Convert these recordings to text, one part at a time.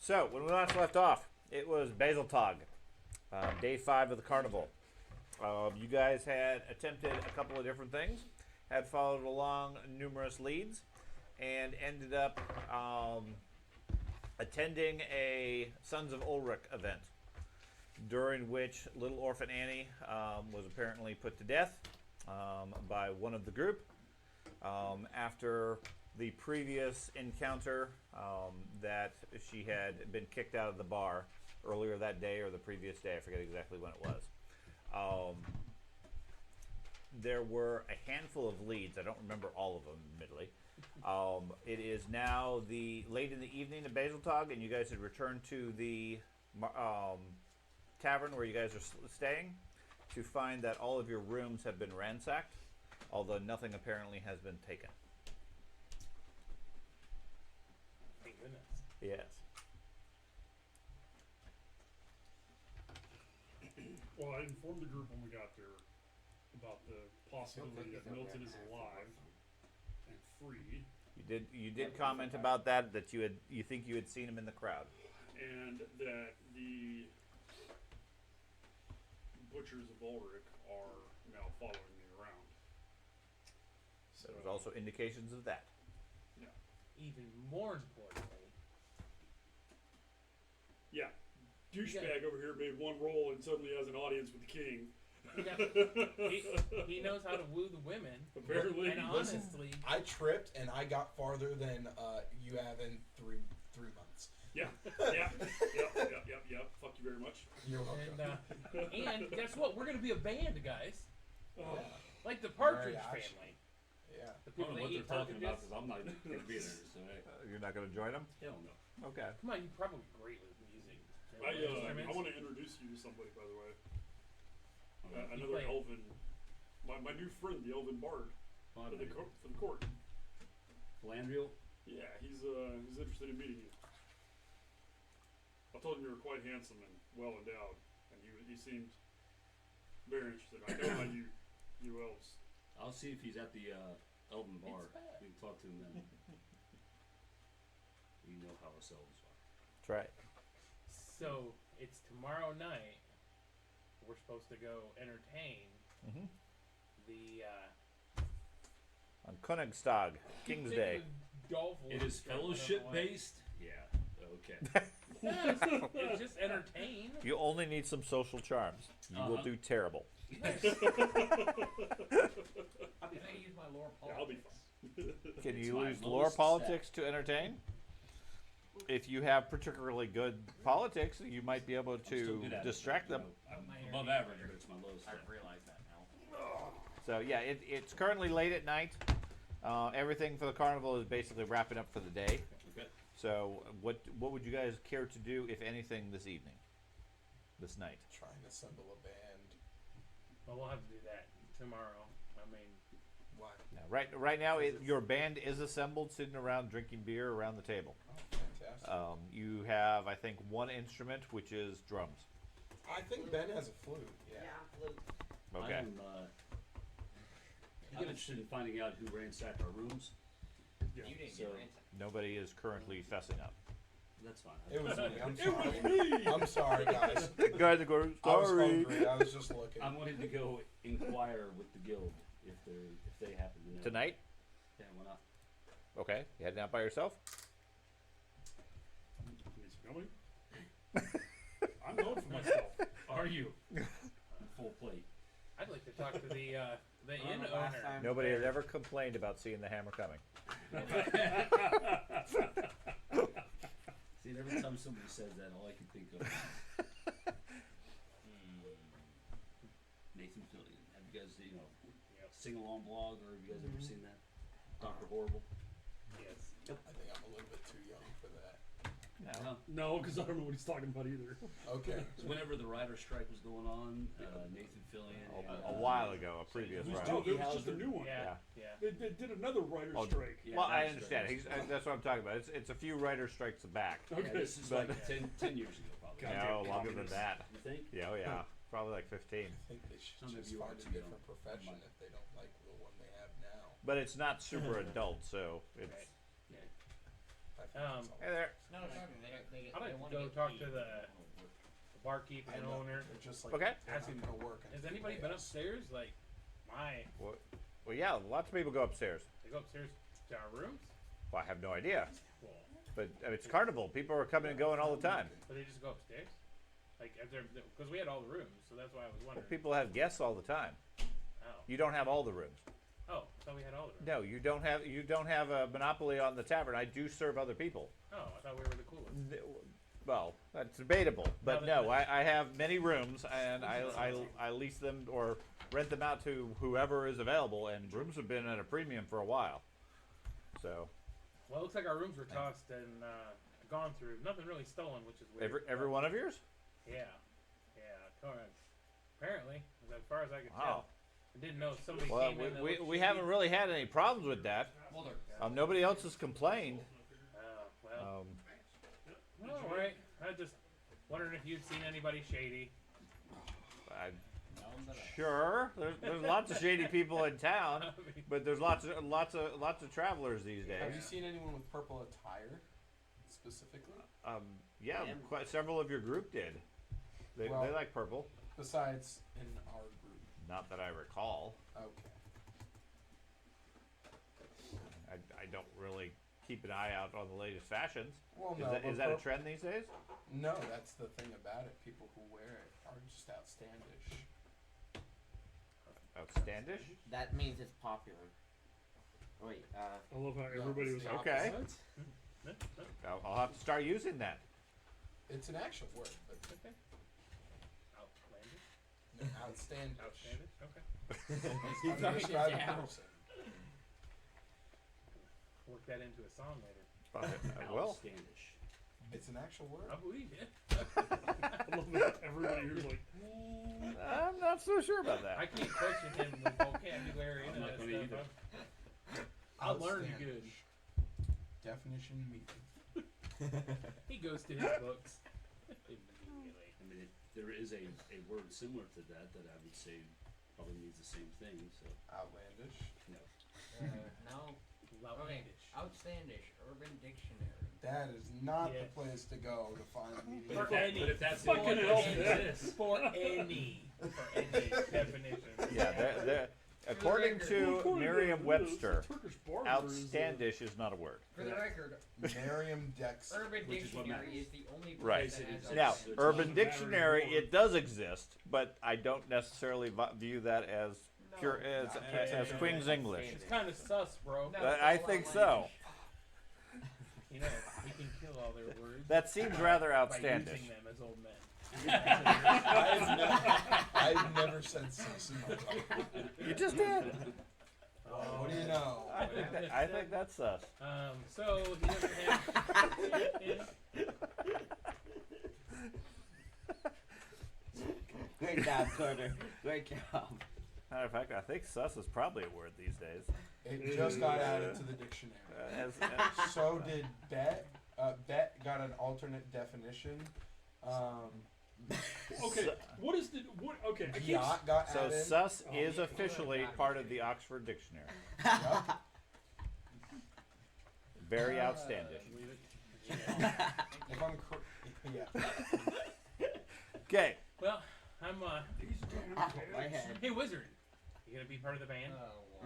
So, when we last left off, it was Basiltog, day 5 of the carnival. You guys had attempted a couple of different things, had followed along numerous leads, and ended up attending a Sons of Ulrich event, during which little orphan Annie was apparently put to death by one of the group. After the previous encounter that she had been kicked out of the bar earlier that day or the previous day, I forget exactly when it was. There were a handful of leads. I don't remember all of them, admittedly. It is now late in the evening at Basiltog, and you guys had returned to the tavern where you guys are staying to find that all of your rooms have been ransacked, although nothing apparently has been taken. Thank goodness. Yes. Well, I informed the group when we got there about the possibility that Milton is alive and free, You did comment about that you think you had seen him in the crowd. and that the butchers of Ulrich are now following me around. So There was also indications of that. yeah, Even more importantly, yeah. Douchebag over here made one roll and suddenly has an audience with the king. he knows how to woo the women. Apparently. And Listen, honestly, I tripped and I got farther than you have in three months. Yeah. Fuck you very much. You're welcome. and guess what? We're gonna be a band, guys. Oh. Yeah. Like the Partridge Very Family. Yeah. The I people don't know that what they're eat talking about partridges. because I'm not going to be there. So, You're not going to join him? hell no. Okay. Come on, you probably great with music. I want to introduce you to somebody, by the way. Another play- elven, my new friend, the elven bard for the court. Landriel? Yeah, he's interested in meeting you. I told him you were quite handsome and well endowed, and he seemed very interested. I know how you elves. I'll see if he's at the Elven Bar. It's bad. We can talk to him then. We know how ourselves are. That's right. So it's tomorrow night. We're supposed to go entertain Mm-hmm. the On Königstag, King's Day. Dolph It is Lundgren. I don't know fellowship why. based? Yeah. Okay. Yeah, it's just entertain. You only need some social charms. You will do terrible. Can I use my lore Yeah, I'll be politics? fine. Can It's you my use lore lowest politics to entertain? If you have particularly good politics, you might be able I'm still to good at it, distract but, them. you know, I'm My above area average, here. but it's my lowest. I've realized that now. So yeah, it's currently late at night. Everything for the carnival is basically wrapping up for the day. Okay. So what would you guys care to do, if anything, this evening, this night? Trying to assemble a band. Well, we'll have to do that tomorrow. I mean, Why? Now, right now, your band is assembled, sitting around drinking beer around the table. Oh, fantastic. You have, I think, one instrument, which is drums. I think Ben has a flute. Yeah. Okay. I'm interested in finding out who ransacked our rooms. Yeah. You didn't So- get ransacked. Nobody is currently fessing up. That's fine. It was me. I'm It sorry. was me. I'm sorry, guys. Guys are going, I was hungry. I was just looking. I'm wanting to go inquire with the guild if they happen to know. Tonight? Yeah, why not? Okay. You heading out by yourself? He's coming. I'm known for myself. Are you? Full plate. I'd like to talk to the inn the last owner. time- Nobody has ever complained about seeing the hammer coming. See, every time somebody says that, all I can think of is Nathan Fillion. Have you guys, sing along blog, or have you guys ever seen that? Dr. Horrible. Yes. I think I'm a little bit too young for that. No. No, because I don't know what he's talking about either. Okay. So whenever the writer strike was going on, Nathan Fillion. A while ago, a previous Who's writer. No, there was Hauser. just a new one. Yeah. Yeah. Yeah. They did another writer's Oh, strike. Yeah, Well, I that's understand. right. That's what I'm talking about. It's a few writer strikes back. Yeah, Okay. this is But- like 10 years ago, probably. No, longer than that. You think? Yeah, oh yeah. Probably like 15. I think they should Some of just you find are a too different young. profession Mine. if they don't like the one they have now. But it's not super adult, so it's. Right. I think Um, that's all. Hey there. No, it's not. They How do I want go talk to the barkeep I and know. owner. They're just like, Okay. they're not gonna work. Has anybody been upstairs? Like, my, Well, yeah, lots of people go upstairs. they go upstairs to our rooms? Well, I have no idea. Well, But I mean, it's carnival. People are coming and going all the time. but they just go upstairs? Like, because we had all the rooms, so that's why I was Well, wondering. people have guests all the time. Oh. You don't have all the rooms. Oh, I thought we had all the rooms. No, you don't have. You don't have a monopoly on the tavern. I do serve other people. Oh, I thought we were the coolest. Well, that's debatable, but No, no, I have many rooms, and I lease them or rent them out to whoever is available, and rooms have been at a premium for a while. So Well, it looks like our rooms were tossed and gone through. Nothing really stolen, which is weird. every one of yours? Yeah. Correct. Apparently, as far as I could Wow. tell. I didn't know if somebody Well, came in that we looked we shady. haven't really had any problems with that. Well, they're Nobody else has complained. Oh, well. Um, All right. I just wondering if you'd seen anybody shady. Sure, there's lots of shady people in town, but there's lots of travelers these days. Have you seen anyone with purple attire, specifically? Yeah, quite several of your group did. They Well- like purple. Besides in our group. Not that I recall. Okay. I don't really keep an eye out on the latest fashions. Well, Is no. that, but is that a pur- trend these days? No, that's the thing about it. People who wear it are just outstandish. Outstandish? That means it's popular. Wait, I love how everybody was like, Okay. "What?" I'll have to start using that. It's an actual word, but Okay. Outlandish? outstanding. Outstanding? Okay. How to describe a person. Work that into a song later. Well, Outstandish. It's an actual word. I believe you. I love that everybody here's like, I'm not so sure about that. I can't question him with vocabulary and I'm not that gonna stuff. either. I'll learn good. Definition meaning. He goes to his books. Immediately. I mean, there is a word similar to that I would say probably means the same thing. So Outlandish. no. no. Outlandish. Outstandish. Urban Dictionary. That is not Yes. the place to go to find meaning. For any. But if that's the Fucking only hell, thing man. that exists, For any definition. Yeah, according to Merriam-Webster, The Turkish barber outstandish is not a word. For the record, Merriam-Dexter. Urban Which is what Dictionary matters. is the only place Right. that has Now, It's not Urban a matter Dictionary, anymore. it does exist, but I don't necessarily view that as pure as Queen's English. It's kind of sus, bro. No. I think so. You know, we can kill all their words That seems rather by outstandish. using them as old men. I've never said sus in my life. You just did. What do you know? I think that's sus. So he doesn't have. Great job, Carter. Great job. Matter of fact, I think sus is probably a word these days. It just got added to the dictionary. So did bet. Bet got an alternate definition. Okay, what is the what? Okay, I can't. Yacht got so added. sus is officially part of the Oxford Dictionary. Yup. Very outstandish. If I'm yeah. Okay. Well, I'm My head. Hey, wizard, you gonna be part of the band? Oh,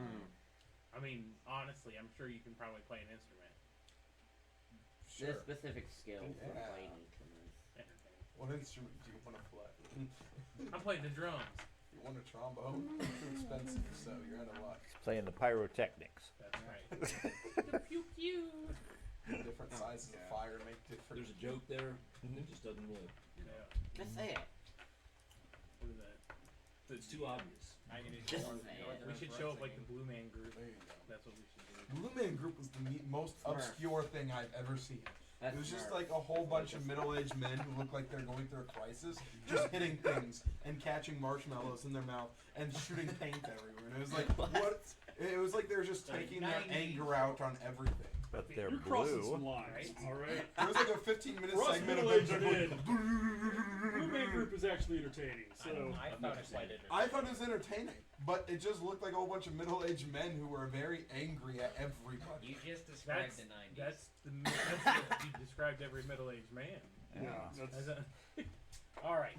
I mean, honestly, I'm sure you can probably play an instrument. The Sure. specific skill for Yeah. playing instruments. Entertaining. What instrument do you want to play? I'm playing the drums. You want a trombone? Too expensive, so you're out of luck. Playing the pyrotechnics. That's right. The pew pew. Different sizes of fire make different. there's a joke there. It just doesn't work. You know, Yeah. Just say it. What is that? it's too obvious. Just say it. We should show up like the Blue Man Group. There you go. That's what we should do. Blue Man Group was the most Smurf. obscure thing I've ever seen. That's It was just Smurf. like a whole bunch of middle-aged men who look like they're going through a crisis, just hitting things and catching marshmallows in their mouth and shooting paint everywhere. And it was like, what? It was like they were just taking their anger out on everything. But they're You're crossing some blue. lines, Right? all right. It was like a 15-minute For us segment of them middle-aged just men, going, Blue Man Group was actually entertaining. So I I've found never it seen quite it. interesting. I thought it was entertaining, but it just looked like a whole bunch of middle-aged men who were very angry at everybody. You just described That's the 90s. that's what you described every middle-aged man. yeah, As that's. a, all right.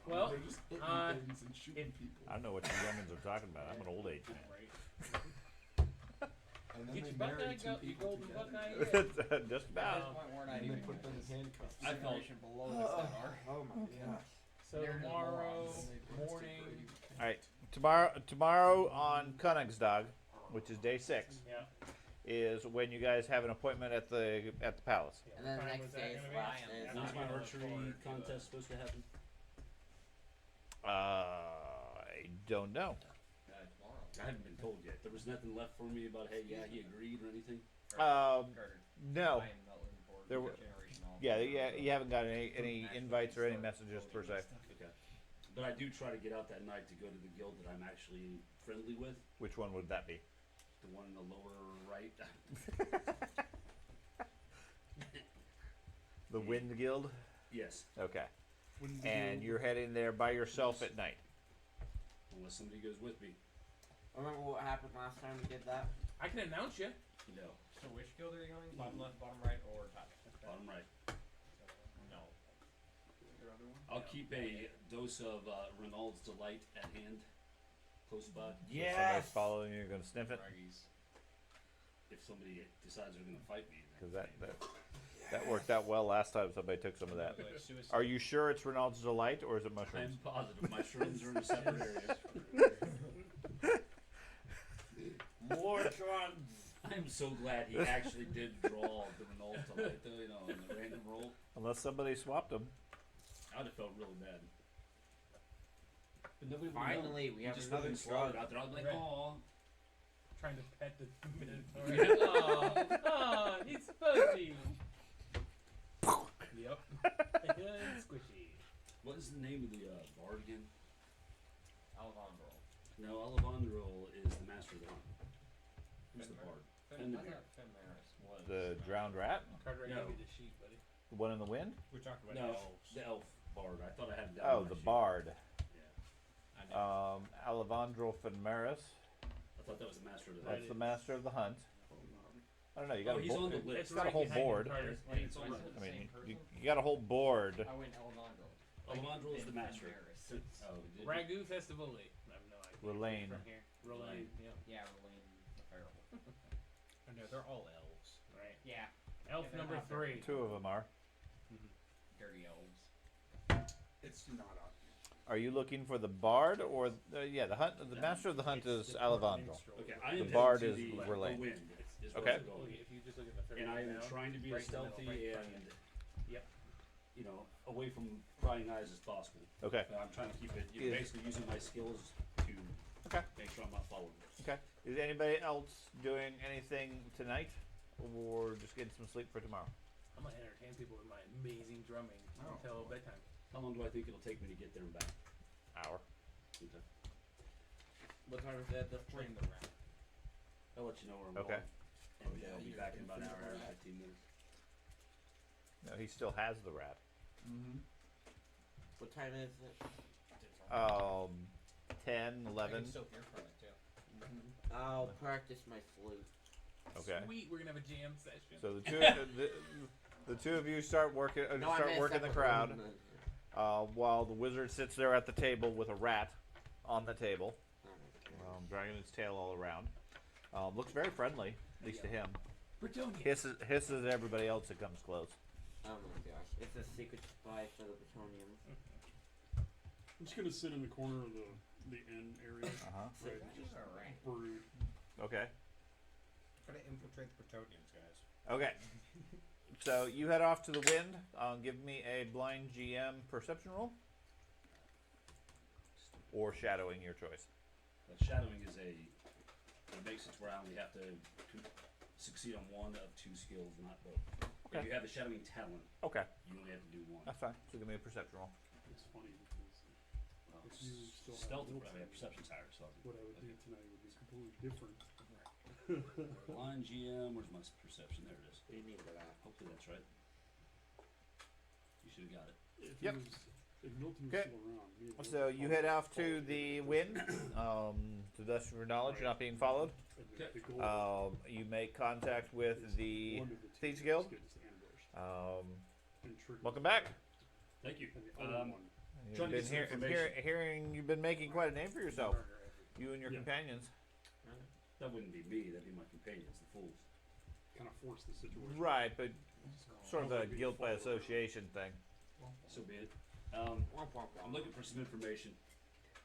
Well, they're just hitting things and shooting people. I don't know what you youngins are talking about. I'm an old age man. right. And then Get they your Buckeye married two go, you people golden together. Buckeye. Yeah. Just At about. this point, we're not And even they put them in handcuffs. I felt- generation below us that are. Oh my gosh. So tomorrow morning. All right. Tomorrow on Königsdag, which is day 6, Yeah. is when you guys have an appointment at the palace. Yeah, And then what the time next was that day is gonna be? last I am day. not When's my gonna look archery forward to contest supposed to happen? I don't know. Tomorrow. I haven't been told yet. There was nothing left for me about, hey, yeah, he agreed or anything. Carter, No. I am not looking forward There to were- generational. Yeah, you haven't got any invites or any messages per se. Okay. But I do try to get out that night to go to the guild that I'm actually friendly with. Which one would that be? The one in the lower right. The Wind Guild? Yes. Okay. When the And guild- you're heading there by yourself at night. Unless somebody goes with me. Remember what happened last time we did that? I can announce you. No. So which guild are you going? Bottom left, bottom right, or top? Bottom right. No. I'll keep a dose of Renault's Delight at hand. Close by. If somebody's following you, you're going to sniff it? If somebody decides they're going to fight me. Because that worked out well last time somebody took some of that. Are you sure it's Renault's Delight or is it mushrooms? I'm positive. My shrooms are in a separate area. More drugs. I'm so glad he actually did draw the Renault's Delight, though, you know, in the random roll. Unless somebody swapped them. I would have felt really bad. But nobody would know. Finally, we He have just another would've swallowed drug. it out there. I'd be like, Right. aw. Trying to pet the Minotaur. Oh, he's fuzzy. Yep. And squishy. What is the name of the bard again? Alejandro. No, Alejandro is the master of the hunt. Who's the bard? I And the thought bear. Fenmaris was. The drowned rat? Carter, I No. gave you the sheet, buddy. The one in the wind? We're talking about No, elves. the elf bard. I thought I had it down. Oh, on my the sheet. bard. Yeah. I know. Alejandro Fenmaris. I thought that was the master of the That hunt. That's the master of the hunt. I don't know. You got Oh, a he's on the board. list. It's got a right whole behind you, board. Carter. Wait, it's on Is the it list. the I same mean, person? you got a whole board. I went Alejandro. Alejandro is the master. Fenmaris. Oh, did you? Ragu Festivale. I have no idea. Relaine. From here. Relaine. Yep. Yeah, Relaine the Feral. I know, they're all elves. Right. Yeah. Elf Yeah, they're number not very 3. Two of them are. Dirty elves. It's not on. Are you looking for the bard or yeah? The hunt. The master of the hunt is Alejandro. Okay, I am The headed bard to is the Relaine. wind. Is where Okay. I'm going. If you just look at the third And I am now, trying to be right as in the middle, stealthy right in front and of you. Yep. you know, away from prying eyes as possible. Okay. I'm trying to keep it, you know, Yeah. basically using my skills to Okay. make sure I'm not followed. Okay. Is anybody else doing anything tonight, or just getting some sleep for tomorrow? I'm gonna entertain people with my amazing drumming Oh. until bedtime. How long do I think it'll take me to get there and back? Hour. Okay. What time is that? The Train the rat. I'll let you know where I'm Okay. going. And I'll be back in about an hour and 15 minutes. No, he still has the rat. Mm-hmm. What time is it? 10, I 11. can still hear from it too. I'll practice my flute. Okay. Sweet, we're gonna have a jam session. So the two of you start working. No, I Start meant working the separate crowd. room. While the wizard sits there at the table with a rat on the table, Oh, dragging its tail all around. Looks very friendly, at least to him. Britonia. Hisses at everybody else that comes close. oh my gosh. It's a secret spy for the Bretonians. I'm just gonna sit in the corner of the inn area. Uh-huh. Right, Just a rat. brood. Okay. Gotta infiltrate the Bretonians, guys. Okay. So you head off to the wind. Give me a blind GM perception roll. Or shadowing, your choice. But shadowing is it makes it to where I only have to succeed on one of two skills, not both. Okay. If you have a shadowing talent, Okay, you only have to do one. that's fine. So give me a perception roll. It's funny because Well, if you still have stealth, built I mean, it, perception's higher, so. what I would do tonight would be completely different. Blind GM, where's my perception? There it is. You need that. Hopefully that's right. You should have got it. If Yep. it was If Milton was Okay. still around, me and So Milton you probably head off to followed the him. wind. To the best of your knowledge, you're not being followed. And the goal You make contact with is the one of two Thieves guys Guild. gets ambushed and triggers Welcome the back. attack. Thank you. And the other one, You've Trying to been get some information. hearing you've been making quite a name for yourself. You and your Yeah. companions. That wouldn't be me. That'd be my companions, the fools. kind of forced the situation. Right, but sort of I a don't think guilt by we'd follow association thing. So be it. I'm looking for some information.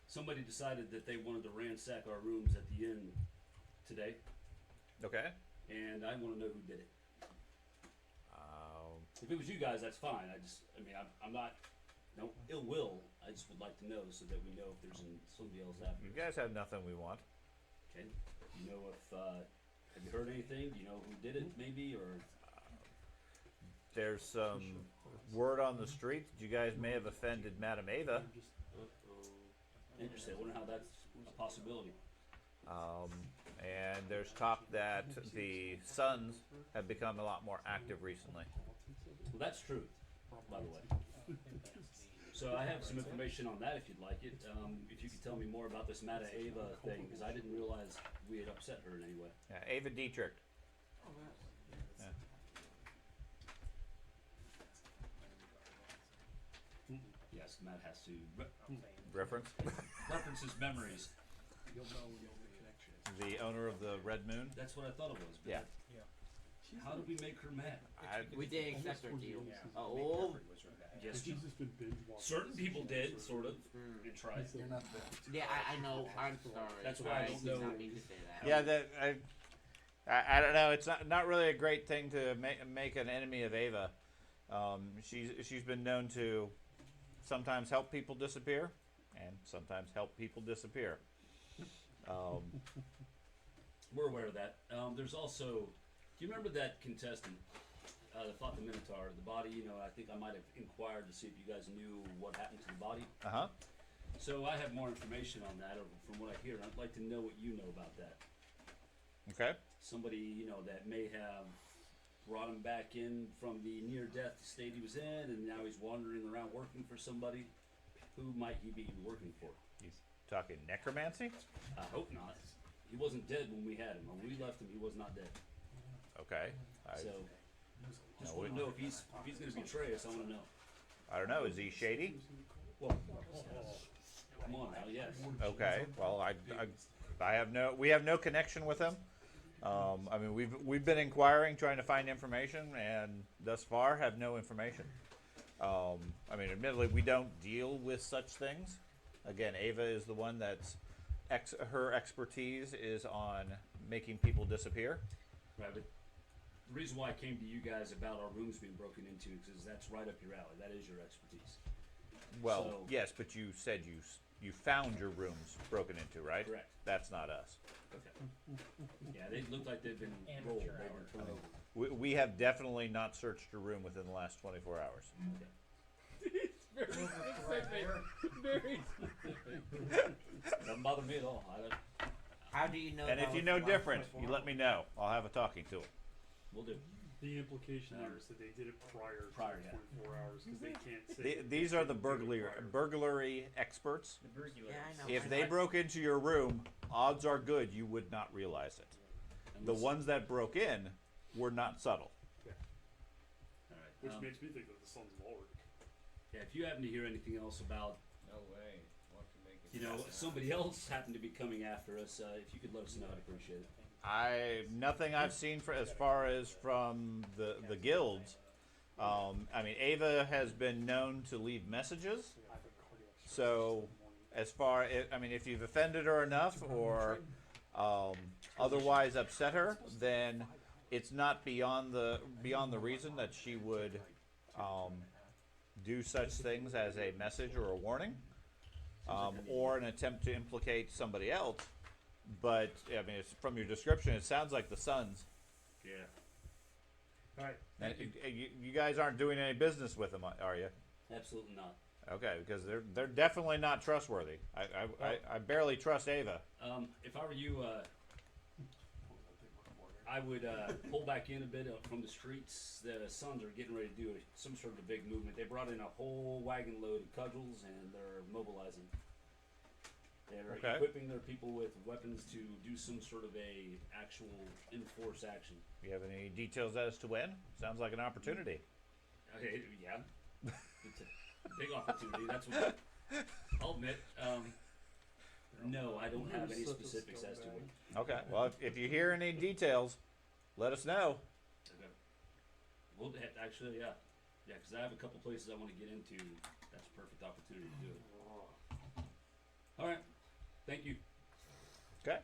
Somebody decided that they wanted to ransack our rooms at the inn today, Okay. and I want to know who did it. Um, If it was you guys, that's fine. I'm not, no ill will. I just would like to know so that we know if there's somebody else after you us. guys have nothing we want. Okay. You know if, have you heard anything? Do you know who did it, maybe, or? There's some word on the street that you guys may have offended Madame Ava. Interesting. I wonder how that's a possibility. And there's talk that the Sons have become a lot more active recently. Well, that's true, by the way. So I have some information on that if you'd like it. If you could tell me more about this Mata Ava thing, because I didn't realize we had upset her in any way. Yeah, Ava Dietrich. Yeah. Yes, Matt has to Reference? reference his memories. You'll know the connection. The owner of the Red Moon. That's what I thought it was. But Yeah. how did we make her mad? We did accept our deal. Yeah. Oh, Yes, She's just been binge watching. certain people did, sort of, mm. and tried. You're not there. Yeah, I know. I'm sorry. That's why I don't did know- not mean to say that. Yeah, that I don't know. It's not really a great thing to make an enemy of Ava. She's been known to sometimes help people disappear, and sometimes help people disappear. We're aware of that. There's also, do you remember that contestant that fought the Minotaur? The body, I think I might have inquired to see if you guys knew what happened to the body. Uh huh. So I have more information on that, or from what I hear. I'd like to know what you know about that. Okay. Somebody, that may have brought him back in from the near-death state he was in, and now he's wandering around working for somebody. Who might he be working for? He's talking necromancy. I hope not. He wasn't dead when we had him. When we left him, he was not dead. Okay. So, just No, want to know if he's going to betray us. I want to know. I don't know. Is he shady? Well, come on now, yes. Okay. Well, I have no. We have no connection with him. I mean, we've been inquiring, trying to find information, and thus far have no information. I mean, admittedly, we don't deal with such things. Again, Ava is the one that's her expertise is on making people disappear. Right, but the reason why I came to you guys about our rooms being broken into is because that's right up your alley. That is your expertise. Well, So- yes, but you said you found your rooms broken into, right? Correct. That's not us. Okay. Yeah, they look like they've been Amateur rolled. hour. They've been turned over. We have definitely not searched your room within the last 24 hours. Very specific. Very specific. Doesn't bother me at all. How do you know? And that if you was know the last different, 24 you let me know. I'll have a talking to it. We'll do. The implication there is that they did it prior to Prior, the yeah. 24 hours because they can't say. These are the they didn't do it prior. burglary experts. The burglar. Yeah, I know. If they broke into your room, odds are good you would not realize it. And The let's- ones that broke in were not subtle. All right. Which makes me think that the Sons of Ulrich. Yeah, if you happen to hear anything else about, No way. What can make it somebody else happened to be coming after us, if you could let us know, I'd appreciate it. Nothing I've seen as far as from the guilds. I mean, Ava has been known to leave messages. So, as far if you've offended her enough or otherwise upset her, then it's not beyond the reason that she would do such things as a message or a warning, or an attempt to implicate somebody else. But I mean, it's, from your description, it sounds like the Sons. Yeah. All right. And you guys aren't doing any business with them, are you? Absolutely not. Okay, because they're definitely not trustworthy. I barely trust Ava. If I were you, I would pull back in a bit from the streets. The Sons are getting ready to do some sort of a big movement. They brought in a whole wagon load of cudgels and they're mobilizing. They're Okay. equipping their people with weapons to do some sort of a actual in-force action. You have any details as to when? Sounds like an opportunity. Okay, yeah, it's a big opportunity. That's what I'll admit. No, I don't have any specifics as to when. Okay. Well, if you hear any details, let us know. Okay. Well, actually, yeah, because I have a couple places I want to get into. That's a perfect opportunity to do it. All right, thank you. Okay.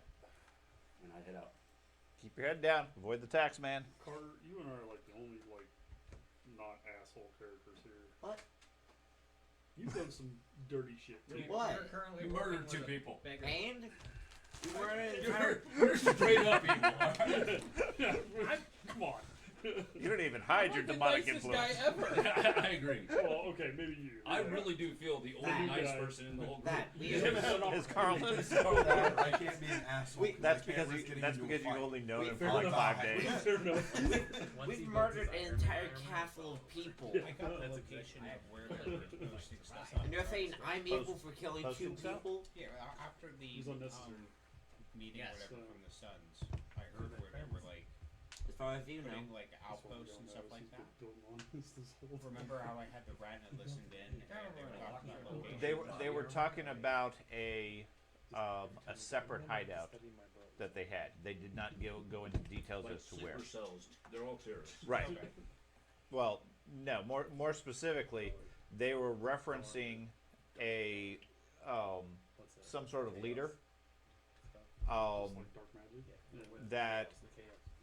And I head out. Keep your head down. Avoid the tax man. Carter, you and I are like the only like not asshole characters here. What? You've done some dirty shit too. What? We're currently You working murdered with two a people. beggar. And we were in an entire. You're straight up evil. Come on. You don't even hide your I'm the demonic nicest influence. guy ever. I agree. Well, okay, maybe you. I really do feel the only That nice guy. person in the whole group. That Is Carlton? That I can't be an asshole. That's I can't because risk you, getting that's into a because you've fight. only known Wait, him for fair like enough. 5 days. Fair enough. Once We've he builds murdered his an iron entire armor, castle of people. I got a location of where the posting stuff. And you're saying I'm able for killing two posting stuff? people? Yeah, after the It's unnecessary. meeting or Yes. whatever from the Suns, I heard where they were like As far as you know. putting like That's what we outposts and don't stuff know, like is that. building on this whole Remember how I had the rat and it listened in and they were talking about locations? They were talking about a separate hideout that they had. They did not go into details Like as to where. sleeper cells. They're all terrorists. Right. Okay. Well, no. More specifically, they were referencing a some sort of leader like dark magic. that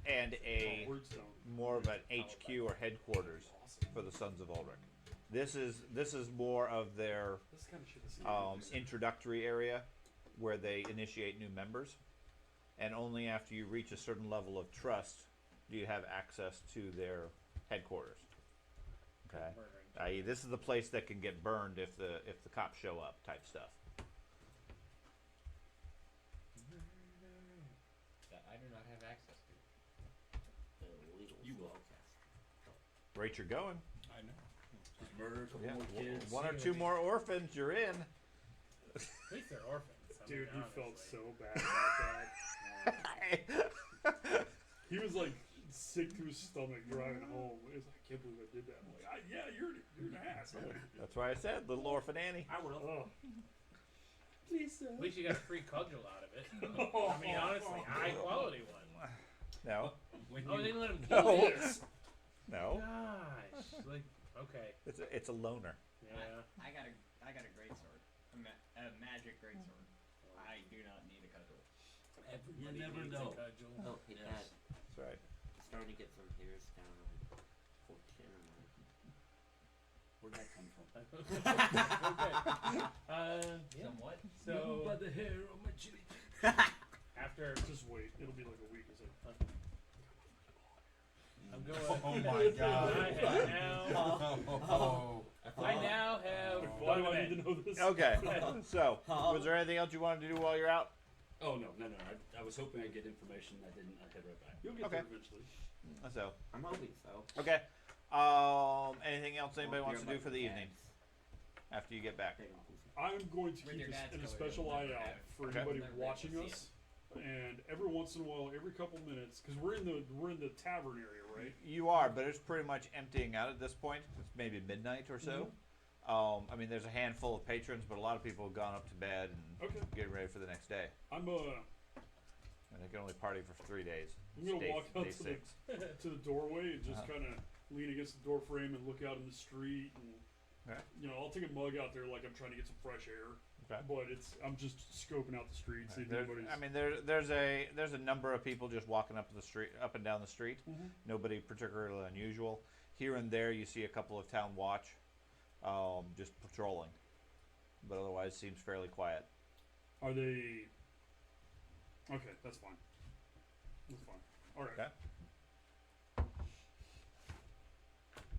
and a Wordstone. more of an HQ or headquarters for the Sons of Ulrich. This is more of their This kind of shit is introductory area where they initiate new members, and only after you reach a certain level of trust do you have access to their headquarters. Okay, i.e., this is the place that can get burned if the cops show up, type stuff. That I do not have access to. You will. Rate you're going. I know. Just murder a couple Yeah, more kids. one or two more orphans, you're in. At least they're orphans. I mean, Dude, he felt honestly. so bad about that. He was like sick to his stomach driving home. He was like, I can't believe I did that. I'm like, yeah, you're an ass. That's why I said little orphan Annie. I would have. Oh. Please, sir. At least you got a free cudgel out of it. I mean, honestly, high quality one. No, When Oh, you, they didn't let him No. kill it. no, Gosh, like okay, it's a loner. yeah. I got a great sword, a magic great sword. I do not need a cudgel. Everybody never needs know. a cudgel. Oh, hey, Yes. Dad. That's right. It's starting to get some hairs down on 14. Where'd that come from? Okay. Yeah. Somewhat. So By the hair on my chinny. after Just wait. It'll be like a week. It's like, I'm going. Oh my god. I now have why do one I event. need to know this? Okay, so was there anything else you wanted to do while you're out? Oh no. I was hoping I'd get information. I didn't. I head right back. You'll get Okay. there eventually. So I'm hoping so. okay. Anything else anybody wants to do for the evening after you get back? I'm going to With keep your dad's a color, special you'll eye never out have- for Okay. anybody You'll never watching be able to us. And every once in a while, every couple minutes, because we're in the tavern area, right? You are, but it's pretty much emptying out at this point. It's maybe midnight or so. I mean, there's a handful of patrons, but a lot of people have gone up to bed and Okay. getting ready for the next day. I'm And they can only party for 3 days. I'm gonna walk out day to 6. to the doorway and just Uh-huh. kind of lean against the door frame and look out in the street and Okay. I'll take a mug out there like I'm trying to get some fresh air. Okay. But I'm just scoping out the street, see if anybody's. I mean, there's a number of people just walking up and down the street. Mhm. Nobody particularly unusual. Here and there, you see a couple of town watch, just patrolling, but otherwise seems fairly quiet. Are they? Okay, that's fine. That's fine. All right. Okay.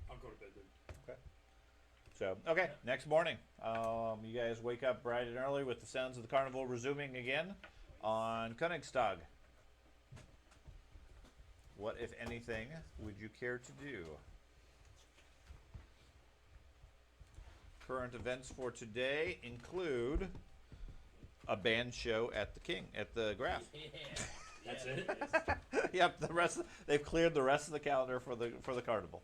I'll go to bed then. So, okay, next morning, you guys wake up bright and early with the sounds of the carnival resuming again on Königstag. What, if anything, would you care to do? Current events for today include a band show at the Graph. That's it? Yep, they've cleared the rest of the calendar for the carnival.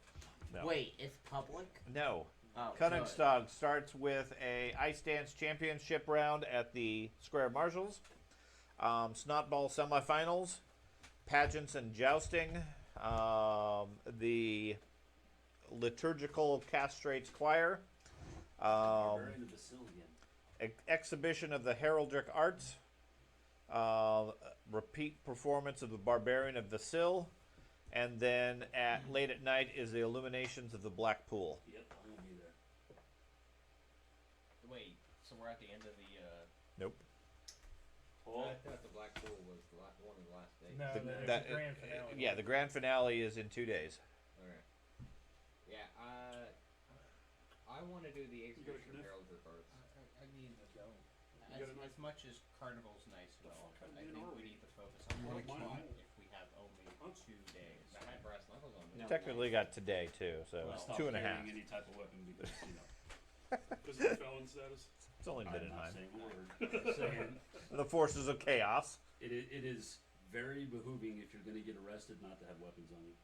No. Wait, it's public? No. Oh, Königsdag starts with a ice dance championship round at the Square Marshals. Snotball semifinals, pageants and jousting. The liturgical castrates choir. Barbarian of the Sill again. Exhibition of the heraldic arts. Repeat performance of the Barbarian of the Sill. And then late at night is the illuminations of the Black Pool. Yep, I'm gonna be there. Wait, so we're at the end of the. Nope. Oh, I thought the Black Pool was one of the last days. No, The- there's a grand finale. Yeah, the grand finale is in 2 days. Alright. Yeah, I want to do the Exhibition of Herald Cards. I mean, You got a as much as Carnival's nice and all, fuck I kind of think are we we? need to focus on You one want mine? key if we have only 2 days. I had brass knuckles on me. No. Technically got today too, so I it's stopped 2.5. carrying any type of weapon because, you know, Because of the felon status. It's only been in I'm not mine. saying a word. I'm saying The forces of chaos. it is very behooving if you're gonna get arrested not to have weapons on you.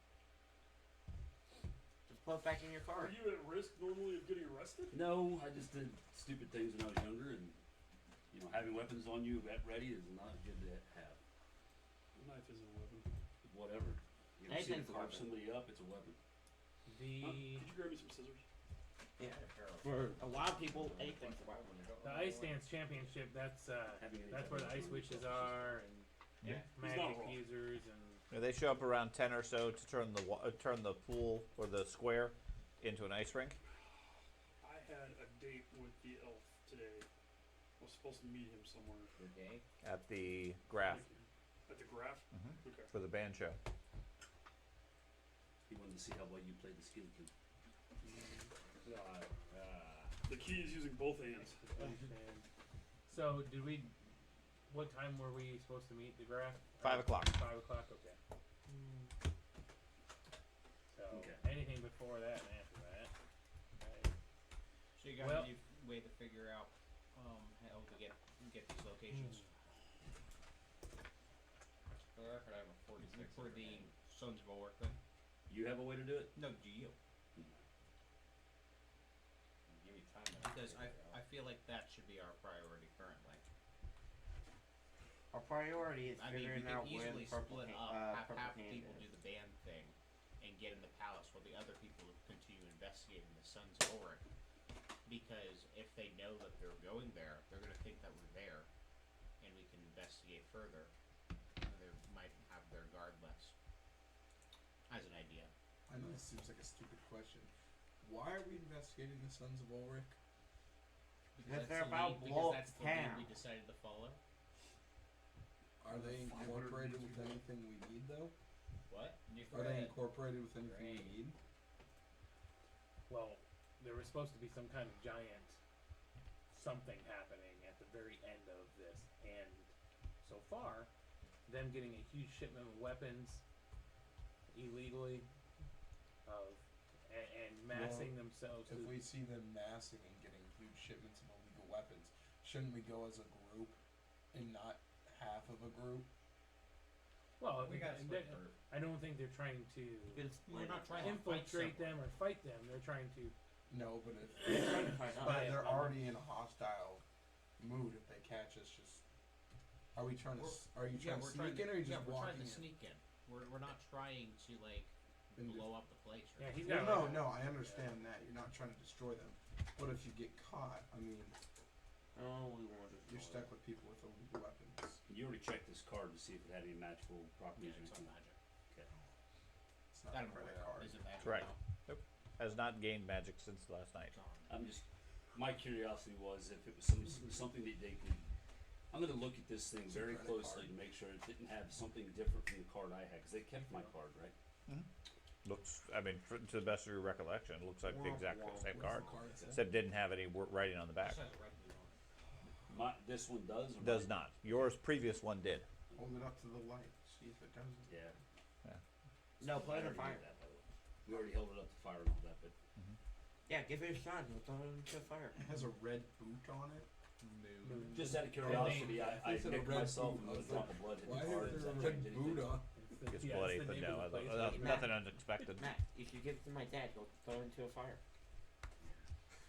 Just put it back in your Are car. you at risk normally of getting arrested? No, I just did stupid things when I was younger, and you know, having weapons on you at ready is not good to have. A knife isn't a weapon. Whatever. You know, see Anything's a carve weapon. somebody up, it's a weapon. Huh? The Could you grab me some scissors? Yeah. For a lot of people, anything's a weapon. ice dance championship. That's Having any that's type where the of ice weapon witches is are and Yeah. He's not magic wrong. users and. Yeah, they show up around 10 or so to turn the pool or the square into an ice rink. I had a date with the elf today. I was supposed to meet him somewhere. The day? At the Graph At the Graph? Mhm. Okay. for the band show. He wanted to see how well you played the skin king. The key is using both hands. Understand. So did we? What time were we supposed to meet the Graph? 5 o'clock. 5 o'clock. Okay. So Okay. anything before that and after that. Right. So you got Well- any way to figure out how to get these locations? For the record, I have a 46. For the Sons of Ulrich thing? You have a way to do it? No, do you? Give me time. Because I feel like that should be our priority currently. Our priority is I mean, we figuring can out where easily the purple split hand, up, have purple half the hand people is. do the band thing and get in the palace while the other people continue investigating the Sons of Ulrich. Because if they know that they're going there, they're going to think that we're there and we can investigate further. And they might have their guard less. As an idea. I know this seems like a stupid question. Why are we investigating the Sons of Ulrich? Because that's they're the about lead- blow up because that's the lead town. we decided to follow. Are they 500 incorporated with meters away. anything we need though? What? Are they incorporated with anything we Right. need? Well, there was supposed to be some kind of giant something happening at the very end of this, and so far, them getting a huge shipment of weapons illegally, and massing themselves. If to, we see them massing and getting huge shipments of illegal weapons, shouldn't we go as a group and not half of a group? well, We gotta split they- group. I don't think they're trying to We're not trying to fight infiltrate someone. them or fight them. They're trying to. No, but if They're trying to find out. Spy they're upon them. already in a hostile mood, if they catch us, just are we trying to? Are you trying to sneak in, or are you just we're walking trying to in? sneak in. We're not trying to like And just- blow up the place. Or Yeah, he's Well, got. no, I understand that you're not trying to destroy them, but if you get caught, I mean, Oh, we wanted. you're stuck with people with illegal weapons. You already checked this card to see if it had any magical Yeah, properties or it's on anything. magic. It's not That a I'm credit aware of. card. Is it magic Correct. now? Has not gained magic since last night. It's on. I'm just, my curiosity was if it was something that they could, I'm gonna look at this thing It's a very credit closely card. to make sure it didn't have something different from the card I had, cause they kept my card, right? Looks, I mean, to the best of your recollection, it looks like the exact same card. Card say? Except didn't have any writing on the back. This has a red blue on it. This one does or Does mine? not. Yours previous one did. Hold it up to the light. See if it doesn't. Yeah. No, put it I on already fire. did that, by the way. We already held it up to fire and all that, but Yeah, give it a shot. He'll throw it into a fire. It has a red boot on it. just out of curiosity, I It's a nicked red myself boot. with I a was drop of blood Why hitting hard. is Does there a that red change boot anything? on? Gets Yeah, bloody, it's the but name no, of the place. nothing unexpected. Matt, you should give it to my dad. He'll throw it into a fire.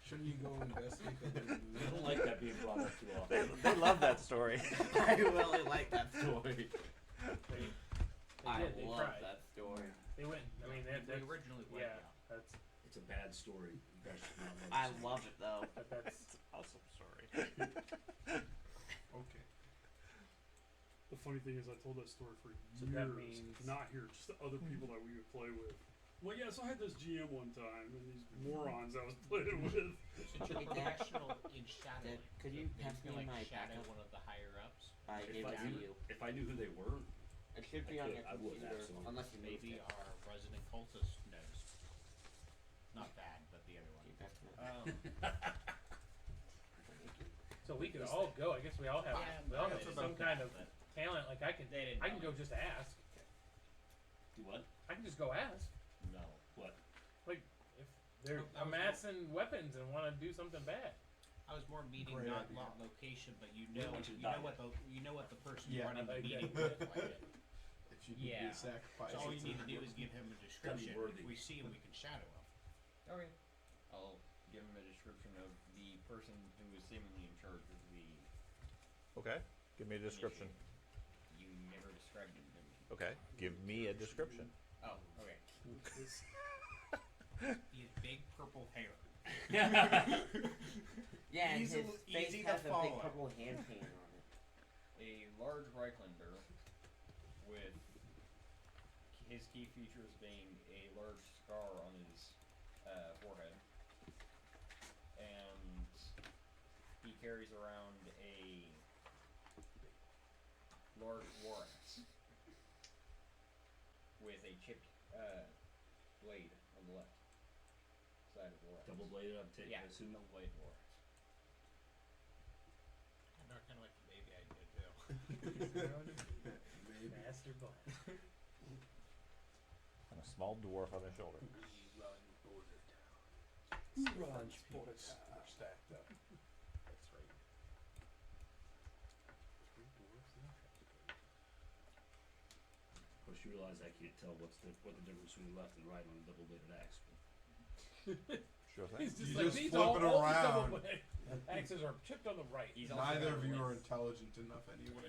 Shouldn't you go investigate the red boot? I don't like that being brought up too often. They love that story. I really like that story. They I did, they love tried. that story. They went. I mean, We that's originally went yeah. down. That's It's a bad story. You guys should not love I this. love it though. that's Awesome story. Okay. The funny thing is, I told that story for So that years. means- Not here, just the other people that we would play with. Well, yeah, so I had this GM one time, and these morons I was playing with. Since you're professional in shadowing, Could you maybe pass can, me like, my shadow backup? one of the higher ups? I If gave I it to knew, you. if I knew who they were, It should be I on could- your I would, computer, absolutely. unless you moved Maybe it. our resident cultist knows. Not that, but the other one. Keep that to my- so we could all go. I guess we all have Yeah, we all that's have about some kind of that, talent. Like I can They didn't I can know. go just ask. do what? I can just go ask. No. What? Like if they're I was amassing weapons and want to do something bad. I was more meeting Great not idea. location, but you We know want you to you know die. what the person Yeah, running the I like meeting that. with. Like, If you could Yeah. be sacrificed. so all you it's need to a- do is give him a description. worthy. If we see him, we can shadow him. Okay. I'll give him a description of the person who is seemingly in charge of the Okay, give me a description. initiative. You never described him, did you? Okay, give me a description. Oh, okay. He has big purple hair. Yeah, and Easy- his face easy to has a big follow. purple hand paint on it. A large Reiklander with his key features being a large scar on his forehead. And he carries around a large war axe with a chipped blade on the left side of the war axe. Double bladed, I'm taking. Yeah, I assume. double blade war axe. I know, kind of like the baby idea too. Maybe. Master blast. And a small dwarf on his shoulder. We run border town. Run, French people border town. are stacked up. That's right. Three dwarfs and a French. Of course, you realize I can't tell what the difference between left and right on a double bladed axe. Sure thing. He's just You like just these flip all it double around. blade axes are chipped on the right. He's also Neither got of you a are list. intelligent enough anyway.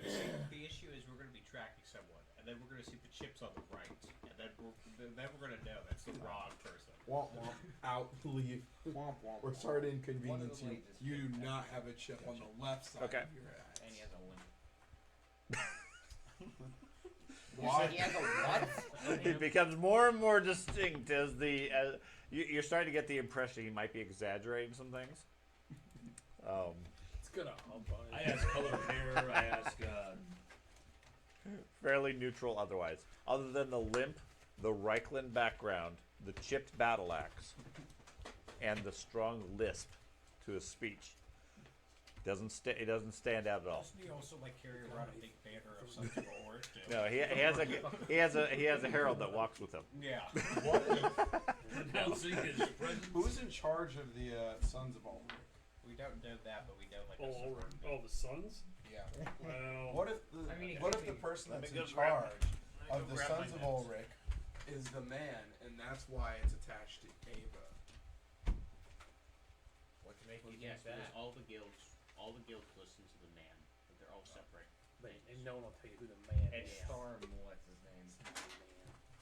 The issue is we're going to be tracking someone, and then we're going to see the chips on the right, and then we're going to know that's the wrong person. Womp womp. Out. Leave. Womp womp. We're sorry to inconvenience One you. of the You do blades is not have a chip on the left side Okay. of your axe. And he has a limp. You said he has a what? It becomes more and more distinct as you're starting to get the impression he might be exaggerating some things. It's gonna hump on I it. ask color of hair. I ask. Fairly neutral otherwise. Other than the limp, the Reichland background, the chipped battle axe, and the strong lisp to his speech. It doesn't stand out at all. Doesn't he also like carry around a big banner of Sons of Ulrich too? No, he has a herald that walks with him. Yeah. Announcing his presence. Who's in charge of the Sons of Ulrich? We don't know that, but we know like Oh, a all support. right. Oh, the sons? Yeah. Well, What if the I mean, it what could if the be. person Let that's me in go grab charge of go the grab Sons my of notes. Ulrich is the man, and that's why it's attached to Ava? What can make Well, you yes, guess? Because that. all the guilds listen to the man, but they're all separate. And no one will tell you who the man And is. Storm, what's his name?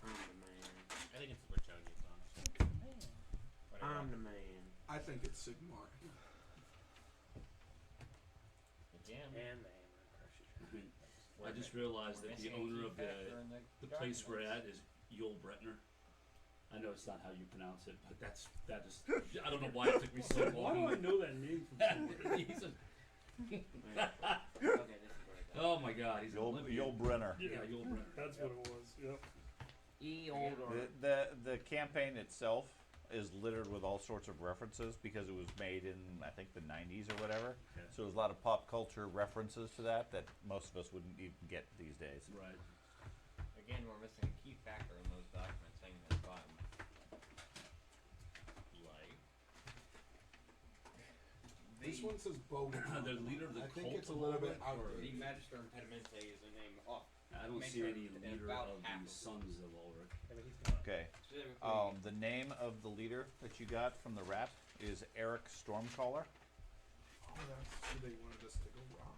I'm the man. I think it's the Bretonians, honestly. Whatever. I'm the man. I think it's Sigmar. Again, And the hammer and crushes. I just realized that the Missing a owner key of factor in the place we're documents. at is Yul Bretner. I know it's not how you pronounce it, but that is. I don't know why it took me so why do long. I know that name from somewhere? He's a, Okay, this is where I got oh my God, he's an Yul Olympian. Brenner. Yeah, Yul Brenner. That's what it was. Yep. E old or The campaign itself is littered with all sorts of references because it was made in I think the 90s or whatever. Okay. So there's a lot of pop culture references to that most of us wouldn't even get these days. Right. Again, we're missing a key factor in those documents hanging at the bottom. Like, This one says Bogan. The leader of the I think cult it's a of little bit Ulrich, or- outdated. The Magister Impedimenta is a name off. I don't see any leader of the Sons of Ulrich. I mean, he's gonna- Okay. Specifically, The name of the leader that you got from the rat is Eric Stormcaller. Oh, that's who they wanted us to go wrong.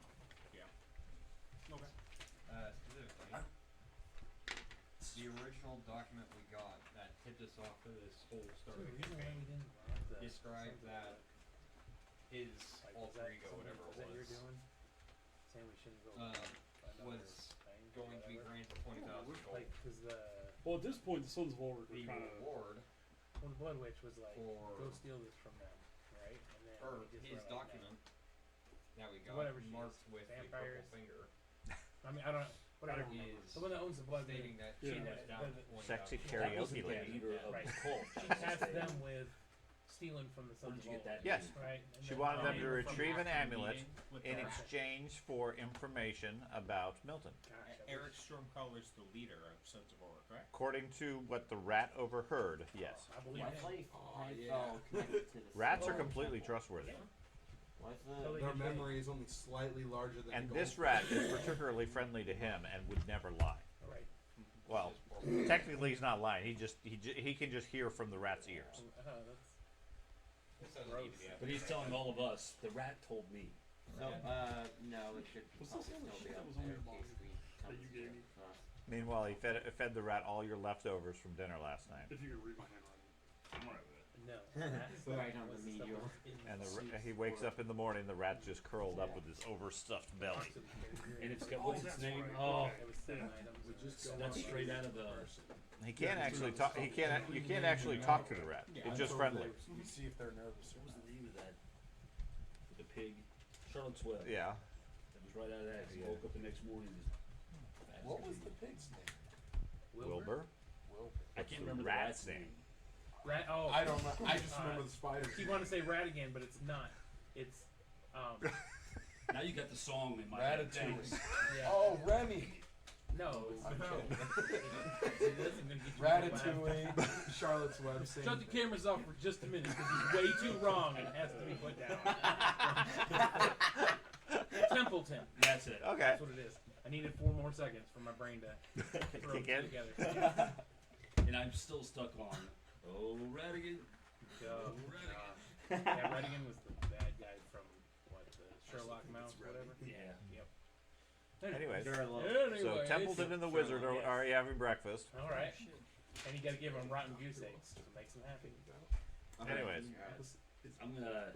specifically, the original document we got that tipped us off to this whole So story the reason why we didn't want the described Sons of that Ulrich, his like, is alter that ego, something- whatever is it that you're was, doing? Saying we shouldn't go another was thing, going to be whatever? granted 20,000 gold. Like, cause the Well, at this point, the Sons of Ulrich The were kind of. reward well, the Blood Witch was like, for go steal this from them, right? And then or we just his were like, document that we got Whatever she marked is, with vampires. a purple finger no. I mean, I don't. Whatever. is The one that owns the Blood Witch, stating that Yeah. she Yeah, was down the- to 20,000 Sexy gold. karaoke That wasn't the lady. leader of Right. the cult. she tasked them with stealing from the Where Sons did you of get that? Ulrich, Yes. name? right? And She then wanted them they to were from retrieve an after- amulet with in the exchange for information about Milton. Gosh, I Eric wish- Stormcaller's the leader of Sons of Ulrich, right? According to what the rat overheard, yes. I believe Why him. play yeah. Heidfeld connected to the Rats are Soul completely Temple? trustworthy. Why's Totally. the Their memory is only slightly larger than And the this gold. rat is particularly friendly to him and would never lie. Right. Well, technically he's not lying. He can just hear from the rat's ears. That's This doesn't gross. need to be But he's telling all of us, the rat told me. So, no, it should Was probably this all the still shit be that up was on there your in body case we come that you to gave it me? across. Meanwhile, he fed the rat all your leftovers from dinner last night. If you could read my handwriting, I'm alright with it. no. That's Right on what's the stuff medial. that's in And the soups he wakes or up in the morning, the rat's just curled up with his overstuffed belly. parts of the character. And it's got, Oh, what's its that's name? right. Oh, Okay. It was 7 Yeah. items. We or just seven go That's on items. straight out of the the- person. He can't Yeah, actually it's talk. not- You can't actually talk to the rat. Yeah, It's just Until friendly. You see if they're nervous or what was not. the name of that? The pig? Charlotte's Web. Yeah. That was right out of that. He Yeah. woke up the next morning just fast What as was he- the pig's name? Wilbur. Wilbur. I can't the remember the rat's rat's name? name. Rat. Oh, I don't know. I just Uh, remember the spiders. you want to say rat again, but it's not. It's Now you got the song in my head. Thanks. Ratatouille. yeah. Oh, Remy. No, it's I'm no. kidding. See, this is gonna get you laughed. Ratatouille. Charlotte's Web. Same Shut the thing. cameras off for just a minute because he's way too wrong and it has to be put down. Templeton. That's it. Okay. That's what it is. I needed 4 more seconds for my brain to throw Kick it in. together. And I'm still stuck on, oh, Radigan. Oh, God. Yeah, Redigan was the bad guy from what the Sherlock mouse, whatever. Yeah. Yep. Anyways, Anyway, so Templeton and the wizard are already having breakfast. All right. And you got to give him rotten goose eggs to make them happy. Anyways, I'm gonna,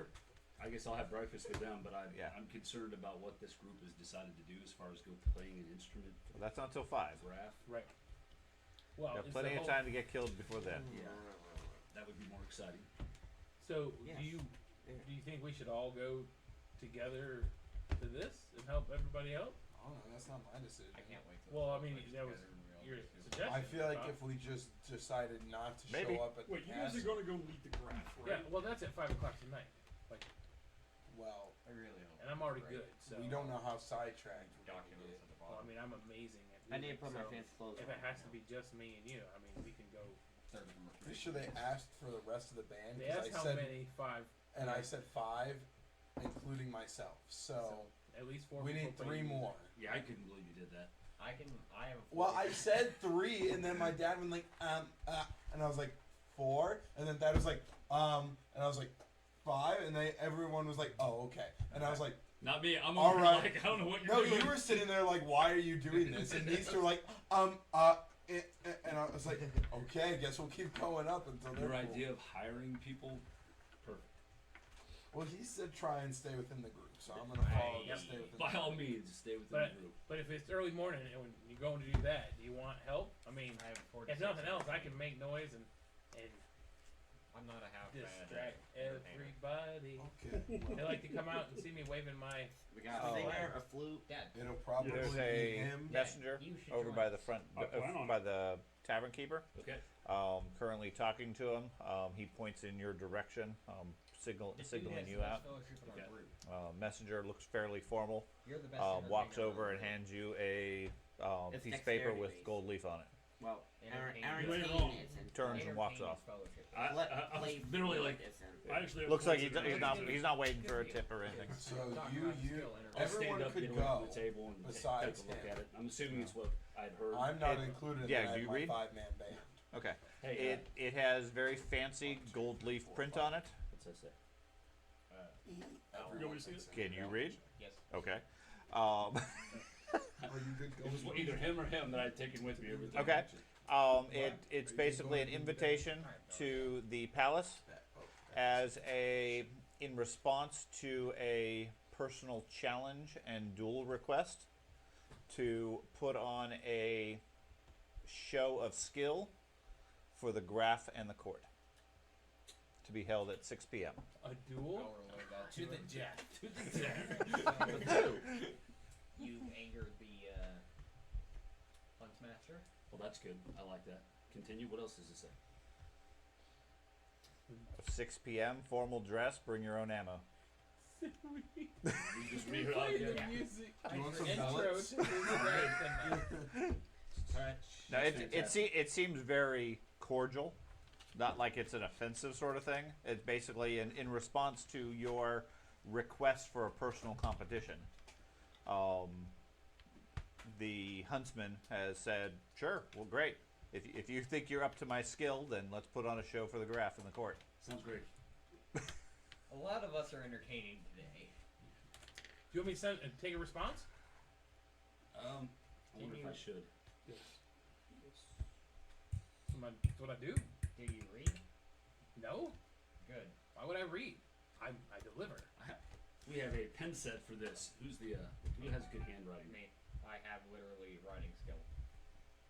I guess I'll have breakfast with them, but Yeah. I'm concerned about what this group has decided to do as far as go playing an instrument for that's not till 5. Raph. Right. Well, Got it's plenty the of whole- time to get killed before then. Yeah. That would be more exciting. So, Yes. do you think we should all go together to this and help everybody out? I don't know. That's not my decision. I can't wait. Well, I mean, that was your suggestion. I feel like Bob. if we just decided not to Maybe. show up at Wait, the you guys are castle, gonna go meet the graph, Yeah, right? well, that's at 5:00 tonight, well, I really hope. and I'm already Right. good. So we don't know how sidetracked we're gonna Documents get. at the Well, I bottom. mean, I'm amazing at. I need to music, put my so fancy clothes if on. it has to be just me and you, I mean, we can go. Third of them are Pretty sure they asked for the rest of the band. They 'Cause asked I how said, many 5. and I said 5, including myself. So At least 4. we people need play 3 music. more. Yeah, I couldn't believe you did that. I have a Well, I said 3, and then my dad went like, and I was like 4, and then dad was like, and I was like 5, and everyone was like, oh, okay, and I was like, Not me. I'm All over here right. like, I don't know what you're no, doing. you were sitting there like, why are you doing this? And these two were like, and I was like, okay, I guess we'll keep going up until they're Your cool. idea of hiring people, perfect. Well, he said try and stay within the group, so I'm gonna follow Yep. to stay within. By the all group. means, stay within But- the group. But if it's early morning and when you're going to do that, do you want help? I mean, I have if nothing else, I can make noise and I'm not a half bad distract entertainer. everybody. Okay. They like to come out and see me waving my. We A got Oh. singer, a flute. Dad. It'll probably There's be a him. messenger You should over join by us. the front, I plan on by it. the tavern keeper. Okay. Currently talking to him. He points in your direction, This dude has signaling the you best out. fellowship in our Okay. group. Messenger looks fairly formal. You're the best Walks entertainer in over our and group. hands you a It's piece of paper dexterity with based. gold leaf on it. Well, Entertain. Aaron You're Kane wrong. isn't. Turns and walks Entertain off. is fellowship. I was Play literally like, isn't. I actually have Looks like points in he's not waiting for a tip or anything. So Talking you about skill, I'll entertain. Everyone stand up, could get away from go the table, and besides take a look him. at it. I'm assuming it's what I'd heard. I'm not It- included in yeah, that. do you My read? 5-man band. Okay. Hey, It has very fancy gold leaf print on it. what's that say? You want me to see it? Can you read? Yes. Okay. Are you good It was going? either him or him that I'd taken with me every time. Okay. It's basically an invitation to the palace as in response to a personal challenge and duel request to put on a show of skill for the Graf and the court to be held at 6 p.m. A duel I'll relay that to to the him. death. To the death. You angered the Huntsmaster. Well, that's good. I like that. Continue. What else does it say? 6 p.m. formal dress. Bring your own ammo. You just read it out Play again. the music. You want some Intro pellets? to his wrath. Now That's it seems very cordial, not like it's an offensive sort of thing. It's basically in response to your request for a personal competition. The huntsman has said, "Sure, well, great. If you think you're up to my skill, then let's put on a show for the Graf in the court." Sounds great. A lot of us are entertaining today. Do you want me to take a response? I wonder if I should. That's what I do. Do you read? No. Good. Why would I read? I deliver. We have a pen set for this. Who has good handwriting? Me. I have literally writing skill.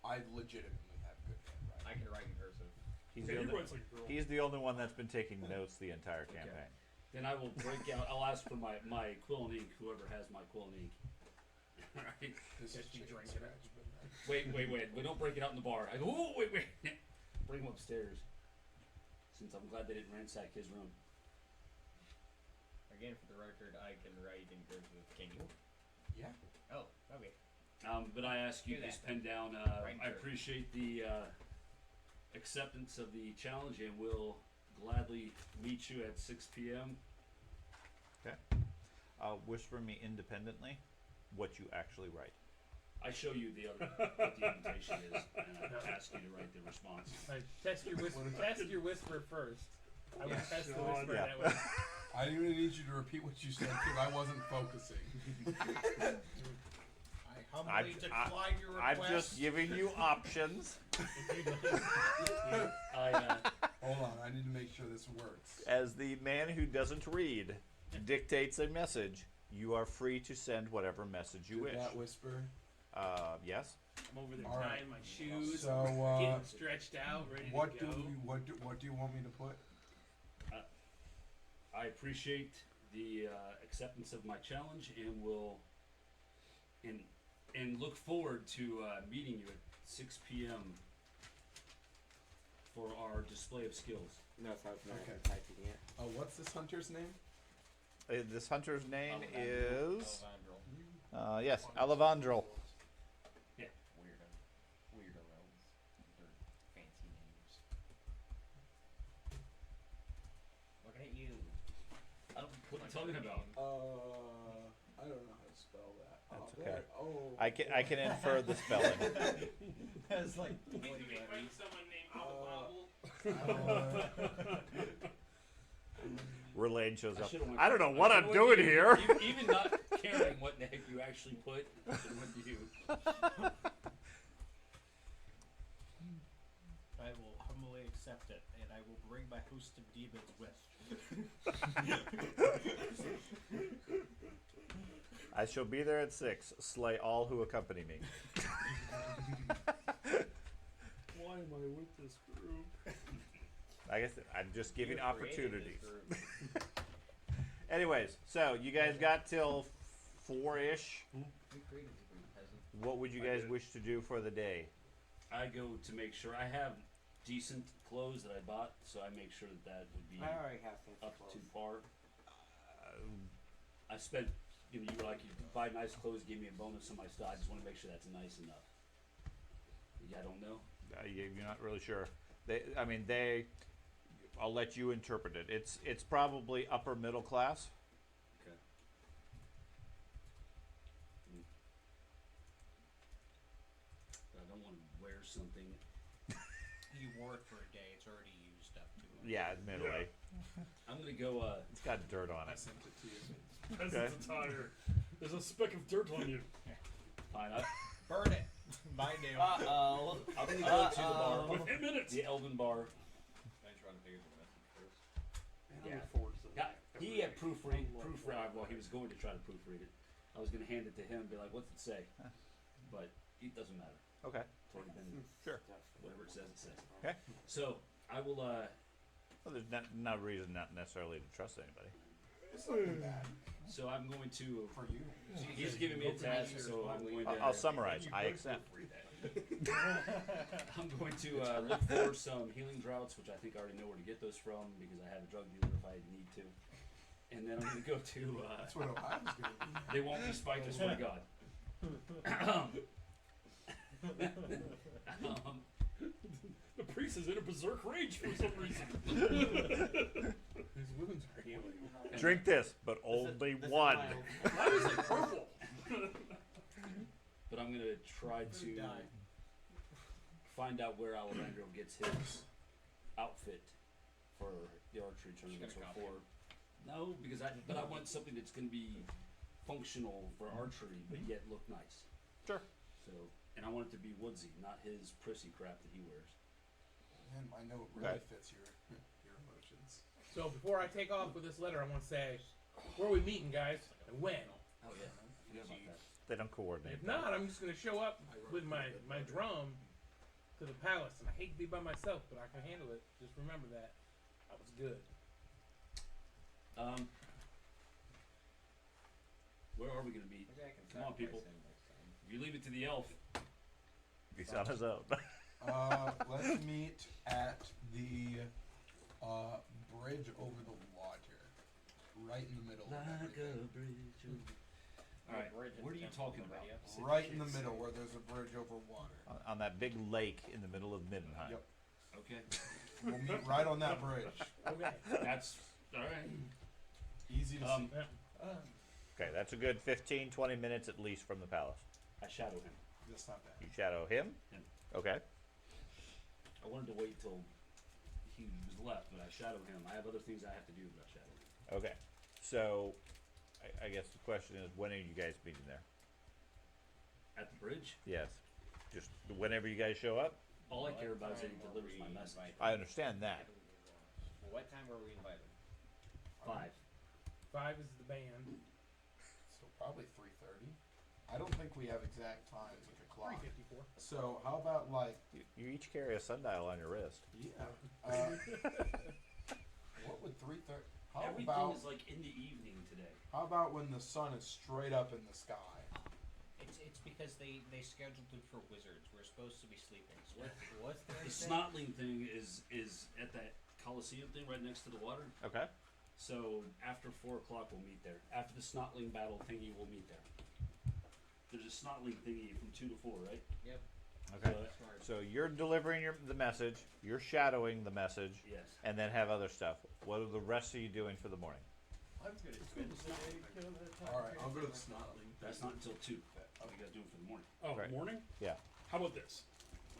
I legitimately have good handwriting. I can write in cursive. He's Yeah, the he only, writes like a girl. he's the only one that's been taking notes the entire campaign. Then I will break out. I'll ask for my quill and ink. Whoever has my quill and ink. All right. This Just is you chicken drink it. scratch, but Wait. We don't break it out in the bar. I go. Oh, wait. Bring him upstairs. Since I'm glad they didn't ransack his room. Again, for the record, I can write in cursive. Can you? yeah. Oh, okay. But I ask you Do to that. pen down. Right I there. appreciate the acceptance of the challenge, and will gladly meet you at 6 p.m. Whisper me independently what you actually write. I show you what the invitation is, and I ask you to write the response. Test your whisper. Test your whisper first. I would test the God. whisper Yeah. that way. I didn't even need you to repeat what you said because I wasn't focusing. I humbly decline your I'm request. just giving you options Hold on, I need to make sure this works. as the man who doesn't read dictates a message. You are free to send whatever message you Did wish. that whisper? Yes. I'm over there All right. tying my shoes, So, getting stretched out, ready what to do go. what do you want me to put? I appreciate the acceptance of my challenge, and will and look forward to meeting you at 6 p.m. for our display of skills. No, so I was not Okay. typing it. Oh, what's this hunter's name? This hunter's name Alejandro. is Alejandro. yes, Alejandro. Weirdo elves. They're fancy names. Looking at you. What are you talking about? I don't know how to spell that. That's Oh, okay. there- Oh. I can infer the spelling. That's like. You need to be fighting someone named Abel Relaine shows up. should've went- I don't know what I I'm should've went doing to you. here. Even not caring what the heck you actually put, I should've went to you. I will humbly accept it, and I will bring my host of demons with. I shall be there at 6. Slay all who accompany me. Why am I with this group? I guess I'm just giving You created opportunities. this group. Anyways, so you guys got till 4-ish. We created the group, peasant. What would you I guys did. wish to do for the day? I go to make sure I have decent clothes that I bought, so I make sure that would be I already have things up close. to par. I spent, you were like, you buy nice clothes, give me a bonus on my stuff. I just want to make sure that's nice enough. Yeah, I don't know. You're not really sure. They. I'll let you interpret it. It's probably upper middle class. Okay. But I don't want to wear something. You wore it for a day. It's already used up to it. Yeah, admittedly, I'm gonna go. it's got dirt on I it. sent it to you. Peasant's attire. There's a speck of dirt on you. Fine. Burn it. Mine do. Uh-oh. I'm gonna go to the bar, Within minutes. the Elven bar. Thanks for trying to figure the message first. Yeah. Yeah. He had proofread. Well, he was going to try to proofread it. I was gonna hand it to him, and be like, "What's it say?" But it doesn't matter. Okay. It's already been Sure. whatever it says. It says. Okay. So I will. Well, there's no reason not necessarily to trust anybody. It's not too bad So I'm going to. for you. He's giving me a task, so I'm going to. I'll summarize. I accept. I'm going to look for some healing draughts, which I think I already know where to get those from because I have a drug dealer if I need to. And then I'm going to go to. That's what Ohio's gonna be. They won't be spiked, I swear to God. The priest is in a berserk rage for some reason. His wounds are healing. Drink this, but only This is one. mild. Why is it purple? But I'm going to try to find out where Alejandro gets his outfit for the archery tournaments. gonna Or copy for no, because I want something that's going to be functional for archery, but yet look nice. Sure. So, and I want it to be woodsy, not his prissy crap that he wears. Man, I know it really Okay. fits your emotions. So before I take off with this letter, I want to say, where are we meeting, guys, and when? Oh yeah, I forgot about that. They don't coordinate. If not, I'm just gonna show up with my drum to the palace, and I hate to be by myself, but I can handle it. Just remember that. I was good. Where are we going to meet? Maybe I can Come on, sacrifice people. him next time. You leave it to the elf. He's on his own. Let's meet at the bridge over the water, right in the middle of everything. All right, Bridge and what are you temple talking about? already up. Right in the middle, where there's a bridge over water. on that big lake in the middle of Middenheim. Yep. Okay, We'll meet right on that bridge. Okay. that's all right. Easy to see. Okay, that's a good 15, 20 minutes at least from the palace. I shadow him. That's not bad. You shadow him? Him. Okay. I wanted to wait till he was left, but I shadow him. I have other things I have to do, but I shadow him. Okay. So, I guess the question is, when are you guys meeting there? At the bridge, Yes. Just whenever you guys show up? all I care about is that he delivers my message. I understand that. Well, what time were we invited? 5. 5 is the band. So probably 3:30. I don't think we have exact times, like a clock. 3:54. So how about like, You each carry a sundial on your wrist. yeah. What would 3:30? How Everything about is like in the evening today. how about when the sun is straight up in the sky? It's because they scheduled it for wizards. We're supposed to be sleeping. So what's The snotling thing is at that Coliseum thing right next to the water. Okay. So after 4 o'clock we'll meet there. After the snotling battle thingy we'll meet there. There's a snotling thingy from 2 to 4, right? Yep. Okay. Smart. So you're delivering the message, you're shadowing the message, Yes. and then have other stuff. What are the rest of you doing for the morning? I'm gonna spend the day. All right, I'll go to the snotling. That's not until 2. What are you guys doing for the morning? Oh, Right. morning? Yeah. How about this?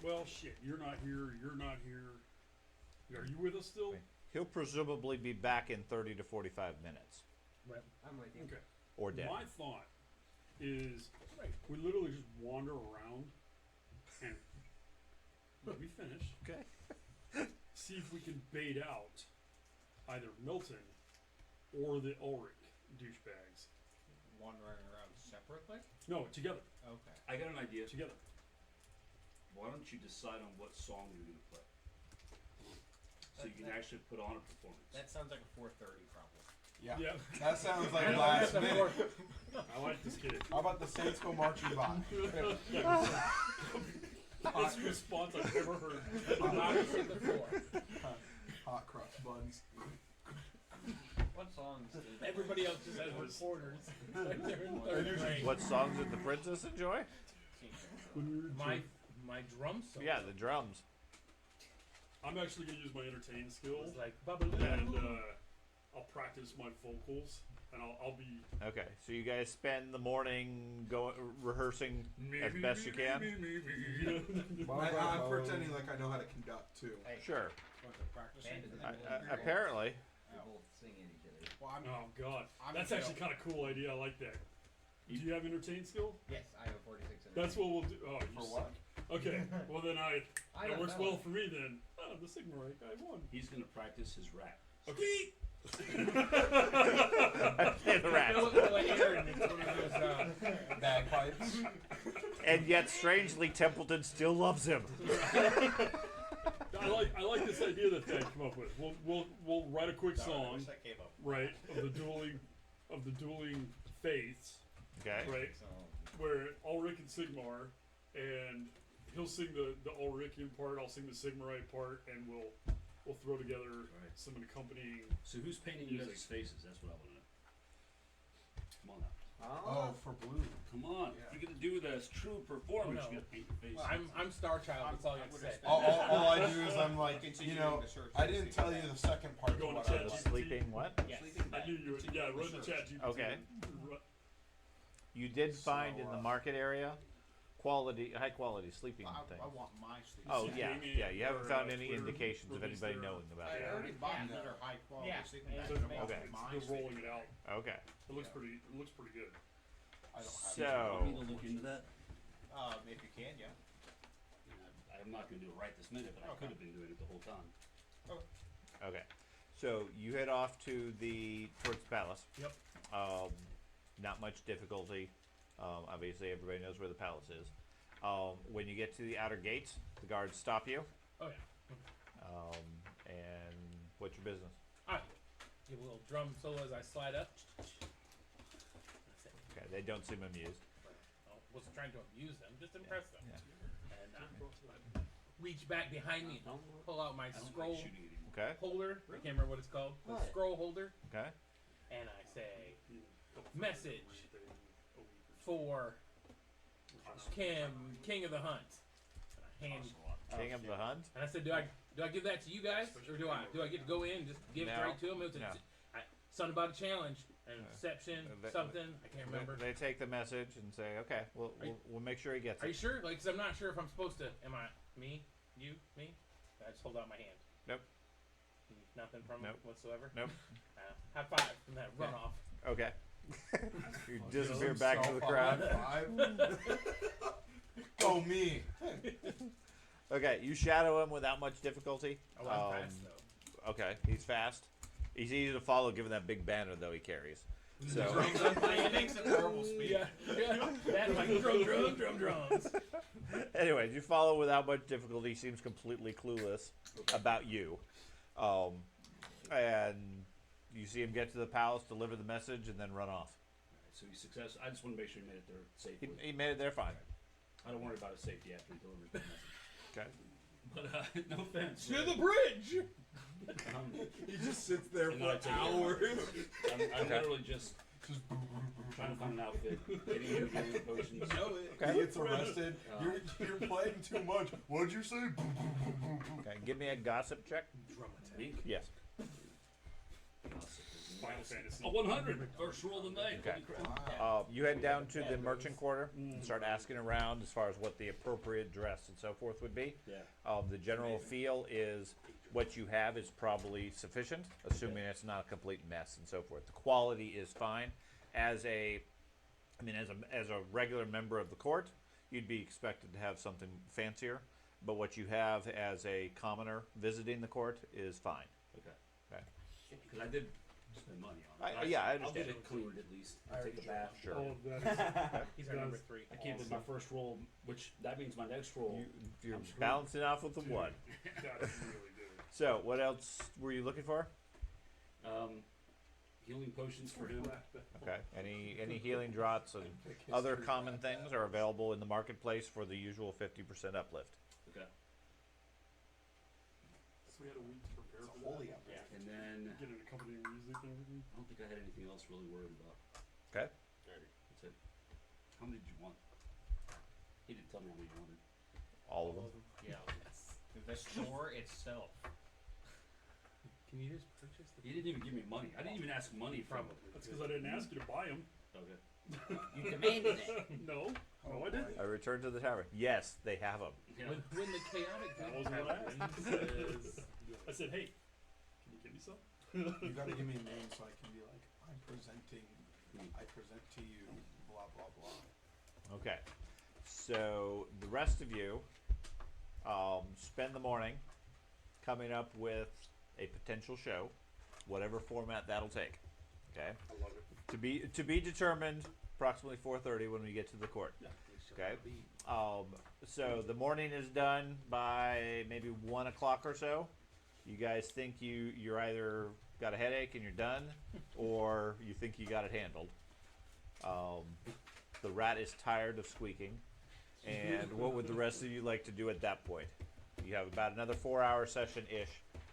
Well, shit, you're not here, you're not here. Are you with us still? Wait. He'll presumably be back in 30 to 45 minutes. I'm with you. Okay. Or dead. My thought is we literally just wander around and let me finish. Okay. See if we can bait out either Milton or the Ulrich douchebags. Wandering around separately? No, together. Okay. I got an idea. Together. Why don't you decide on what song you're going to play? So you can That- actually put on a performance. That sounds like a 4:30 problem. Yeah. Yep. That sounds like Yeah, last That's a minute. I like this kid. How about the Saints go marching by? Best response I've ever heard. Obviously the floor. Hot cross buns. What songs did Everybody else just has reporters. Like they're in third grade. What songs did the princess enjoy? My my drum solo. Yeah, the drums. I'm actually gonna use my entertain skill, It was like Babaloo. and I'll practice my vocals, and I'll be Okay, so you guys spend the morning rehearsing as best you can. I'm pretending like I know how to conduct too. Hey, Sure. what, the practicing? Apparently. We both sing at each other. Well, Oh God, I'm that's gonna actually kind of cool idea. I like that. Do you have entertain skill? Yes, I have a 46. That's what we'll do. Oh, you For suck. what? Okay, well then I that don't works know. well for me then. Oh, the Sigma rank, I won. He's gonna practice his rap. Okay. The rats. Fill it full of air and it's one of those, Bagpipes. And yet, strangely, Templeton still loves him. I like this idea that they come up with. We'll write a quick song, That came up. right, of the dueling faiths, Okay. right, where Ulrich and Sigmar, and he'll sing the Ulrichian part, I'll sing the Sigmarite part, and we'll throw together some accompanying. So who's painting you Music. guys' faces? That's what I want to know. Come on now. Oh, for blue. Come on. Yeah. You're gonna do this true performance. Oh, no. You gotta paint your face. well, I'm Star Child. That's all you have to say. All I do is I'm like, you know, I didn't tell you the second part. You're going of to what I chat was- The sleeping what? Yes. I knew you would. Yeah, run the chat GPT. Okay. You did find in the market area high quality sleeping things. I want my sleep. Oh Sleeping yeah, in yeah. You haven't or, found uh, any Twitter indications of released anybody their- knowing about I it. already bought Yeah. another high quality Yeah. sleeping bag. So but I want Okay. my They're sleeping rolling it bag. out. Okay. It looks pretty. It looks pretty good. I don't have So- Want me to look into that? If you can, yeah. I'm not gonna do it right this minute, but I could have been doing it the whole time. Okay. So you head off towards the palace. Yep. Not much difficulty. Obviously, everybody knows where the palace is. When you get to the outer gates, the guards stop you. Oh yeah. And what's your business? Alright. Give a little drum solo as I slide up. That's it. Okay. They don't seem amused. I wasn't trying to amuse them, just impress them. Yeah. And reach back behind me and pull out my I don't scroll like shooting at him. Okay. holder. I can't remember what it's called. The What? scroll holder. Okay. And I say, message for King of the Hunt. And I hand, King of the Hunt. and I said, do I give that to you guys, or do I get to go in and just give it No. right to him? It was No. something about a challenge, an exception, They- something. I can't remember. They take the message and say, "Okay, we'll make sure he gets Are you it." sure? Like, 'cause I'm not sure if I'm supposed to. Am I me? You? Me? I just hold out my hand. Nope. Nothing from Nope. it whatsoever. Nope. High five from that runoff. Okay. You disappear back into the crowd. Go me. Okay, you shadow him without much difficulty. Oh, I'm fast though. Okay, he's fast. He's easy to follow given that big banner though he carries. So He makes a terrible speed. Yeah. That's like drums. anyways, you follow without much difficulty. He seems completely clueless about you. And you see him get to the palace, deliver the message, and then run off. Alright, so he's successful. I just want to make sure he made it there safely. He made it there fine. I don't worry about his safety after he delivers the message. Okay. But no offense. To the bridge. He just sits there And for I take it. hours. I'm literally just trying to find an outfit, getting him healing potions. Okay. He gets arrested. You're playing too much. What'd you say? Okay. Give me a gossip check. Me? Yes. Final Fantasy. A 100! First roll of the night. Okay. Holy crap. You head down to the merchant quarter and start asking around as far as what the appropriate dress and so forth would be. Yeah. The general feel is what you have is probably sufficient, assuming it's not a complete mess and so forth. The quality is fine. As a regular member of the court, you'd be expected to have something fancier, but what you have as a commoner visiting the court is fine. Okay. Okay. Because I did spend money on it. Yeah, I I'll understand. get it cleaned at least. I'll take a bath. Sure. All of that He's our number 3. I can't with my first roll, which that means my next roll. You're I'm screwed. balancing off with the one. That's really good. So, what else were you looking for? Healing potions for him. Okay. Any healing draughts and other common things are available in the marketplace for the usual 50% uplift. Okay. So we had a week to prepare for Holy that. up. Yeah. And then Get an accompanying music and everything. I don't think I had anything else really worried about. Okay. That's it. How many did you want? He didn't tell me how many you wanted. All of them. Yeah. The store itself. Can you just purchase the? You didn't even give me money. I didn't even ask money from him. That's because I didn't ask you to buy them. Okay. You demanded it. No, I didn't. I return to the tavern. Yes, they have them. Yeah. When the chaotic That thing wasn't what I asked. happens, I said, hey, can you give me some? You gotta give me a name so I can be like, I present to you, blah blah blah. Okay. So the rest of you spend the morning coming up with a potential show, whatever format that'll take. Okay. I love it. To be determined approximately 4:30 when we get to the court. Okay. So the morning is done by maybe 1 o'clock or so. You guys think you're either got a headache and you're done, or you think you got it handled. The rat is tired of squeaking. And what would the rest of you like to do at that point? You have about another 4-hour session-ish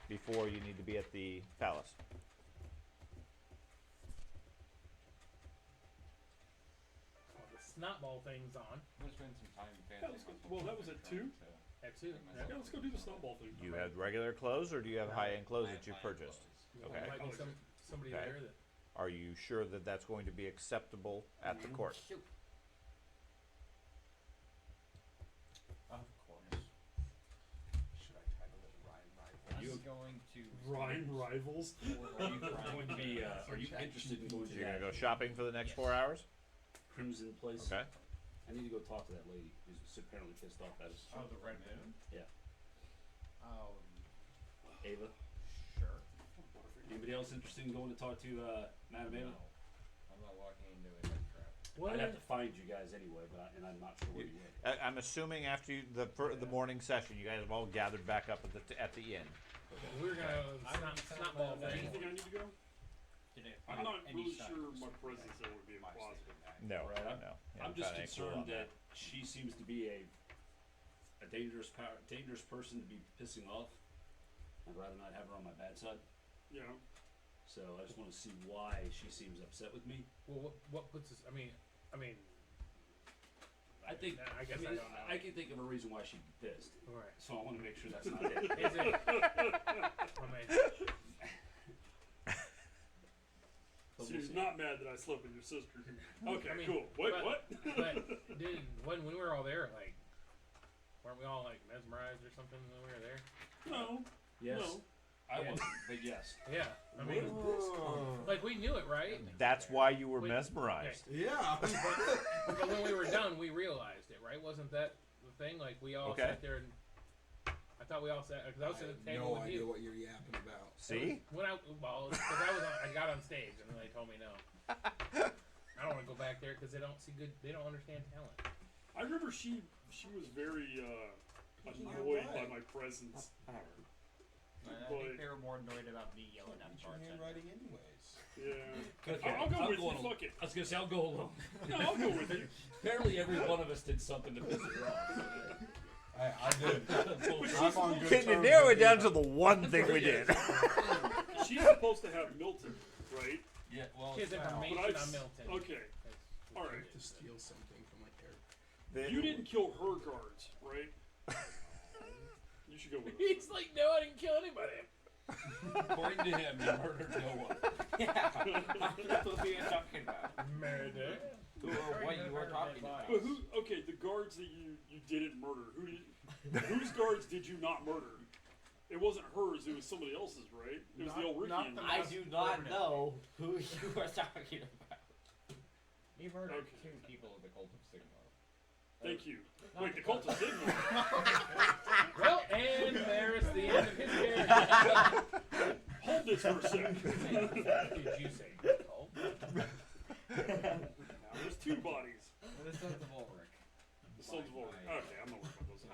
before you need to be at the palace. well, the snotball thing's on. I'm gonna spend some time That was good. Well, that was at 2? At 2. Yeah, let's go do the snowball thing. You have regular clothes, or do you have high-end clothes that you purchased? Okay. There might be somebody Okay. there that. Are you sure that that's going to be acceptable at the court? Shoot. Of course. Should I title it Rhyme Rivals? Are you going to Rhyme rivals. or are you Going to be, are you interested in going So to you're that going to go shopping for the next Yes. 4 hours? Crimson place? Okay. I need to go talk to that lady who's apparently pissed off at us. Oh, the Red Moon? Yeah. Um, Ava. sure. Anybody else interested in going to talk to Madam Ava? No. I'm not walking into a death trap. What? I'd have to find you guys anyway, and I'm not sure where you live. I'm assuming after the morning session, you guys have all gathered back up at the inn. We're gonna I'm snotball Do you thing. think I need to go? Did it I'm not any really signs sure of my surprise? presence there would be a positive. No, Right, no. I'm just concerned that she seems to be a dangerous person to be pissing off. I'd rather not have her on my bad side. You know, So I just want to see why she seems upset with me. Well, what puts us? I mean, I think. I guess I mean, don't know. I can think of a reason why she'd be pissed. All right. So I want to make sure that's not it. Is it? I mean, But so we'll you're see. not mad that I slept with your sister. Okay, I mean, cool. Wait, but- what? but dude, when we were all there, like, weren't we all like mesmerized or something when we were there? No. Yes. No. I Yeah. wasn't, but yes. Yeah. I mean, like we knew it, right? That's why you were Wait, mesmerized. Yeah. But when we were done, we realized it, right? Wasn't that the thing? Like we all Okay. sat there and I thought we all sat because I was I at have the table no with idea you. what you're yapping about. See? When I got on stage and then they told me no. I don't want to go back there because they don't understand talent. I remember she was very annoyed by my presence. I But- think they were more annoyed about me yelling at What's your bartender. handwriting anyways? Yeah. Okay, I'll go I'm with going you. al- Fuck it. I was gonna say I'll go alone. No, I'll go with you. Apparently, every one of us did something to piss her off. I did. Bullshit. I'm on good Can you terms narrow with it down Eva. to the one thing we did? She's supposed to have Milton, right? Yeah, well, She has But information I've on Milton. Okay. All right. To steal something from my character. You didn't kill her guards, right? You should go with us. He's like, no, I didn't kill anybody. according to him, you murdered no one. Yeah. Who are you talking about? Murder. Who or what you were talking about? But who? Okay, the guards that you didn't murder. Whose guards did you not murder? It wasn't hers. It was somebody else's, right? It was the Ulrichian. I do not know who you are talking about. He murdered Okay. 2 people of the Cult of Sigmar. Thank you. Wait, the cult of Sigmar. Well, and there's the end of his character. Hold this for a sec. Did you say cult? Now there's 2 bodies. The Sons of Ulrich. The Sons of Ulrich. Okay, I'm not worried about those.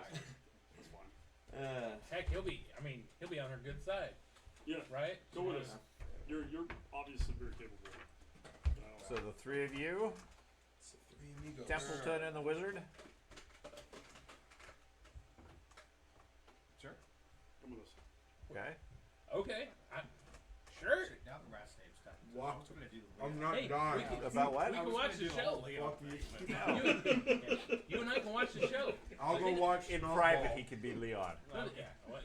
That's fine. Heck, he'll be on her good side, Yeah, right? go with us. You're obviously very capable. So the three of you, So three amigos. Templeton and the Wizard. Sure. Come with us. Okay. Okay, sure. Now the rat's name's time. Wow. was gonna do the I'm not Hey, dying. we can, About what? we can watch the show. You and I can watch the show. I'll go watch In Snowball. private, he could be Leon. Well,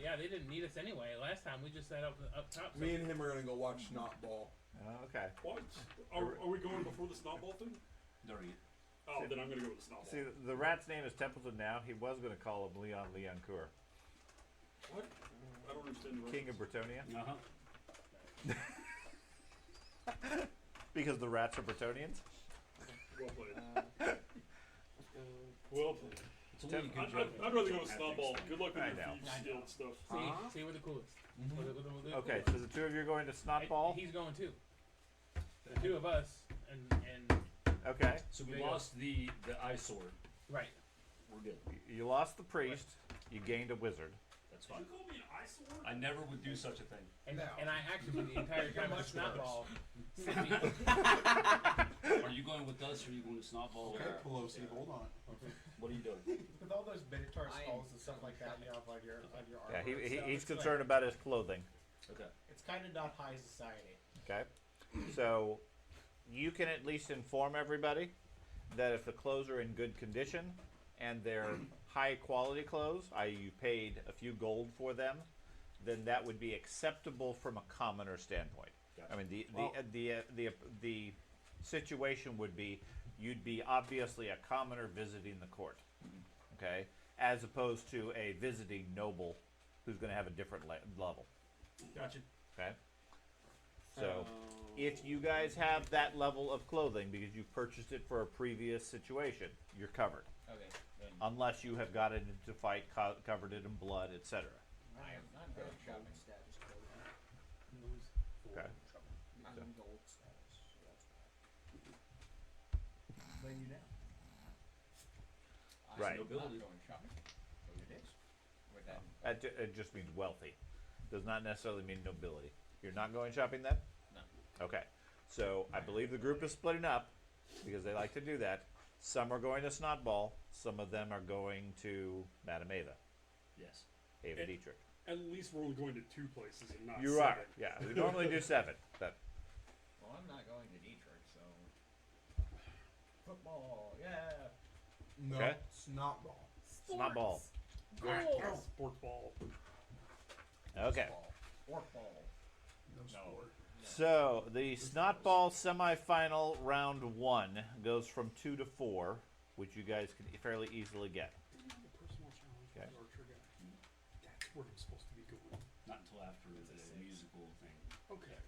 yeah, they didn't need us anyway. Last time we just sat up top. So Me and him are gonna go watch Snotball. Okay. What? Are we going before the snotball thing? Don't eat. Oh, then I'm gonna go with the snotball. See, the rat's name is Templeton now. He was going to call him Leon Coeur, What? I don't understand the King of reference. Bretonia, because the rats are Bretonians. Well played. Well played. It's only a good I'd joke. rather go with snotball. Good luck with I your know. thieves guild stuff. see, we're the coolest. We're the Okay, coolest. so the two of you are going to Snotball. He's going too. The two of us and Okay. So we There you go. lost the eyesore. right. We're good. You lost the priest. You gained a wizard. That's You fine. call me an eyesore? I never would do such a thing. And No. and I actually the entire time of the snotball. Are you going with us or are you going to snotball? Okay, Pelosi, hold on. What are you doing? With all those Minotaur skulls and stuff like that you have on your armor. Yeah, and stuff, he's it's like- concerned about his clothing. Okay. It's kind of not high society. Okay. So you can at least inform everybody that if the clothes are in good condition and they're high quality clothes, i.e. you paid a few gold for them, then that would be acceptable from a commoner standpoint. Gotcha. I mean, the situation would be you'd be obviously a commoner visiting the court, okay, as opposed to a visiting noble who's going to have a different level. Gotcha. Okay. So, if you guys have that level of clothing because you purchased it for a previous situation, you're covered. Okay, then Unless you have got it into fight, covered it in blood, etc. I am not going shopping. Status code. Okay. I'm in gold status. So that's When you now? I'm Right. not Nobility. going shopping. So it is. With that. It just means wealthy. Does not necessarily mean nobility. You're not going shopping then? No. Okay. So I believe the group is splitting up because they like to do that. Some are going to Snotball. Some of them are going to Madame Ava. Yes. Ava Dietrich. At least we're only going to 2 places and not You 7. are. Yeah. We normally do 7. But Well, I'm not going to Dietrich, so. Football, yeah. No, Okay. Snotball. Snotball. Sports ball. Okay. Fork ball. No sport. So the Snotball semifinal round 1 goes from 2 to 4, which you guys can fairly easily get. Personal challenge Okay. with Archer guy. That's where I'm supposed to be going. Not until after the musical thing. Okay.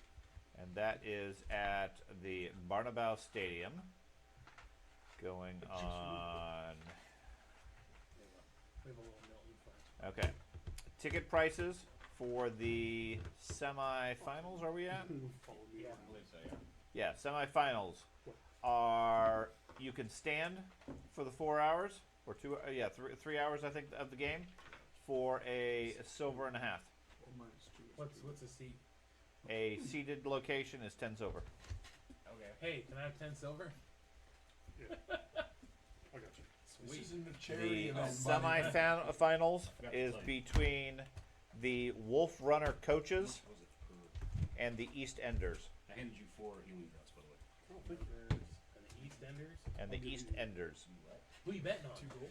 And that is at the Barnabas Stadium. Going on. We have a little Milton front. Okay. Ticket prices for the semifinals, are we at? Follow me. Yeah. I believe so, yeah. Yeah, semifinals are you can stand for the 4 hours or 2 3 hours I think of the game for a silver and a half. What's a seat? A seated location is 10 silver. Okay. Hey, can I have 10 silver? Yeah. I got you. This isn't a charity The event, buddy. semifinals Forgot is to play. between the Wolf Runner coaches What was it per? and the East Enders. I handed you 4 healing drops, by the way. I don't think And the East Enders. And the I'll give East you- Enders. Who you betting on? 2 gold.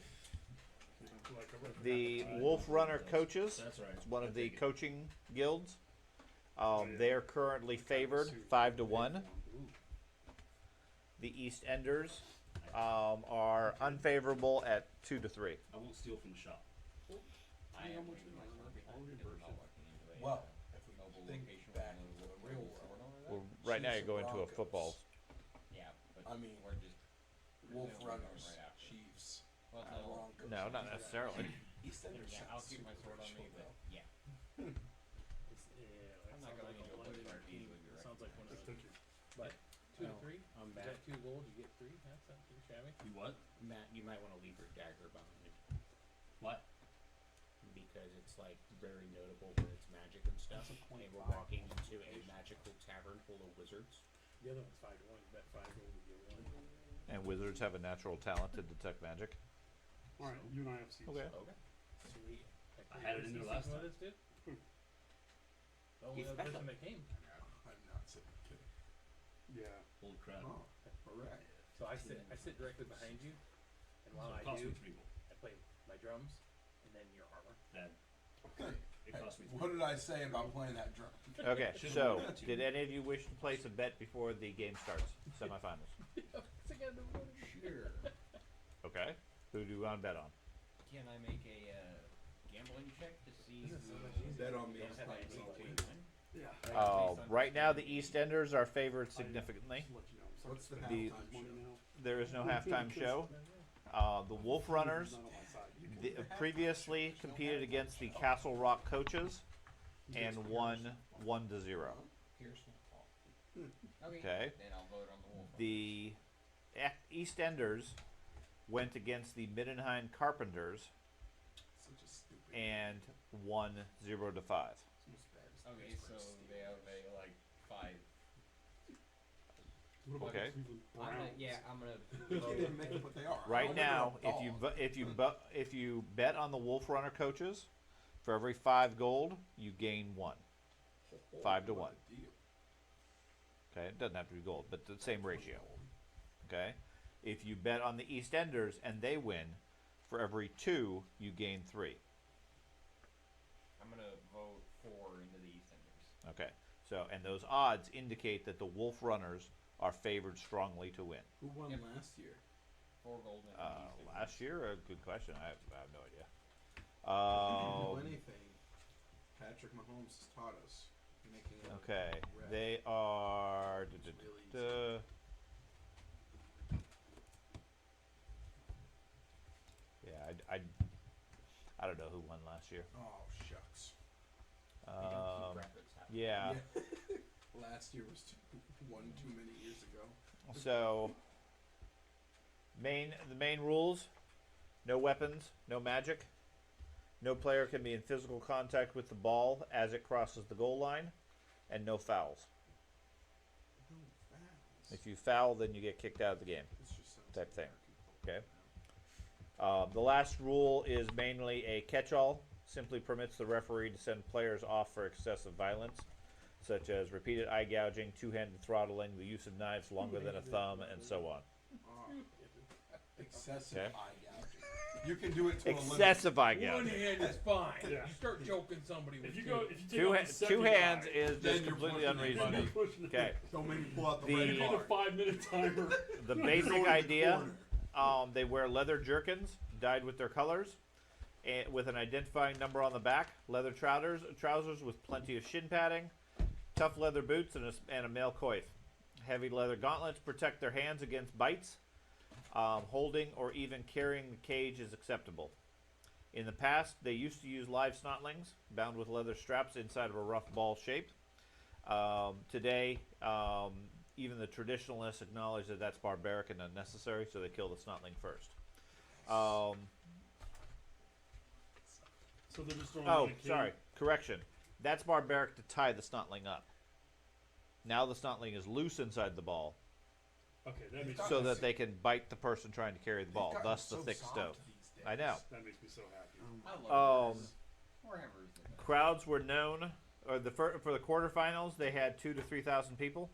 Like The Wolf Runner coaches, That's right. it's one of I the take it. coaching guilds. yeah. They are currently favored 5 to 1. The East Enders are unfavorable at 2 to 3. I won't steal from the shop. I am leaving my car behind because I'm not walking into a Well, if we mobile think location back with to a the real resort world, over there. Well, right now you're Chiefs going and to a Broncos. football. Yeah, but I mean, we're just Wolf we're going Runners, right after. Chiefs, Well, Broncos. No, not necessarily. East Enders yeah, I'll keep my sword on me, but yeah. I'm not going into a place where I'd easily be right. Sounds like one of those. Thank you. 2 to 3. I'm You back. got 2 gold, you get 3. That's not too shabby. You what? Matt, you might want to leave your dagger behind What? because it's like very notable with its magic and stuff. And we're walking into a magical tavern full of wizards. The other one's 5 to 1. You bet 5 gold, you get 1. And wizards have a natural talent to detect magic. Alright, you and I have seats. Okay. Okay. Sweet. I had it in there last time. The only other person that came. No, I'm not sitting kidding. Yeah. Holy crap. Oh, alright. So I sit directly behind you, and while So it I cost do, me 3 gold. I play my drums, and then your armor. That Hey, it cost me 3 what did I say about playing that drum? Okay, Should've so moved that to did you. any of you wish to place a bet before the game starts? Semifinals. Sure. Okay. Who do you want to bet on? Can I make a gambling check to see This is so who much easier. Bet on me. Don't have I any need gold. to win? Yeah. Right now, the EastEnders are favored significantly. Just let you know, I'm What's the starting to The- spend halftime money show? now. There is no halftime show. The Wolf Runners Not on my side. You can- previously competed against the Castle Rock coaches and won 1-0. Okay. Then I'll vote on the wolf. The EastEnders went against the Middenheim Carpenters Such a stupid. and won 0-5. Okay, so they have a like 5. What about Okay. the Cleveland I'm gonna, Browns? yeah, I'm gonna You can't vote. even make it what they are. Right I'll now, never if you dog. if you bet on the Wolf Runner coaches, for every 5 gold, you gain 1. 5 to 1. What a deal. Okay, it doesn't have to be gold, but the same ratio. Okay, if you bet on the EastEnders and they win, for every 2, you gain 3. I'm gonna vote 4 into the EastEnders. Okay, so and those odds indicate that the Wolf Runners are favored strongly to win. Who won Yep. last year? 4 gold into the EastEnders. Last year, a good question. I have no If idea. you do anything, Patrick Mahomes has taught us. Making it Okay, red. they are. It's really easy. Yeah, I don't know who won last year. Oh shucks. We don't keep records. Have we? Yeah. Last year was one too many years ago. So the main rules: no weapons, no magic. No player can be in physical contact with the ball as it crosses the goal line, and no fouls. No fouls. If you foul, then you get kicked out of the game. This just sounds type thing. American. Okay. The last rule is mainly a catch-all. Simply permits the referee to send players off for excessive violence, such as repeated eye gouging, two-handed throttling, the use of knives longer than a thumb, and so on. Oh. Excessive Okay. eye gouging. You can do it to a limit. Excessive eye One gouging. hand is fine. Yeah. You start joking somebody with If you two. go, if you take Two, out ha- the two second hands eye, is then just you're completely pushing it. then unreasonable. you're pushing it. Okay. Don't make me pull out the The- red You need a card. 5-minute timer. The Throw it basic in the idea, corner. they wear leather jerkins dyed with their colors, and with an identifying number on the back, leather trousers with plenty of shin padding, tough leather boots, and a male coif. Heavy leather gauntlets protect their hands against bites. Holding or even carrying the cage is acceptable. In the past, they used to use live snotlings bound with leather straps inside of a rough ball shape. Today, even the traditionalists acknowledge that that's barbaric and unnecessary, so they kill the snotling first. So they're just throwing Oh, in a sorry. Correction. That's barbaric to tie the snotling up. Now the snotling is loose inside the ball, Okay, that makes so sense. that they can bite the person trying to carry the They've ball, gotten thus the so thick soft stove. these days. I know. That makes me so happy. I love Um, this. Warhammer is the best. Crowds were known, or for the quarterfinals, they had 2,000 to 3,000 people.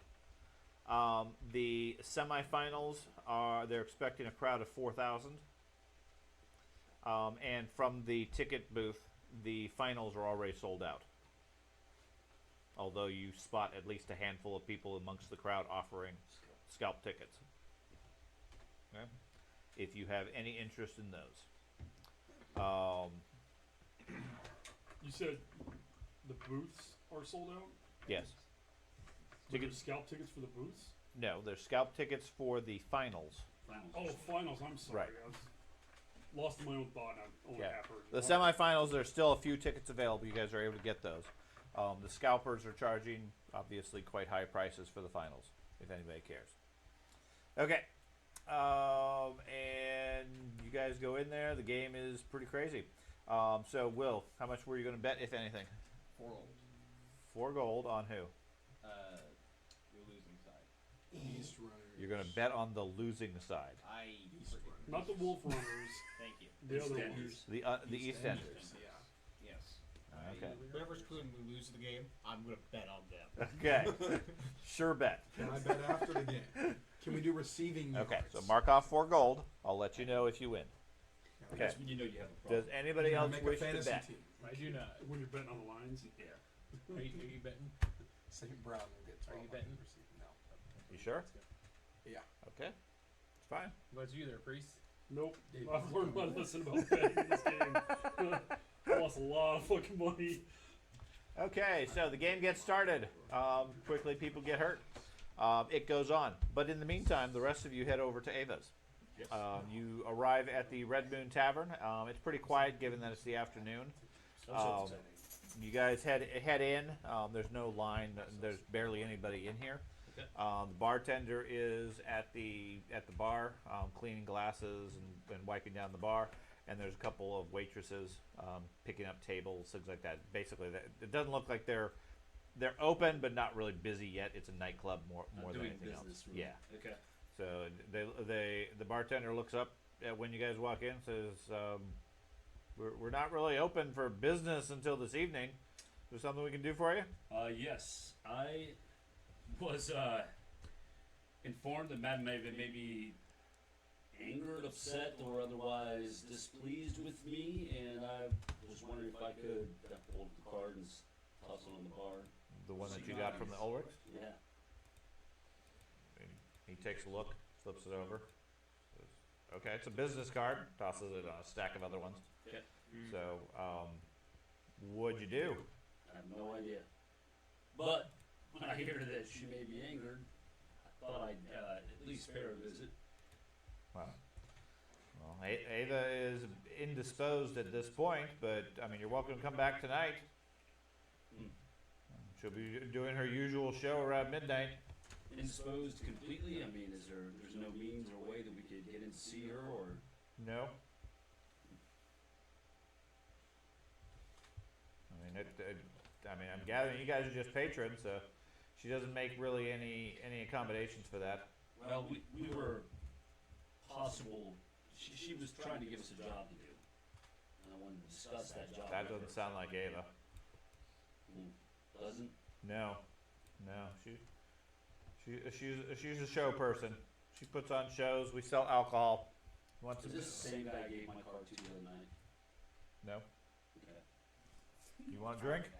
The semifinals they're expecting a crowd of 4,000. And from the ticket booth, the finals are already sold out. Although you spot at least a handful of people amongst the crowd offering scalp tickets. Okay? If you have any interest in those. You said the booths are sold out? Yes. But Tickets- there's scalp tickets for the booths? No, there's scalp tickets for the finals. Oh, finals, I'm sorry. Right. I was lost in my own thought and I only Yeah. half heard. The semifinals, there's still a few tickets available. You guys are able to get those. The scalpers are charging, obviously, quite high prices for the finals, if anybody cares. Okay. And you guys go in there. The game is pretty crazy. So, Will, how much were you going to bet, if anything? 4 gold. 4 gold on who? Your losing side. East Runners. You're going to bet on the losing side. I East forget. Runners. Not the Wolf Runners, Thank you. the other Eastenders. ones. The EastEnders. Yes. All Okay. Whoever's cluing we lose the game. I'm gonna bet on them. Okay. Sure bet. Can I bet after the game? Can we do receiving yards? Okay, so mark off 4 gold. I'll let you know if you win. Okay. That's when you know you have a problem. Does anybody We're gonna else make wish a to fantasy bet? team. I do not. When you're betting on the lines, Yeah. Are you betting? St. Brown will get Are 12 you betting? receiving. No. You sure? Yeah. Okay. It's fine. What's you there, priest? nope. Dave, I've learned my lesson about betting in this game. I lost a lot of fucking money. Okay, so the game gets started. Quickly, people get hurt. It goes on. But in the meantime, the rest of you head over to Ava's. Yes. You arrive at the Red Moon Tavern. It's pretty quiet given that it's the afternoon. So exciting. You guys head in. There's no line. There's barely anybody in here. Okay. The bartender is at the bar, cleaning glasses and wiping down the bar. And there's a couple of waitresses picking up tables, things like that. Basically, it doesn't look like they're open, but not really busy yet. It's a nightclub more Not than doing anything business, else. really. Yeah. Okay. So the bartender looks up at when you guys walk in, says, "We're not really open for business until this evening. Is there something we can do for you?" Yes, I was informed that Madame Ava may be angered, upset, or otherwise displeased with me, and I was wondering if I could pull up the card and toss it on the bar. The one that you got from the Ulrichs? Yeah. He takes a look, flips it over. Says, "Okay, it's a business card." Tosses it on a stack of other ones. Okay. So, what'd you do? I have no idea. But when I hear that she may be angered, I thought I'd at least pay her a visit. Well, Ava is indisposed at this point, but I mean, you're welcome to come back tonight. Hmm. She'll be doing her usual show around midnight. Indisposed completely? I mean, there's no means or way that we could get in to see her, or? No. I mean, I'm gathering you guys are just patrons, so she doesn't make really any accommodations for that. Well, we were possible. She was trying to give us a job to do, and I wanted to discuss that job. That doesn't sound like Ava. Doesn't? No. She's a show person. She puts on shows. We sell alcohol. Wants Is to this the same guy I gave my card to the other night? No. Okay. You want a drink?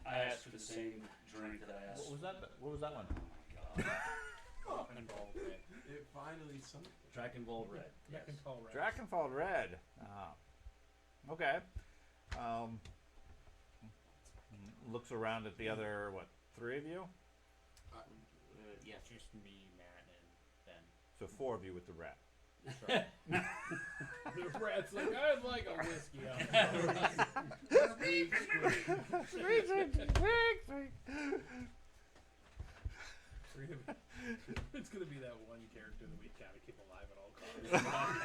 I asked for the same drink that I asked. What was that? What was that one? Oh my god. Involved red. It finally something. Track and Ball Red. Yes. Call red. Drakenfeld Red. Ah. Okay. Looks around at the other, 3 of you? Yeah, just me, Matt, and Ben. So 4 of you with the rat. The rat's like, I'd like a whiskey on It's gonna be that one character that we gotta keep alive at all costs.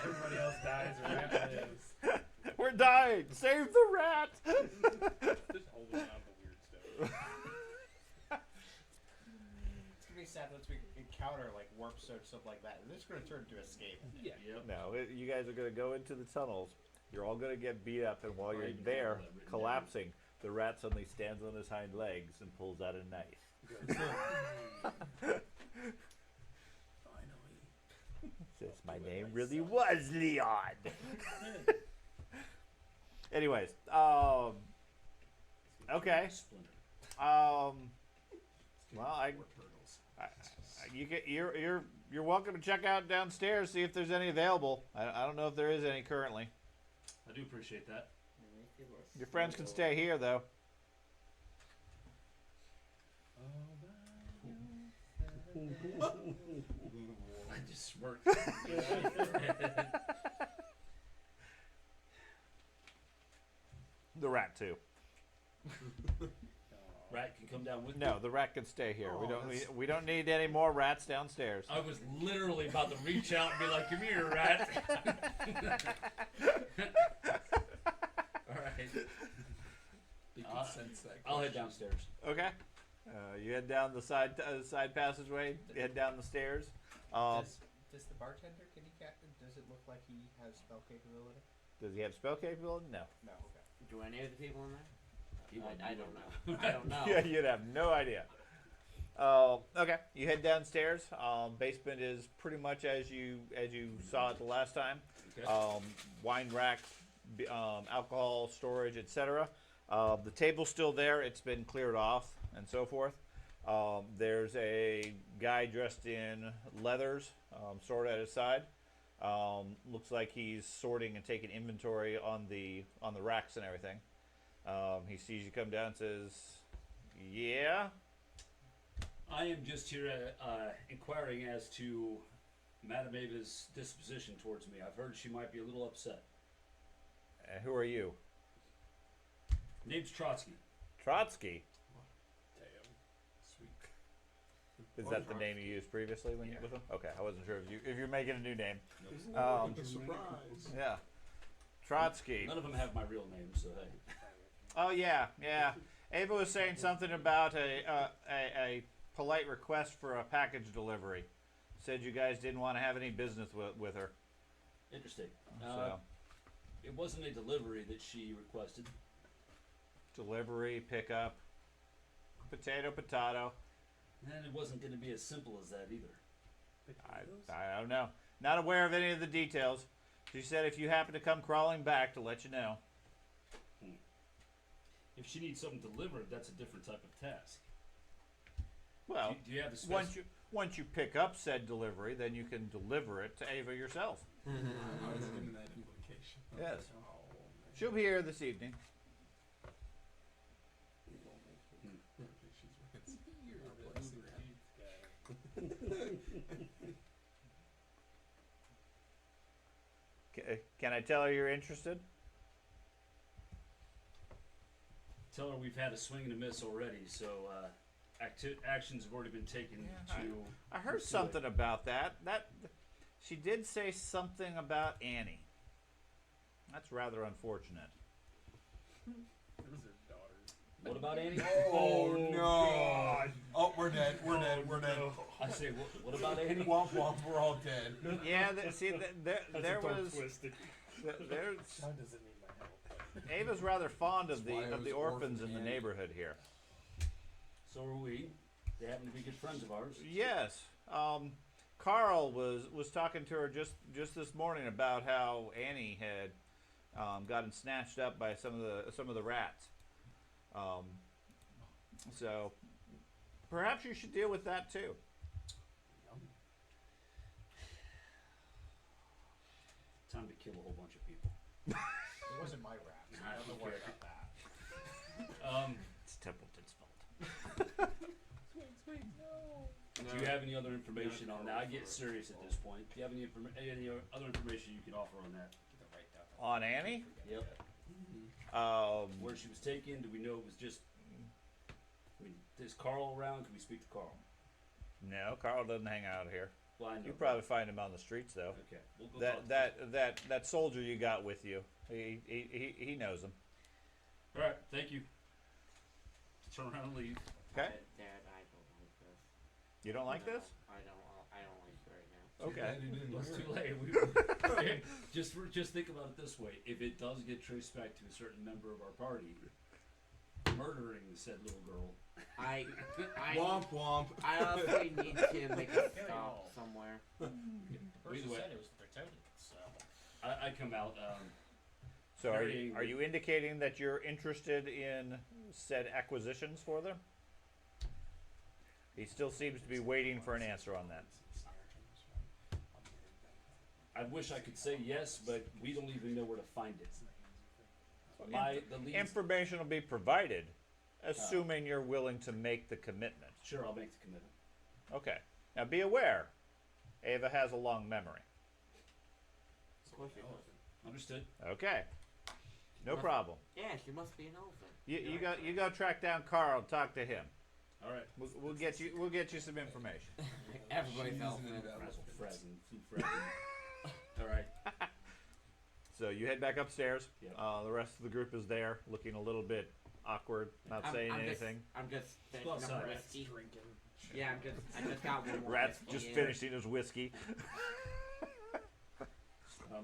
Everybody else dies or rat lives. We're dying! Save the rat! Just holding on to weird stuff. It's gonna be sad once we encounter like warp or something like that. And it's gonna turn into escape. Yeah. Yep. No, you guys are going to go into the tunnels. You're all going to get beat up, and while you're Right, there, all that written collapsing, the rat suddenly stands on his hind legs and pulls out a knife. Finally. Says, "My name really was Leon." Anyways, okay. Splinter. Well, you're welcome to check out downstairs, see if there's any available. I don't know if there is any currently. I do appreciate that. Your friends can stay here, though. I just smirked. The rat too. Rat can come down with me. No, the rat can stay here. Oh, We don't need any more rats downstairs. I was literally about to reach out and be like, "Come here, rat." All right. They can sense that. I'll head downstairs. Okay. You head down the side passageway. You head down the stairs. Does the bartender, does it look like he has spell capability? Does he have spell capability? No. No, okay. Do any of the people in there? He wouldn't- I he don't wouldn't know. I don't know. Yeah, you'd have no idea. Okay, you head downstairs. Basement is pretty much as you saw it the last time. Okay. Wine rack, alcohol storage, etc. The table's still there. It's been cleared off and so forth. There's a guy dressed in leathers, sword at his side. Looks like he's sorting and taking inventory on the racks and everything. He sees you come down and says, "Yeah." I am just here inquiring as to Madame Ava's disposition towards me. I've heard she might be a little upset. Who are you? Name's Trotsky. Trotsky. Damn. Sweet. Is that the name you used previously when you with him? Okay, I wasn't sure if you're making a new name. Isn't Um, that like a surprise? Yeah, Trotsky. None of them have my real name, so hey. Oh yeah. Ava was saying something about a polite request for a package delivery. Said you guys didn't want to have any business with her. Interesting. So It wasn't a delivery that she requested. delivery, pickup, potato. And it wasn't going to be as simple as that either. I don't know. Not aware of any of the details. She said if you happen to come crawling back to let you know. If she needs something delivered, that's a different type of task. Well, Do you have the once you pick up said delivery, then you can deliver it to Ava yourself. I was given that implication. Yes. Oh, She'll be here this evening. You're the Uber Eats guy. Can I tell her you're interested? Tell her we've had a swing and a miss already, so actions have already been taken to. I heard pursue something it. about that. She did say something about Annie. That's rather unfortunate. Those are daughters. What about Annie? Oh no! God. Oh, we're dead. We're dead. We're dead. I say, what about Annie? Womp womp. We're all dead. Yeah, see, there That's a tongue was twisted. there's Sean doesn't need my help. Ava's rather fond of That's why I the was orphans in orphan the Annie. neighborhood here. So are we. They happen to be good friends of ours. Yes. Carl was talking to her just this morning about how Annie had gotten snatched up by some of the rats. So perhaps you should deal with that too. Time to kill a whole bunch of people. It wasn't my rap. I don't know worry about that. It's Templeton's fault. Do you have any other information on that? I get serious at this point. Do you have any other information you can offer on that? On Annie? Yep. Where Where she was taken? Do we know it was just? I mean, is Carl around? Can we speak to Carl? no, Carl doesn't hang out here. Well, I know. You probably find him on the streets though. Okay. We'll go talk That soldier you got with you, he knows him. All right. Thank you. Turn around and leave. Okay. Dad, I don't like this. You don't like No, this? I don't like it right now. Okay. It's too late. Just think about it this way: if it does get traced back to a certain member of our party murdering said little girl, I Womp womp. I also need to make a stop somewhere. The person Either way. said it was for totem, so. I come out. So are Very angry. you indicating that you're interested in said acquisitions for them? He still seems to be waiting for an answer on that. I wish I could say yes, but we don't even know where to find it. The leads. Information will be provided, assuming you're willing to make the commitment. Sure, I'll make the commitment. Okay. Now be aware, Ava has a long memory. Of course it does. Understood. Okay. No problem. Yeah, she must be an elephant. You go track down Carl, talk to him. All right. We'll get you some information. Everybody's She's elephant. an Frazzle, frazzing. All right. So you head back upstairs. Yep. The rest of the group is there, looking a little bit awkward, not saying anything. I'm just go finishing up outside. whiskey. Drinking. Yeah, I just got one more. Rat's whiskey just in. finishing his whiskey.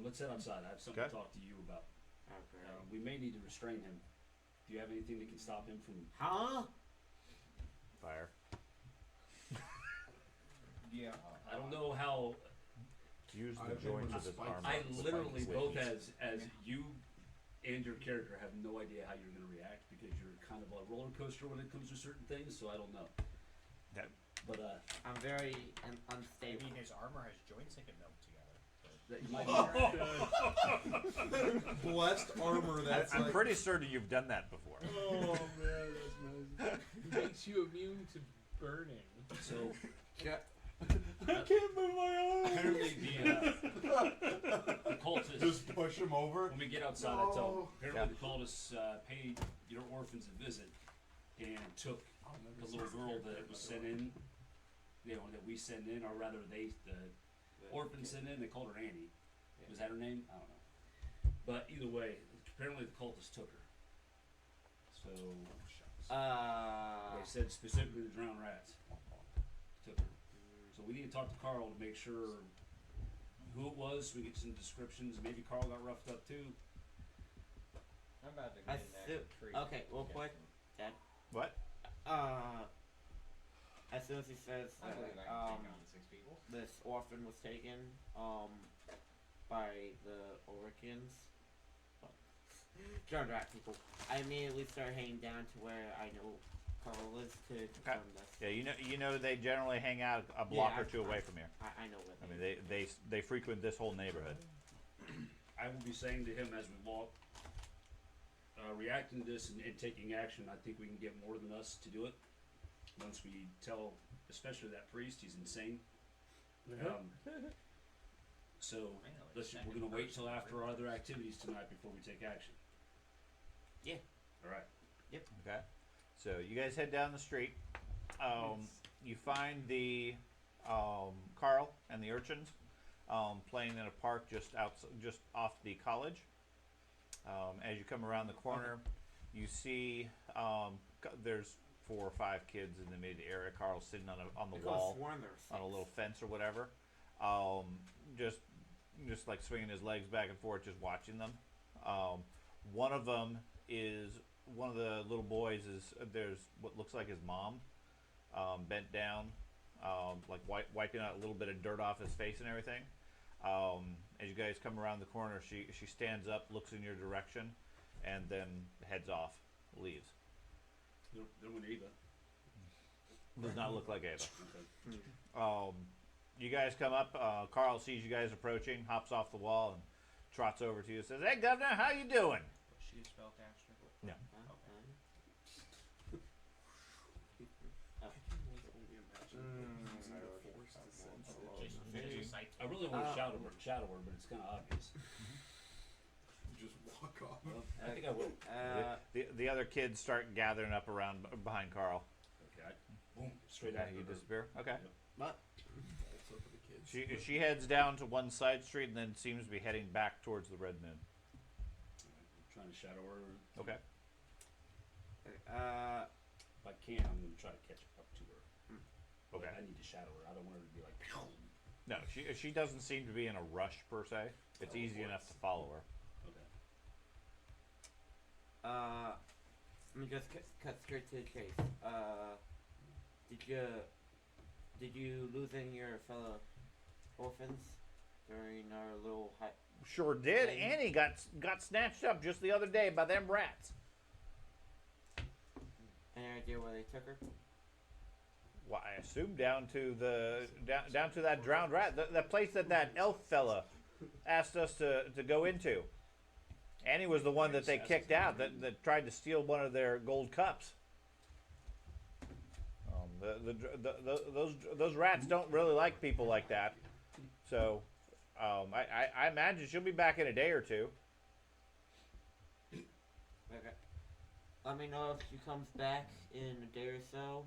Let's head outside. I have something Okay. to talk to you about. Okay. We may need to restrain him. Do you have anything that can stop him from? Huh? Fire. Yeah. I don't know how. Use I the think joints with of the his spikes- armor. I with literally spikes both with as you and your character have no idea how you're going to react because you're kind of a roller coaster when it comes to certain things. So I don't know. That- But I'm very I unstable. mean, his armor has joints that can melt together. So. that you might Blessed armor. That's I'm like, pretty certain you've done that before. Oh man, that's amazing. Makes you immune to burning. so I can't move my arm. apparently the cultists. just push him over. When we get outside, I tell No. them. Apparently, the cultists paid your orphans a visit and took the little girl that was sent in. That we send in, or rather, the orphans sent in. They called her Annie. Was that her name? I don't know. But either way, apparently the cultists took her. So they said specifically the drowned rats took her. So we need to talk to Carl to make sure who it was. So we get some descriptions. Maybe Carl got roughed up too. I'm about to I get in that tree. okay, real against quick. him. What? As soon as he says I believe I that, can take on 6 people. this orphan was taken, by the Oricans, John Rat people, I immediately start heading down to where I know Carl is to confirm this. Yeah, you know they generally hang out a block Yeah, or two away from here. I know what I mean, they frequent this whole neighborhood. I will be saying to him as we walk, reacting to this and taking action. I think we can get more than us to do it. Once we tell, especially that priest, he's insane. So we're gonna wait till after our other activities tonight before we take action. Yeah. All right. Okay. So you guys head down the street. You find the Carl and the urchins playing in a park just off the college. As you come around the corner, you see there's 4 or 5 kids in the mid area. Carl's sitting on the wall on a little fence or whatever, just like swinging his legs back and forth, just watching them. One of them is one of the little boys is there's what looks like his mom, bent down, like wiping out a little bit of dirt off his face and everything. As you guys come around the corner, she stands up, looks in your direction, and then heads off, leaves. They're with Eva. Does not look like Ava. Okay. You guys come up. Carl sees you guys approaching, hops off the wall, and trots over to you. And says, "Hey, Governor, how you doing?" Was she a spellcaster? No. Just like I really want to shadow her, but it's kind of obvious. Just walk off. I think I will. The other kids start gathering up around behind Carl. Okay. Boom. Straight Okay, after you her. disappear. Okay. But Also for the kids. She heads down to one side street and then seems to be heading back towards the Red Moon. I'm trying to shadow her. Okay. If I can, I'm going to try to catch up to her. But Okay. I need to shadow her. I don't want her to be like. No, she doesn't seem to be in a rush per se. It's Oh, easy of enough course. to follow her. Okay. let me just cut straight to the chase. Did you lose any of your fellow orphans during our little hike? Sure did. Thing. Annie got snatched up just the other day by them rats. Any idea where they took her? Well, I assume down to down to that drowned rat, the place that elf fella asked us to go into. Annie was the one that they kicked out that tried to steal one of their gold cups. Those rats don't really like people like that, so I imagine she'll be back in a day or two. Okay. Let me know if she comes back in a day or so.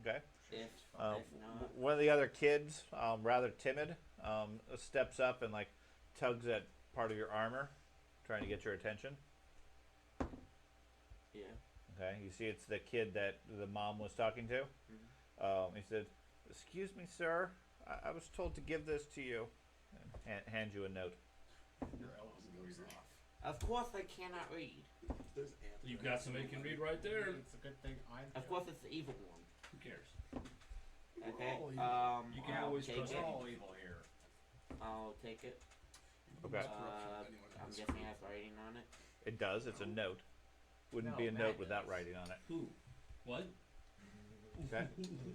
Okay. If Um, not, one of the other kids, rather timid, steps up and like tugs at part of your armor, trying to get your attention. yeah. Okay, you see it's the kid that the mom was talking to. He said, "Excuse me, sir. I was told to give this to you," and hand you a note. Your elbows goes off. Of course I cannot read. There's You've got somebody who can read right there. It's a good thing I'm. Of course it's the evil one. Who cares? Okay. all You can I'll always take trust it. We're me. all evil here. I'll take it. Okay. I'm guessing it has writing on it. It does. It's a note. Wouldn't No, be a Matt note without does. writing on it. Who? What? Okay.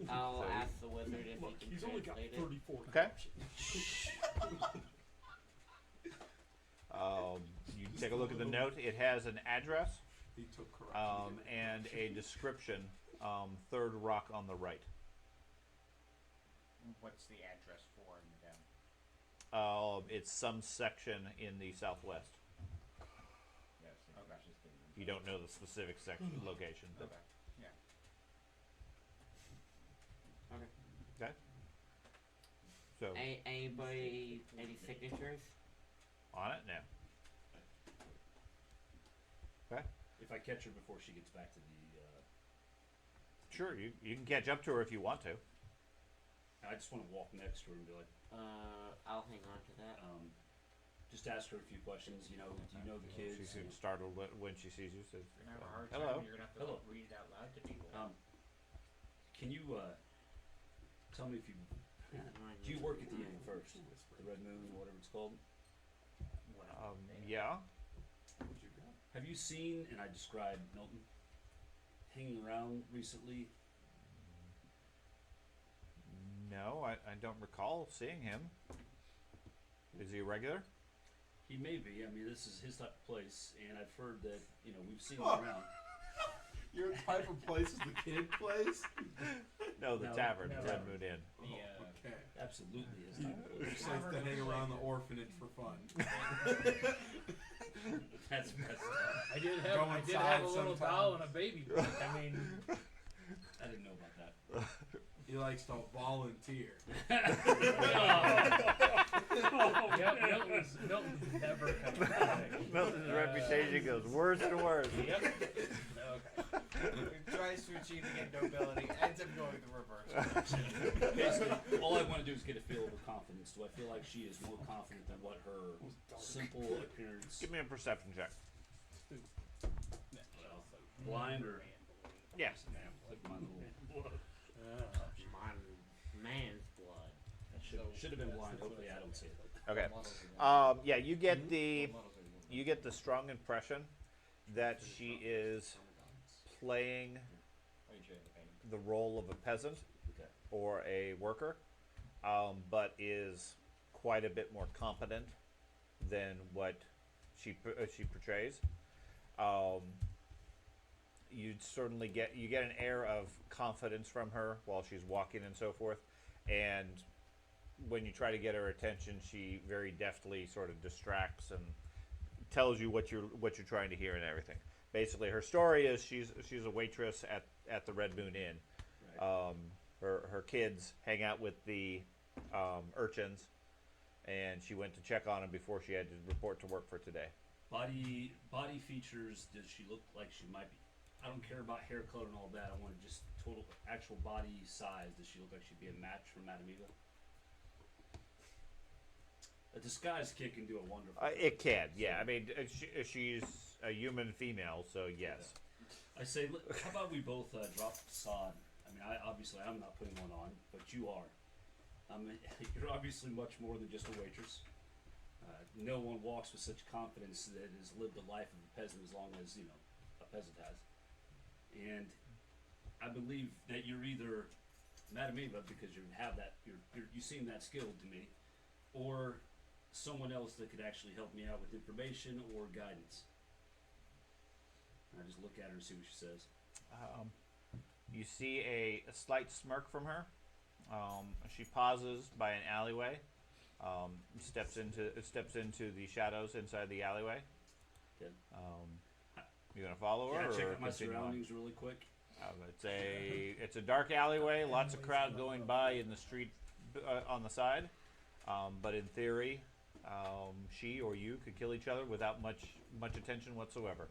I'll So- ask the wizard if Look, he he's can only got translate it. 34 Okay. options. You take a look at the note. It has an address He took corruption. and a description. Third rock on the right. What's the address for in the town? It's some section in the southwest. Yes. Okay. You don't know the specific section location. But Okay. Yeah. okay. So Anybody, any signatures? on it now. Okay. If I catch her before she gets back to the, Sure. You can catch up to her if you want to. I just want to walk next to her and be like, I'll hang on to that. just ask her a few questions. You know, do you know the She kids? seems startled when she sees you. Says, You're gonna have a hard "Hello." time. You're gonna have to Hello. read it out loud to people. Can you tell me if you do you work at the inn first, the Red Moon, or whatever it's called? Yeah. Have you seen, and I described Milton, hanging around recently? No, I don't recall seeing him. Is he a regular? He may be. I mean, this is his type of place, and I've heard that, you know, we've seen him Oh. around. Your type of place is the kid place? No, the No, tavern, no. Red Moon Inn. The Okay. Absolutely his type of place. Just likes to hang around the orphanage for fun. That's messed up. I did Go have a inside little sometime. doll and a baby book. I mean, I didn't know about that. He likes to volunteer. yep, Milton's never coming back. Milton's reputation goes worse and worse. Yep. He tries to achieve again nobility, ends up going the reverse direction. Basically, all I want to do is get a feel of her confidence. Do I feel like she is more confident than what her simple appearance? Give me a perception check. Blind or Yeah. click my little. Man's blood. Should have been blind. Hopefully, I don't see it. Okay. Yeah, you get the strong impression that she is playing the role of a peasant Okay. or a worker, but is quite a bit more competent than what she portrays. You certainly get an air of confidence from her while she's walking and so forth, and when you try to get her attention, she very deftly sort of distracts and tells you what you're trying to hear and everything. Basically, her story is she's a waitress at the Red Moon Inn. Right. Her kids hang out with the urchins, and she went to check on them before she had to report to work for today. Body features. Does she look like she might be? I don't care about hair color and all that. I want just total actual body size. Does she look like she'd be a match for Madame Eva? A disguise kit can do a wonderful. It can, yeah. I mean, she's a human female, so yes. I say, how about we both drop the facade? I mean, obviously I'm not putting one on, but you are. You're obviously much more than just a waitress. No one walks with such confidence that has lived the life of a peasant as long as, you know, a peasant has. And I believe that you're either Madame Eva because you have that, you seem that skilled to me, or someone else that could actually help me out with information or guidance. And I just look at her and see what she says. You see a slight smirk from her. She pauses by an alleyway. Steps into the shadows inside the alleyway. Good. You gonna follow her Yeah, or check out my continue on? surroundings really quick. It's a dark alleyway. Lots of crowd going by in the street on the side. But in theory, she or you could kill each other without much attention whatsoever.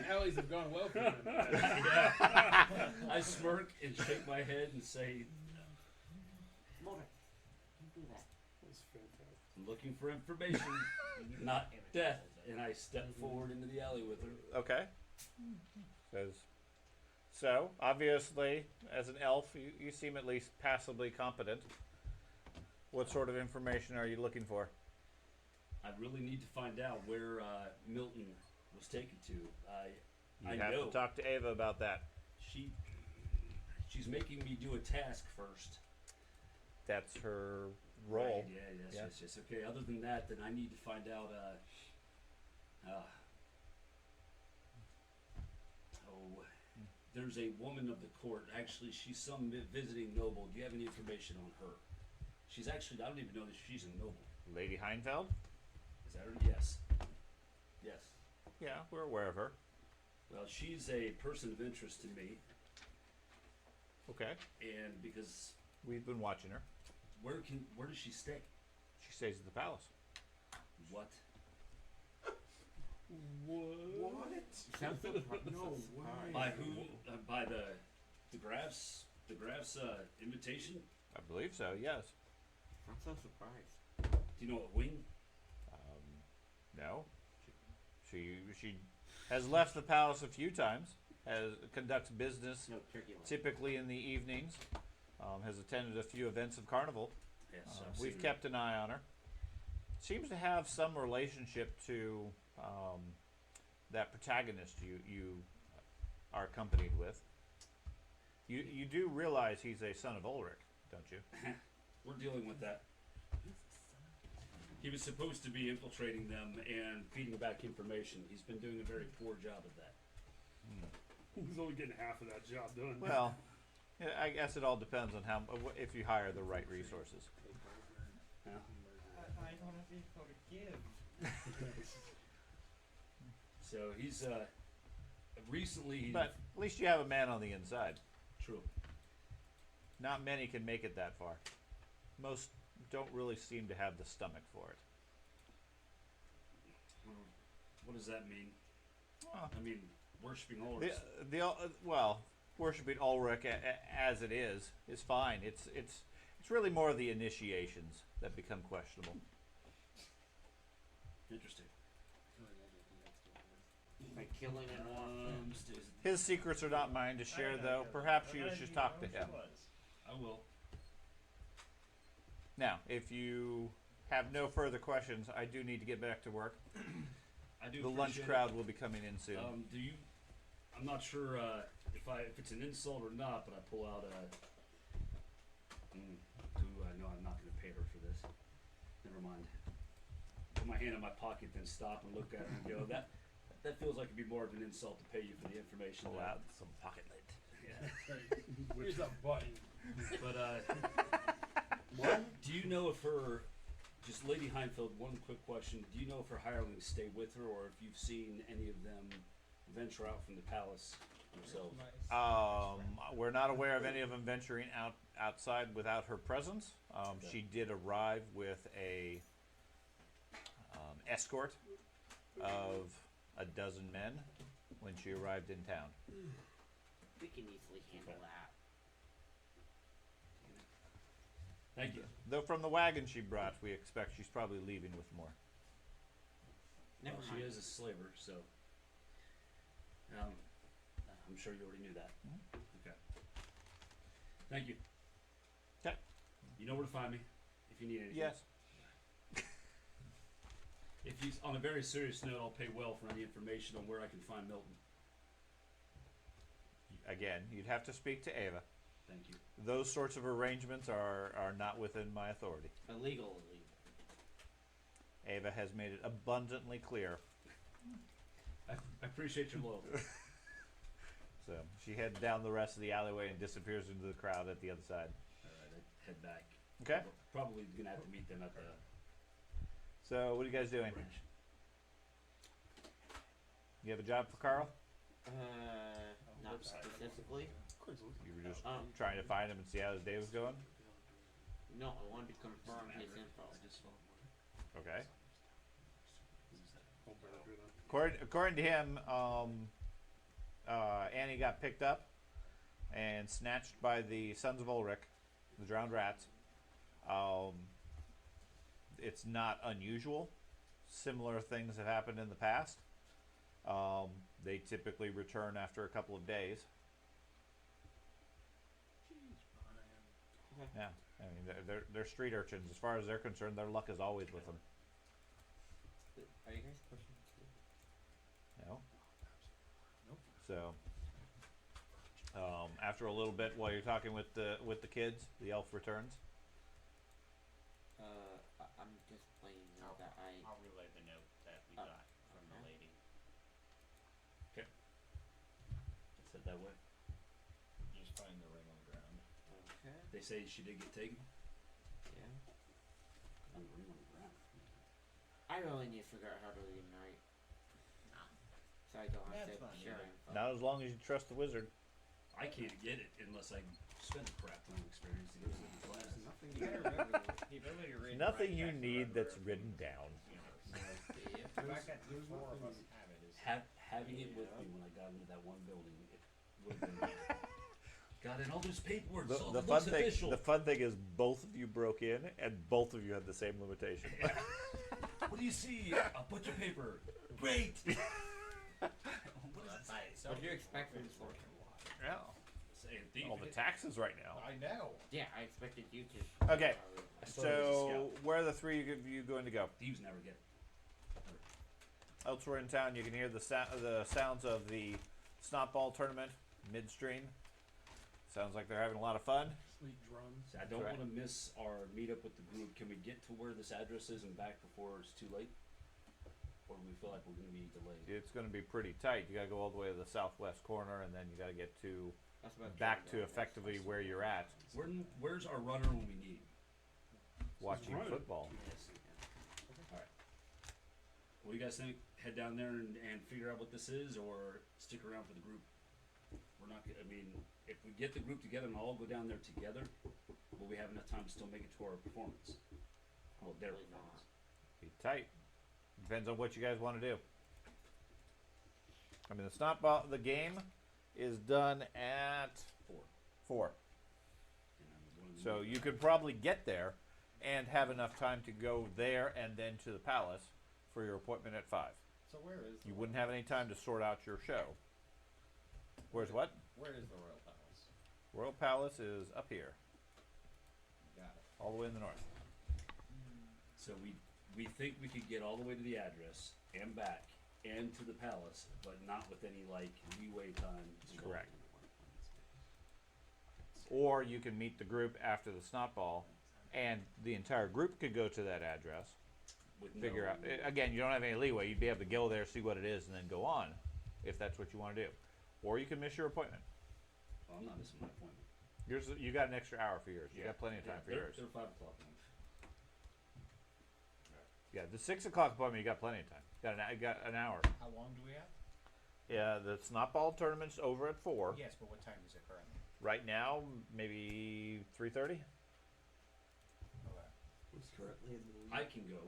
Alleys have gone well for him. I smirk and shake my head and say, Mother, don't do that. That's fantastic. I'm looking for information, not death. And I step forward into the alley with her. Okay. Says, so, obviously, as an elf, you seem at least passably competent. What sort of information are you looking for? I really need to find out where Milton was taken to. I You have know to talk to Ava about that. She's making me do a task first. That's her role. Right, Yeah. yes. Okay, other than that, then I need to find out, there's a woman of the court. Actually, she's some visiting noble. Do you have any information on her? She's actually, I don't even know that she's a noble. Lady Heinfeld? Is that her? Yes. Yes. Yeah, we're aware of her. Well, she's a person of interest to me, Okay. and because We've been watching her. where does she stay? She stays at the palace. What? What? Sounds so No way. By who? By the Graf's invitation? I believe so, yes. I'm so surprised. Do you know what wing? No. She has left the palace a few times, conducts business No turkey leg. typically in the evenings, has attended a few events of carnival. Yes, We've kept an eye on her. Seems to have some relationship to that protagonist you are accompanied with. You do realize he's a son of Ulrich, don't you? We're dealing with that. He was supposed to be infiltrating them and feeding back information. He's been doing a very poor job of that. He's only getting half of that job done. Well, yeah, I guess it all depends on if you hire the right resources. Yeah. I don't have info to give. So he's recently. But at least you have a man on the inside. True. Not many can make it that far. Most don't really seem to have the stomach for it. What does that mean? Well, I mean, worshiping Ulrich. Well, worshiping Ulrich as it is fine. It's really more the initiations that become questionable. Interesting. Like killing an orphan. His secrets are not mine to share, though. Perhaps you should talk to him. I will. Now, if you have no further questions, I do need to get back to work. I do. The lunch appreciate crowd will be coming in soon. it. Do you? I'm not sure if it's an insult or not, but I pull out no, I'm not going to pay her for this. Never mind. Put my hand in my pocket, then stop and look at her and go, that feels like it'd be more of an insult to pay you for the information. Pull that- out some pocket light. Yeah. Here's a button. But do you know if her, just Lady Heinfeld, one quick question, do you know if her hirelings stay with her or if you've seen any of them venture out from the palace themselves? We're not aware of any of them venturing outside without her presence. She did arrive with a escort of a dozen men when she arrived in town. We can easily handle that. Thank you. Though from the wagon she brought, we expect she's probably leaving with more. Never Well, mind. she is a slaver, so I'm sure you already knew that. Okay. Thank you. 'Kay. You know where to find me if you need anything. Yes. If you, on a very serious note, I'll pay well for any information on where I can find Milton. Again, you'd have to speak to Ava. Thank you. Those sorts of arrangements are not within my authority. Illegal. Ava has made it abundantly clear. I appreciate your loyalty. So she heads down the rest of the alleyway and disappears into the crowd at the other side. All right, I head back. Okay. Probably gonna have to meet them at the So what are you guys doing? bridge. You have a job for Carl? Not specifically. You were just Um, trying to find him and see how his day was going? No, I wanted to confirm his info. Okay. I'll bear through that. According to him, Annie got picked up and snatched by the Sons of Ulrich, the drowned rats. it's not unusual. Similar things have happened in the past. They typically return after a couple of days. Yeah, I mean they're street urchins. As far as they're concerned, their luck is always with them. Are you guys pushing? No. Nope. So, after a little bit, while you're talking with the kids, the elf returns. I'm just playing I'll, that I'll relay the note that we got from the okay. lady. It's said that way. You just find the ring on the ground. Okay. They say she did get taken. Yeah. On the ring on the ground. I really need to figure out how to reunite. So I don't have That's to fine, share yeah. info. Not as long as you trust the wizard. I can't get it unless I spend a crap ton of experience to get it in class. Nothing You gotta remember the ability to read and Nothing write you text need forever that's if written you- down. The fact that the four of us have it is. Having it with me when I got into that one building, it would have been. Got in all this paperwork. The, so the it fun looks thing, official. the fun thing is both of you broke in, and both of you had the same limitation. What do you see? A bunch of paper. Great. What does it say? What do you expect from this one? Yeah. Saying thief. All the taxes right now. I know. Yeah, I expected you to. Okay. I thought it was a So, scout. where are the three of you going to go? Thieves never get it. Elsewhere in town, you can hear the sounds of the Snotball tournament midstream. Sounds like they're having a lot of fun. Sweet drums. See, I don't Correct. want to miss our meetup with the group. Can we get to where this address is and back before it's too late? Or do we feel like we're going to be delayed? It's going to be pretty tight. You got to go all the way to the southwest corner, and then you got to get to That's about back to Jordan. effectively where you're at, Where's our runner when we need him? watching running. football. Alright. What do you guys think? Head down there and figure out what this is, or stick around for the group? We're not, I mean, if we get the group together and all go down there together, will we have enough time to still make it to our performance? Well, their Probably not. performance. Be tight. Depends on what you guys want to do. I mean, the Snotball, the game is done at 4. And I'm one of the So new you guys. could probably get there and have enough time to go there and then to the palace for your appointment at 5. So where is the You wouldn't have any time to sort out your show. Where's what? Where is the Royal Palace? Royal Palace is up here, Got it. all the way in the north. So we think we could get all the way to the address and back and to the palace, but not with any like leeway time. Correct. Or you can meet the group after the Snotball, and the entire group could go to that address. With Figure no, out again. You don't have any leeway. You'd be able to go there, see what it is, and then go on, if that's what you want to do. Or you can miss your appointment. Well, I'm not missing my appointment. You got an extra hour for yours. You got plenty of time for yours. They're 5 o'clock. Yeah, the 6 o'clock appointment. You got plenty of time. You got an hour. How long do we have? Yeah, the Snotball tournament's over at 4. Yes, but what time is it currently? Right now, maybe 3:30. Who's currently in the lead? I can go,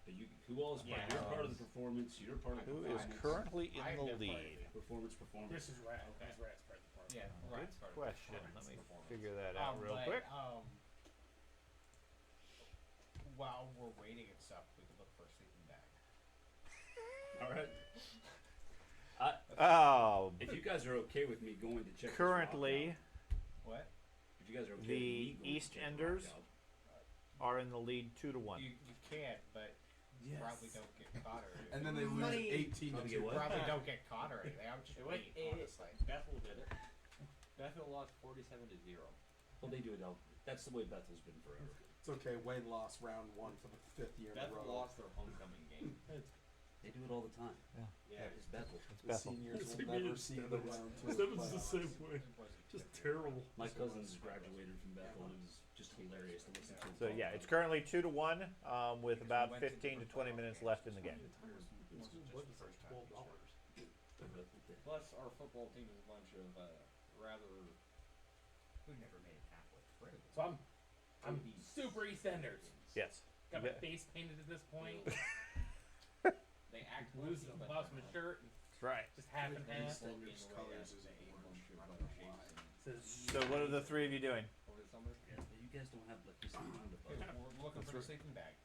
but who all is part? Yeah. You're part of the performance. You're part of the Who is performance. currently in I have the no part of lead? it. Performance. This is Rat. That's Rat's part of the part. Yeah, Good right. Start question. Let performance. me figure that out real but, quick. While we're waiting and stuff, we can look for a sleeping bag. All right. Oh, If you guys are okay with me going to check this currently What? rock out, if you guys are okay the with me going East to check Enders the rock out, are in the lead 2-1. You can, but you probably don't get caught or anything. And then they lose 18 Probably to get 2. what? Probably don't get caught or anything. I'm just waiting, honestly. Bethel did it. Bethel lost 47 to 0. well, they do it all. That's the way Bethel's been forever. It's okay. Wayne lost round 1 for the 5th year in a Bethel row. lost their homecoming game. They do it all the time. Yeah. It's Bethel. The Bethel. seniors It's will like me never and see the Stebbins. round 2. Stebbins is the playoffs. same way. Just terrible. My cousins graduated from Bethel, and it was just hilarious to listen to. So yeah, it's currently 2-1 with about 15 to 20 minutes left in the game. Plus, our football team is a bunch of rather. We never made it halfway through. So I'm super EastEnders. Yes. Got my Yeah. face painted at this point. They act Lost loosey, but my shirt. And That's right. just half and half. Extenders colors is a bunch of Says So what are the three of you doing? over the summer. You guys don't have like this around the boat. We're looking for the sleeping bag.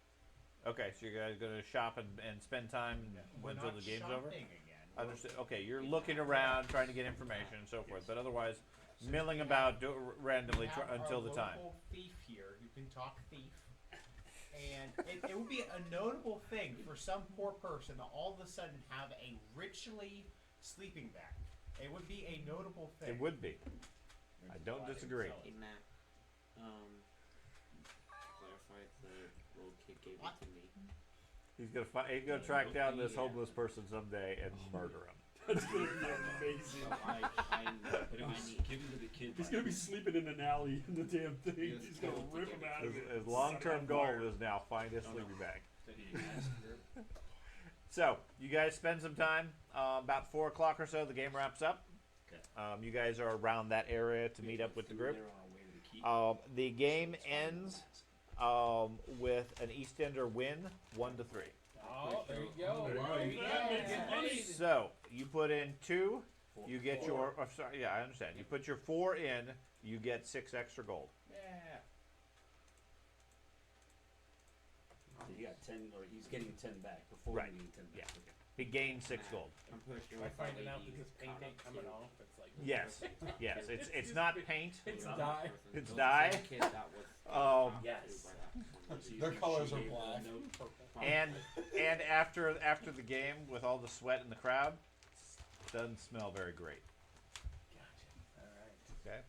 Okay, so you guys going to shop and spend time We're until not the game's shopping over? again. Understood. Okay, you're looking around, trying to get information and so forth, but otherwise, milling about randomly We have until our the time. local thief here who can talk thief. And it would be a notable thing for some poor person to all of a sudden have a richly sleeping bag. It would be a notable thing. It would be. I don't disagree. Hey Matt, clarify the little kid gave What? it to me. He's gonna track down this homeless person someday and murder him. That's gonna be amazing. So I But it was need. given to the kid. He's by gonna be me. sleeping in an alley in the damn thing. Yes, He's gonna go rip to him get out of it. His long-term goal is now find his No, no. sleeping bag. Did he ask her? So you guys spend some time. About 4 o'clock or so, the game wraps up. Okay. You guys are around that area to meet up with the group. They're on our way to the keep. The game ends with an Eastender win, 1-3. Oh, there you go. There you There go. you go. Get money. So you put in 2, you get your. Oh, sorry, yeah, I understand. You put your 4 in, you get 6 extra gold. Yeah. He got 10, or he's getting 10 back before Right. getting 10 back. Yeah. Okay. He gained 6 gold. I'm pretty sure Am I if my finding out lady because paint caught ain't up coming to off? It's like Yes, yes. It's not paint. It's the dye. person, It's those dye. kid that was Yes. by that person. So you Their think colors she are gave the black. note? purple. And after the game, with all the sweat in the crowd, doesn't smell very great. Gotcha. All right. Okay.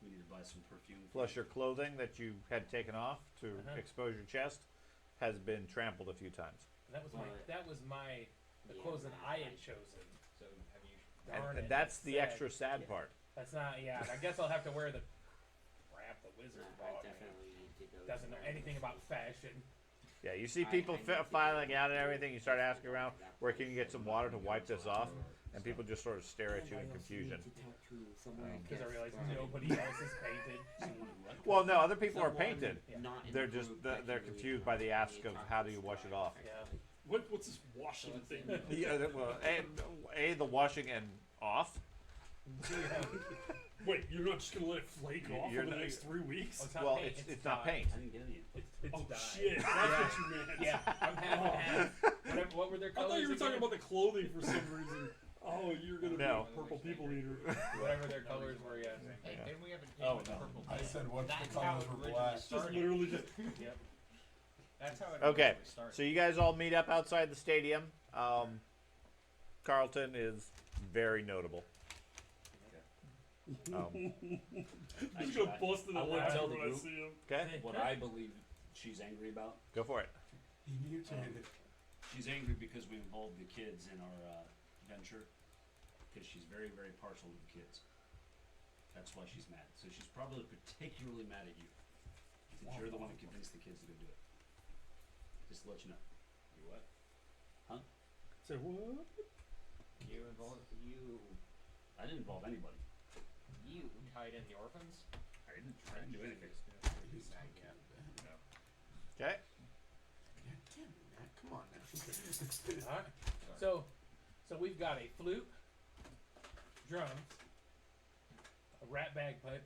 We need to buy some perfume. Plus, your clothing that you had taken off to expose your chest has been trampled a few times. That was the Yeah, clothes that man, I had like- chosen. So have you? Darn And it, that's the sad. extra sad part. That's not. Yeah. I guess I'll have to wear the crap the wizard I bought me. definitely need to go. Doesn't know somewhere. anything about fashion. Yeah, you see I people need to filing go out and to everything. You start asking around, where can you get some water to wipe this off? And people just sort of stare at you in confusion. Because I realized nobody else is painted. Well, no, other people are painted. Not in They're the just group that they're you really confused by the ask of talk how to do you wash it off. Yeah. What's this washing thing? Yeah, well, the washing and off. Wait, you're not just gonna let it flake off You're for the not- next 3 weeks? Oh, it's not Well, paint, it's not dye. paint. I didn't get any. It's Oh dye. shit, that's what you meant. Yeah, I'm half and half. What were their I colors? thought you were talking again? about the clothing for some reason. Oh, you're gonna No. be a purple people eater. Whatever their colors were. Yeah. Hey, Yeah. didn't we have a Oh, with no. purple I paint? said what the That's how colors it were originally black. Just started. literally just. Yep. That's how it Okay, originally started. so you guys all meet up outside the stadium. Carlton is very notable. I'm I- just gonna I- bust in I a would laugh tell the when I group. see him. Okay, What I believe she's angry about. go for it. He mutated. She's angry because we involved the kids in our venture. Because she's very, very partial to the kids. That's why she's mad. So she's probably particularly mad at you. Since you're the one that convinced the kids to go do it. Just to let you know. You what? Say what? You involved I didn't involve anybody. you tied in the orphans. I didn't do anything. Okay. Come on now. All right. So we've got a flute, drums, a rat bagpipe.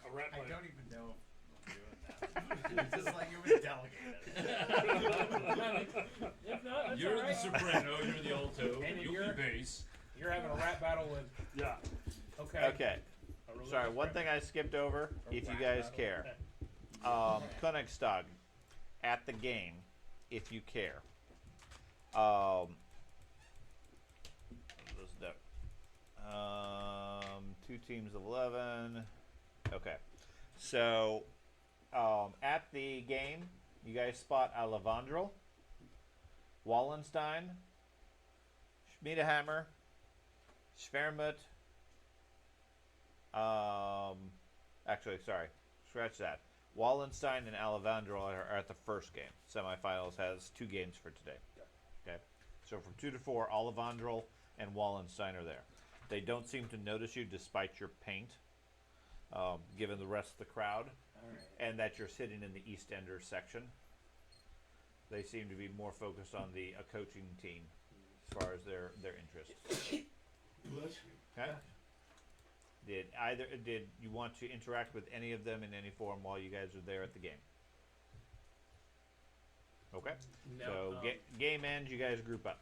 A rat I pipe. don't even know if I'm doing that. It's just like it was delegated. If not, that's You're all right. the soprano, you're the alto, And you'll you're- be bass. You're having a rap battle with. Yeah. Okay. Okay. A ruler Sorry, of one scrap. thing I skipped over, A if you rap guys battle. care. Königstag, at the game, if you care. Let's do- 2 teams of 11. Okay. So, at the game, you guys spot Alevandro, Wallenstein, Schmiedehammer, Schwermut. Actually, sorry, scratch that. Wallenstein and Alevandro are at the first game. Semifinals has 2 games for today. Okay, so from 2 to 4, Alevandro and Wallenstein are there. They don't seem to notice you despite your paint, given the rest of the crowd, All right. and that you're sitting in the East Ender section. They seem to be more focused on the coaching team as far as their interest. Okay. Did you want to interact with any of them in any form while you guys are there at the game? Okay. No, So game ends. You guys group up.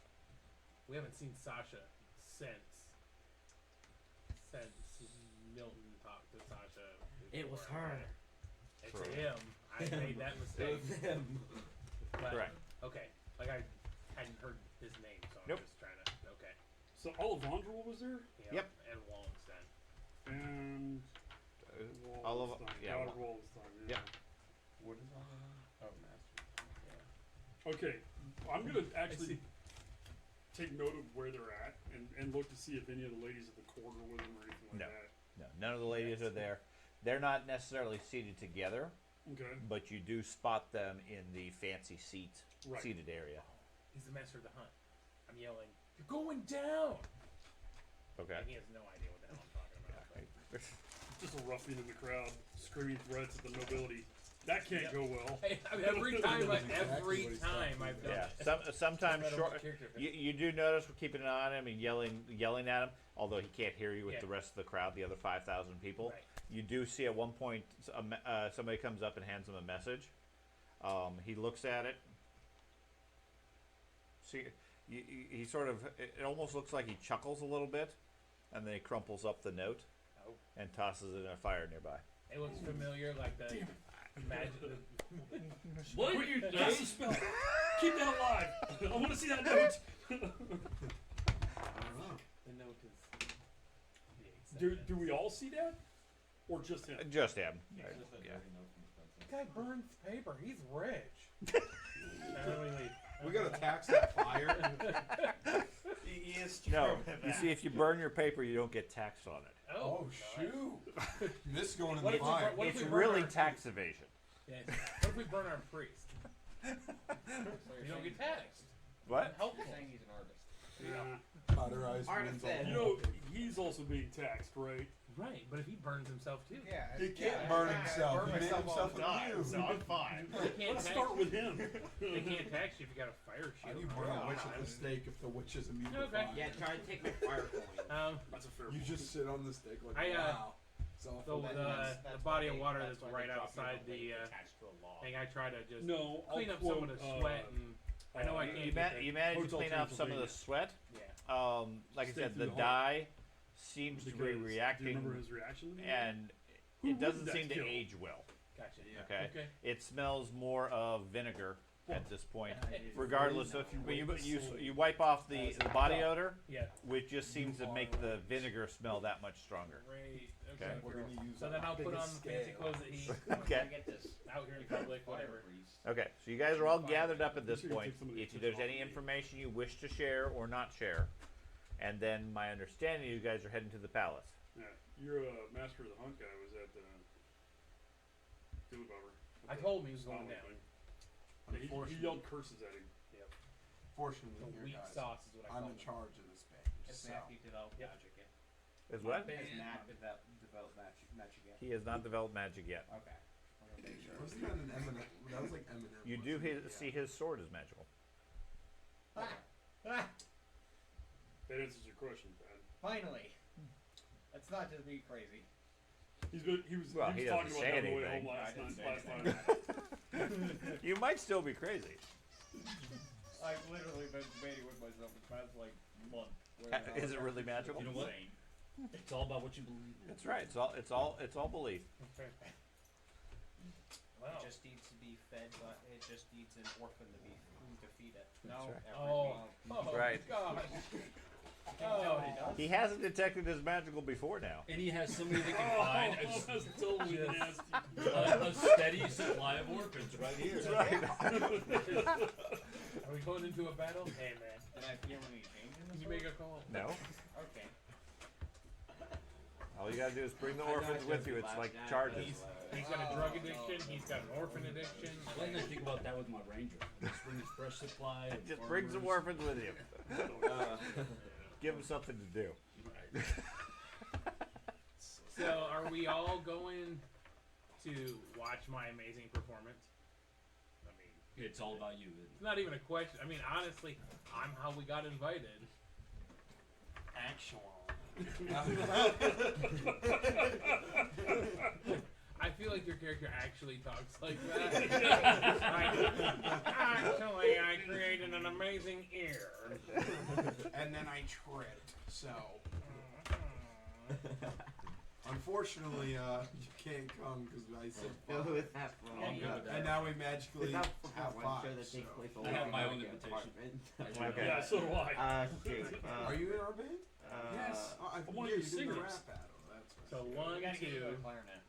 we haven't seen Sasha since Milton talked to Sasha. It was before. her. It's True. him. I made that mistake. But, Correct. Okay. Like I hadn't heard his name, so I'm Nope. just trying to. Okay. So Olivandro was there, Yep. And Wallenstein. and Oliver- Wallenstein. yeah, God of Wallenstein. Yeah. Yep. What is all that? Oh, master. Okay, I'm gonna actually take note of where they're at and look to see if any of the ladies at the corner with them or anything like No. that. No, none of the ladies are there. They're not necessarily seated together, Okay. but you do spot them in the fancy Right. seated area. He's the master of the hunt. I'm yelling, "You're going down!" Okay. And he has no idea what the hell I'm talking about. Just a ruffian in the crowd screaming threats at the nobility. That can't go well. Hey, I mean, every time, Exactly every what he's time talking I've done Yeah. it. Sometimes No matter short. what character it is. You do notice we're keeping an eye on him and yelling at him, although he can't hear you with Yeah. the rest of the crowd, the other 5,000 people. Right. You do see at one point somebody comes up and hands him a message. He looks at it. See, he sort of. It almost looks like he chuckles a little bit, and then he crumples up the note Oh. and tosses it in a fire nearby. It looks familiar, like the magic. What? Quick, cast a spell. Keep that alive. I want to see that note. The note is. the Do acceptance. we all see that, or just him? Just him. Just a Yeah. dirty note from Spencer. The guy burns paper. He's rich. Let me leave. We gotta tax that fire. He is No, true. you see, if you burn your paper, you don't get taxed on it. Oh, Oh nice. shoot! This is going in What the if we fire. What if It's we burn really our tax evasion. Yes. What if we burn our priest? So You you're don't saying get taxed. What? Helpful. You're saying he's an artist. Cauterized Artisan. wounds all You know, over. he's also being taxed, right? Right, but if he burns himself too, Yeah. He can't burn himself. I burn He made myself all himself the time, immune. so I'm fine. they can't Let's tax start with him. They can't tax you if you got a fire How do shield. you burn a witch at the stake if the witch is immune to Okay. fire? Yeah, try to take my fire coin. That's a fair You point. just sit on the stake like, I, wow. It's The, awful. the body of water that's right outside the attached to a log. thing, I try to just No, clean I'll up some of the quote, sweat and I know I can't. You managed to Hotel clean off some of the Transylvania. sweat. Yeah. Like I Stay said, through the the dye seems to be Because- Do you reacting, remember his reaction? to me? and Who it doesn't would seem that to kill? age well. Gotcha. Okay. Okay. It smells more of vinegar at this point. I didn't Regardless know. of you wipe off the body odor, Yeah. which just seems to make the vinegar smell that much stronger. Great. Okay. Okay. We're gonna use So on then a I'll put bigger on the fancy scale. clothes that he Okay. I get this. out here in public, whatever. Okay, so you guys are all gathered up at this Make sure you point. take some of the If tips there's off any of me. information you wish to share or not share, and then my understanding, you guys are heading to the palace. Yeah, your master of the hunt guy was at the Field Bummer. I told him he was going down. Yeah, he yelled curses at him. Fortunately, The here, weak guys, sauce is what I I'm call in it. charge of this band. Has So. Matthew developed Yep. magic yet? Is what? Has Matt developed magic yet? He has not developed magic yet. Okay. I'm gonna make sure. Wasn't that an Eminem? That was like Eminem. You do wasn't it? see his sword is magical. Ah, That answers your question, Brad. finally. That's not just me crazy. He was Well, he he was talking doesn't about say that on the way anything. home I last didn't night. say Last night. You might still be crazy. I've literally been debating with myself for the past like month. Is it really magical? You know what? It's all about what you believe in. That's right. It's all belief. Wow. It just needs to be fed, but it just needs an orphan to be to feed it. No. right. Every Oh. week. Oh Right. God. Oh. He hasn't detected as magical before now. And he has somebody that can find Oh, that's totally nasty. a steady supply of orphans right here. Are we going into a battle? Hey man, Did I feel any change in can this you make a call? No. Okay. All you gotta do is bring the I know orphans it's with gonna you. be It's last like night, charges. but, He's got a drug addiction. He's got an orphan addiction. I like to think about that with my ranger. Just bring a fresh supply. Of Just bring some farmers. orphans with you. Give them something to do. So, are we all going to watch my amazing performance? I mean, It's all about you. it's not even a question. I mean, honestly, I'm how we got invited. Actual. I feel like your character actually talks like that. Actually, I created an amazing ear. And then I tripped. So, unfortunately, you can't come because I said It was half I'm good with that. and now we magically Without have one five. show that takes place I have my own in invitation. Okay. Yeah, so do I. Okay. Are you in our band? Yes. Oh, I'm one of yeah, your you did the singers. rap battle. That's right. So We 1, gotta get you 2, a clarinet.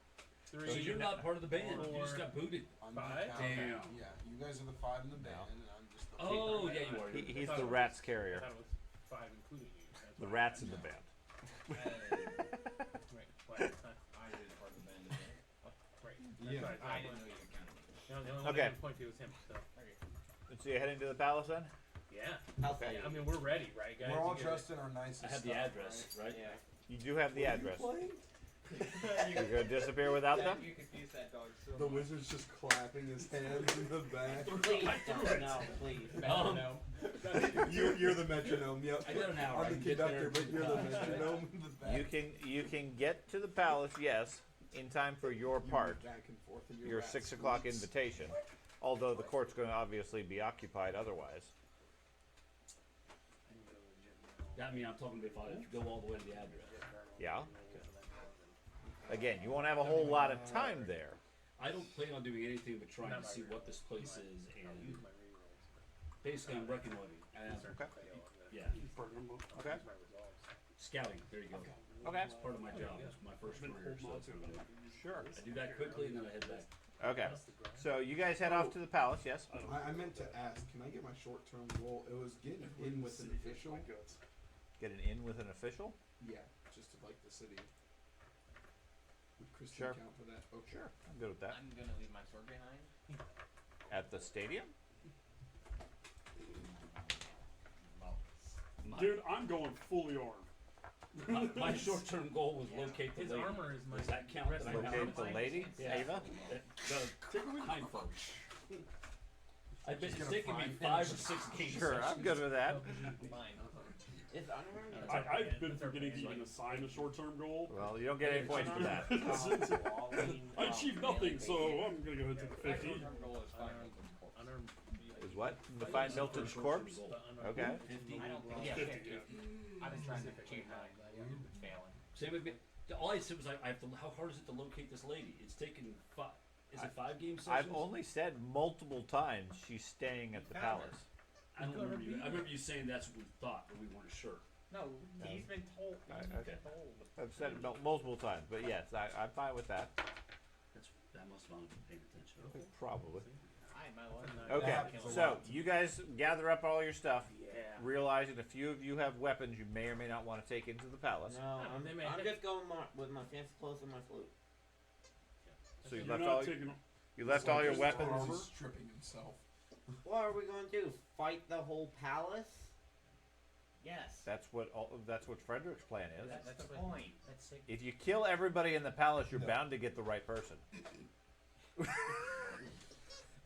3. So you're not part of the band. You just got booted. I'm Five? the count. Damn. Yeah, you guys are the 5 in the band, and I'm just the Oh, yeah, you are. He's the rats carrier. I thought it was 5 including you. That's The why. rats in the band. Right. What? I did part of the band. Right. Yeah. That's I right. didn't know you counted. The only one Okay. I could point to was him. So. So you're heading to the palace then? Yeah. Okay. Yeah. I mean, we're ready, right, guys? We're all You get it. dressed in our nicest I have the stuff, address, right? Yeah. You do have the address. Playing? You're gonna disappear without them? You confused that dog so The much. wizard's just clapping his hands in the back. Please don't. No, please. Um, You're the metronome. Yep. I got an hour. I I'm can the get there. conductor, but you're the metronome in the back. You can get to the palace, yes, in time for your You part, move back and forth in your rat 6 o'clock suits. invitation. Although the court's going to obviously be occupied otherwise. I mean, I'm talking about if I go all the way to the address. Yeah. Again, you won't have a whole lot of time there. I don't plan on doing anything but trying to see what this place is and basically I'm reconnoitering. Okay. Yeah, Okay. scouting. There you go. Okay. It's part of my job. It's my first career, so that's what I'm doing. Sure. I do that quickly and then I head back. Okay. So you guys head off to the palace, yes? I meant to ask, can I get my short-term goal? It was getting in with an official. Get an in with an official? Yeah, just to like the city. Would Kristen Sure. count for that? Okay. Sure. I'm good with that. I'm gonna leave my sword behind. At the stadium? My, Dude, I'm going fully armed. my short-term goal was locate the His lady. armor is my. Does that count? That I Locate have? Locate the lady? Yeah. Ava? The hindfoot. It's Just gonna taken me find 5 or him. 6 games. Sure, I'm good with that. Mine. Is unarmed? I've been forgetting to even assign a short-term goal. Well, you don't get any points for that. I achieved nothing, so I'm gonna go ahead to the My 50. short-term goal is find Milton's corpse. Unarmed. Is what? To find Milton's corpse? The unarmed. Okay. 50. I don't think Yeah, 50, yeah. I've been trying to achieve mine. Failing. Same with me. All I said was I have to. How hard is it to locate this lady? It's taken 5. Is it 5 game sessions? I've only said multiple times she's staying at the found her. palace. I don't remember you. I remember you saying that's what we thought, but we weren't sure. No, he's been told. He's Okay. been told. I've said it multiple times, but yes, I'm fine with that. That must have been paying attention. Probably. I my lord. Okay, happens a so lot. you guys gather up all your stuff, Yeah. realizing a few of you have weapons you may or may not want to take into the palace. No, They may I'm have- just going with my fancy clothes and my flute. So you You're left not all taking. you left all your weapons. He's stripping himself. What are we going to do? Fight the whole palace? Yes. That's what Frederick's plan is. That's the point. That's like, If you kill everybody in the palace, you're No. bound to get the right person.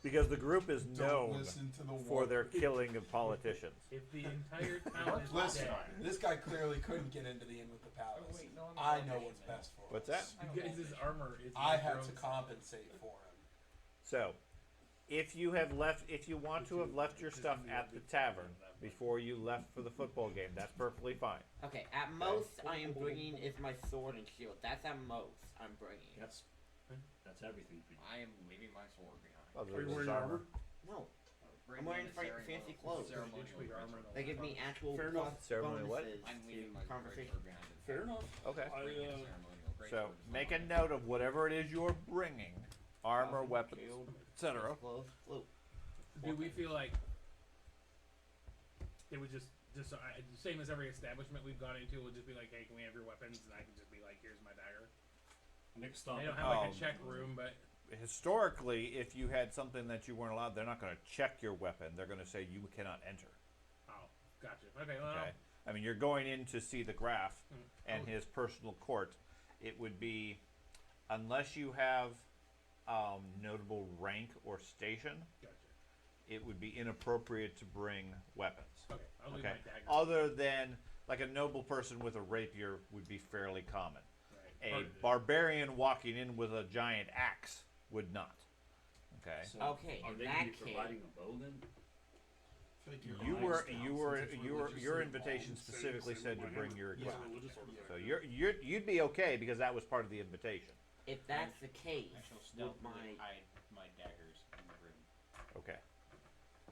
Because the group is Don't known listen to the for their warrior. killing of politicians. If the entire town is Listen, dead, this guy clearly couldn't get into the inn with the palace. Oh, wait, no, I'm I not know saying what's that. best for What's us. that? you guys' armor is. I my had throat to side. compensate for him. So, if you want to have left your stuff at the tavern before you left for the football game, that's perfectly fine. Okay, at most I am bringing is my sword and shield. That's at most I'm bringing. That's everything for you. I am leaving my sword behind. Other Are you than wearing his armor? No, Bring I'm wearing me the fancy clothes. ceremonial Put your armor ritual. on. they give me actual Fair plus enough. Ceremony what? bonuses I'm leaving to my conversation. sword behind. Fair enough. Okay. Bring me the I, ceremonial So ritual is make a mine. note of whatever it is you're bringing, armor, Shield, weapons, etc. Clothes, flute. Do we feel like it would just same as every establishment we've gone into? Would just be like, hey, can we have your weapons? And I can just be like, here's my dagger. Next stop. They don't have like Um, a check room, but Historically, if you had something that you weren't allowed, they're not going to check your weapon. They're going to say you cannot enter. oh, gotcha. Okay, well, Okay. I mean, you're going in to see the Graf Mm. and his personal court. It would be, unless you have notable rank or station, gotcha. it would be inappropriate to bring weapons. Okay, I'll leave Okay. my dagger. Other than, like a noble person with a rapier would be fairly common. Right. A barbarian walking in with a giant axe would not. Okay. So Okay, are in they that gonna be case- providing a bow then? I feel like your You eyes were down you were since it's you were religious your symbol. invitation specifically said to bring your Yeah. equipment. Religious artifact. So you'd be okay because that was part of the invitation. If that's the case, I shall would stealthily my hide my daggers in the room. Okay.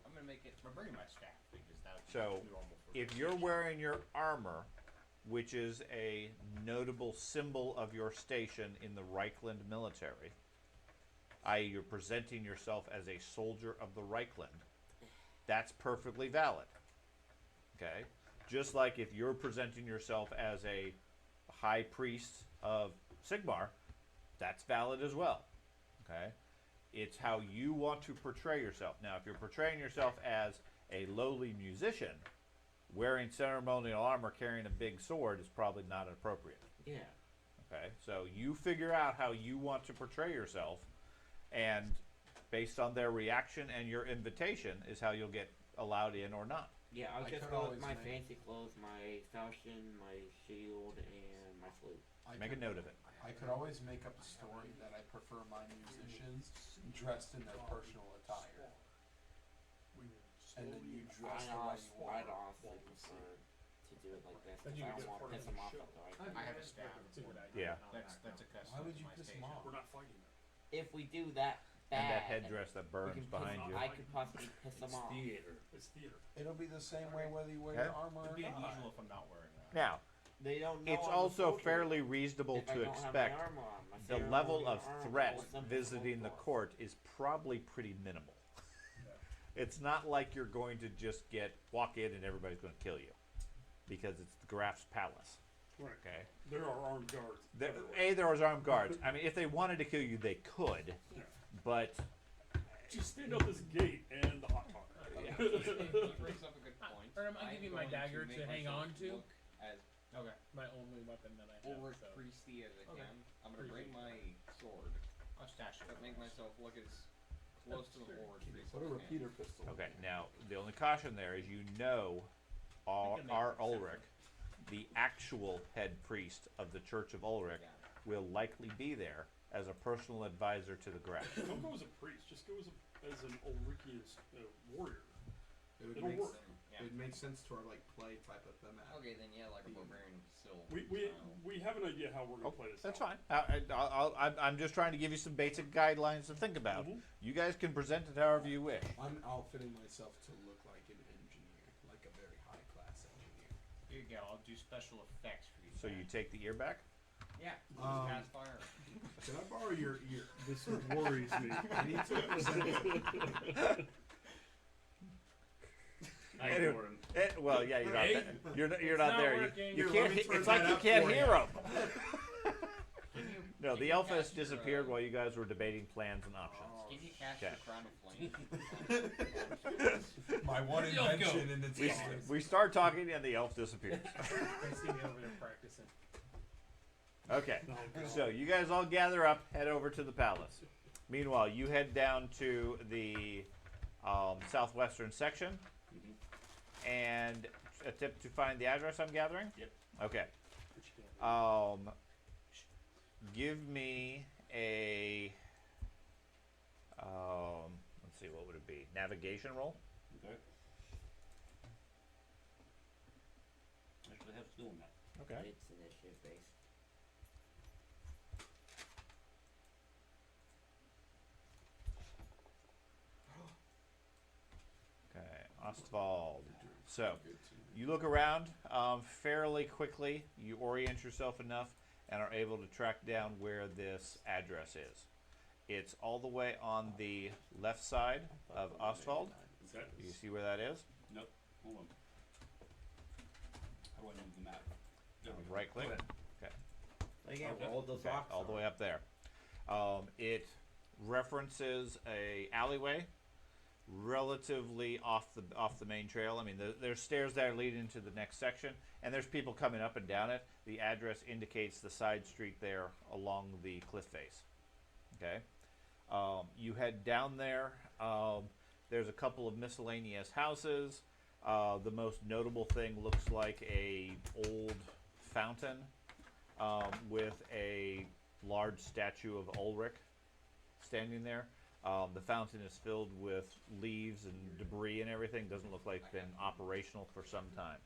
I'm gonna make it. I'm bringing my staff because that's So, normal for If me. you're wearing your armor, which is a notable symbol of your station in the Reichland military, i.e., you're presenting yourself as a soldier of the Reichland, that's perfectly valid. Okay? Just like if you're presenting yourself as a high priest of Sigmar, that's valid as well. Okay? It's how you want to portray yourself. Now, if you're portraying yourself as a lowly musician, wearing ceremonial armor carrying a big sword is probably not appropriate. yeah. Okay? So you figure out how you want to portray yourself, and based on their reaction and your invitation is how you'll get allowed in or not. Yeah, I'll I just could go with always my make- fancy clothes, my falchion, my shield, and my flute. Make a note of it. I could always make up a story that I prefer my musicians dressed in their personal attire, and then you dress the way you want. I'd honestly prefer to do it like this. Then 'Cause you I can don't get want part to of piss the them off. show. After I have a staff. It's a good idea. Yeah. That's a custom. Why would to you my piss station. them off? We're not fighting them. If we do that bad, And that headdress that we burns can behind piss, you. I could possibly piss them It's off. theater. It's theater. It'll be the same way whether you wear Okay. your armor It'd or be not. unusual if I'm not wearing that. Now, They don't know. it's I'm a also soldier. fairly reasonable If I to don't have my expect armor on, my the ceremonial level of armor threat or simple visiting the clothes. court is probably pretty minimal. It's not like you're going to just walk in and everybody's going to kill you, because it's the Graf's palace. Right. Okay. There are armed guards. There, everywhere. there was armed guards. I mean, if they wanted to kill you, they could, Yeah. but Just stand up this gate and the hot talk. He brings up a good point. Or I'll give you my going dagger make to hang myself on to. look as Okay. My only weapon that I have. over So. priesty as I Okay. can. I'm gonna bring Appreciate my sword, I'll stash it. but make myself look as close to the forward priest What a as I can. repeater pistol. okay. Now, the only caution there is our Ulrich, the actual head priest of the Church of Ulrich, Yeah. will likely be there as a personal advisor to the Graf. Don't go as a priest. Just go as an Ulrichian warrior. It would It'll make work. Yeah. It makes sense to our like play type of thematic. Okay, then yeah, like a barbarian still. We have an idea how we're gonna play this. That's out. fine. I'm just trying to give you some basic guidelines to think about. Mhm. You guys can present it however you wish. I'm outfitting myself to look like an engineer, like a very high class engineer. Here you go. I'll do special effects for you. So you take the ear back? Yeah. Um, Cast fire. Can I borrow your ear? This worries me. I need to present it. I Anyway. ignore him. Well, yeah, you're not. Hey. You're not not there. working. You Here, can't. let me turn It's like that you up can't for hear ya. them. No, Can the you elf has cast your, disappeared while you guys were debating plans and options. Can you cast Okay. your crown of flame? My one Where'd the elf go? invention, and it's We, gone. we start talking and the elf disappears. They see me over there practicing. Okay, Oh, God. so you guys all gather up, head over to the palace. Meanwhile, you head down to the southwestern section Mhm. and attempt to find the address. I'm gathering. Yep. Okay. Which you can't do. Give me a. Let's see, what would it be? Navigation roll. Okay. Actually, have skill in that. Okay. It's initiative based. Okay, Ostwald. So, you look around fairly quickly. You orient yourself enough and are able to track down where this address is. It's all the way on the left side of Ostwald. Is that? You see where that is? Nope. Hold on. How do I move the map? There we go. Right click. Go ahead. Again, Okay. roll those Okay, rocks all the on. way up there. It references a alleyway, relatively off the main trail. I mean, there's stairs there leading to the next section, and there's people coming up and down it. The address indicates the side street there along the cliff face. Okay, you head down there. There's a couple of miscellaneous houses. The most notable thing looks like a old fountain with a large statue of Ulrich standing there. The fountain is filled with leaves and debris and everything. Doesn't look like it's been operational for some time.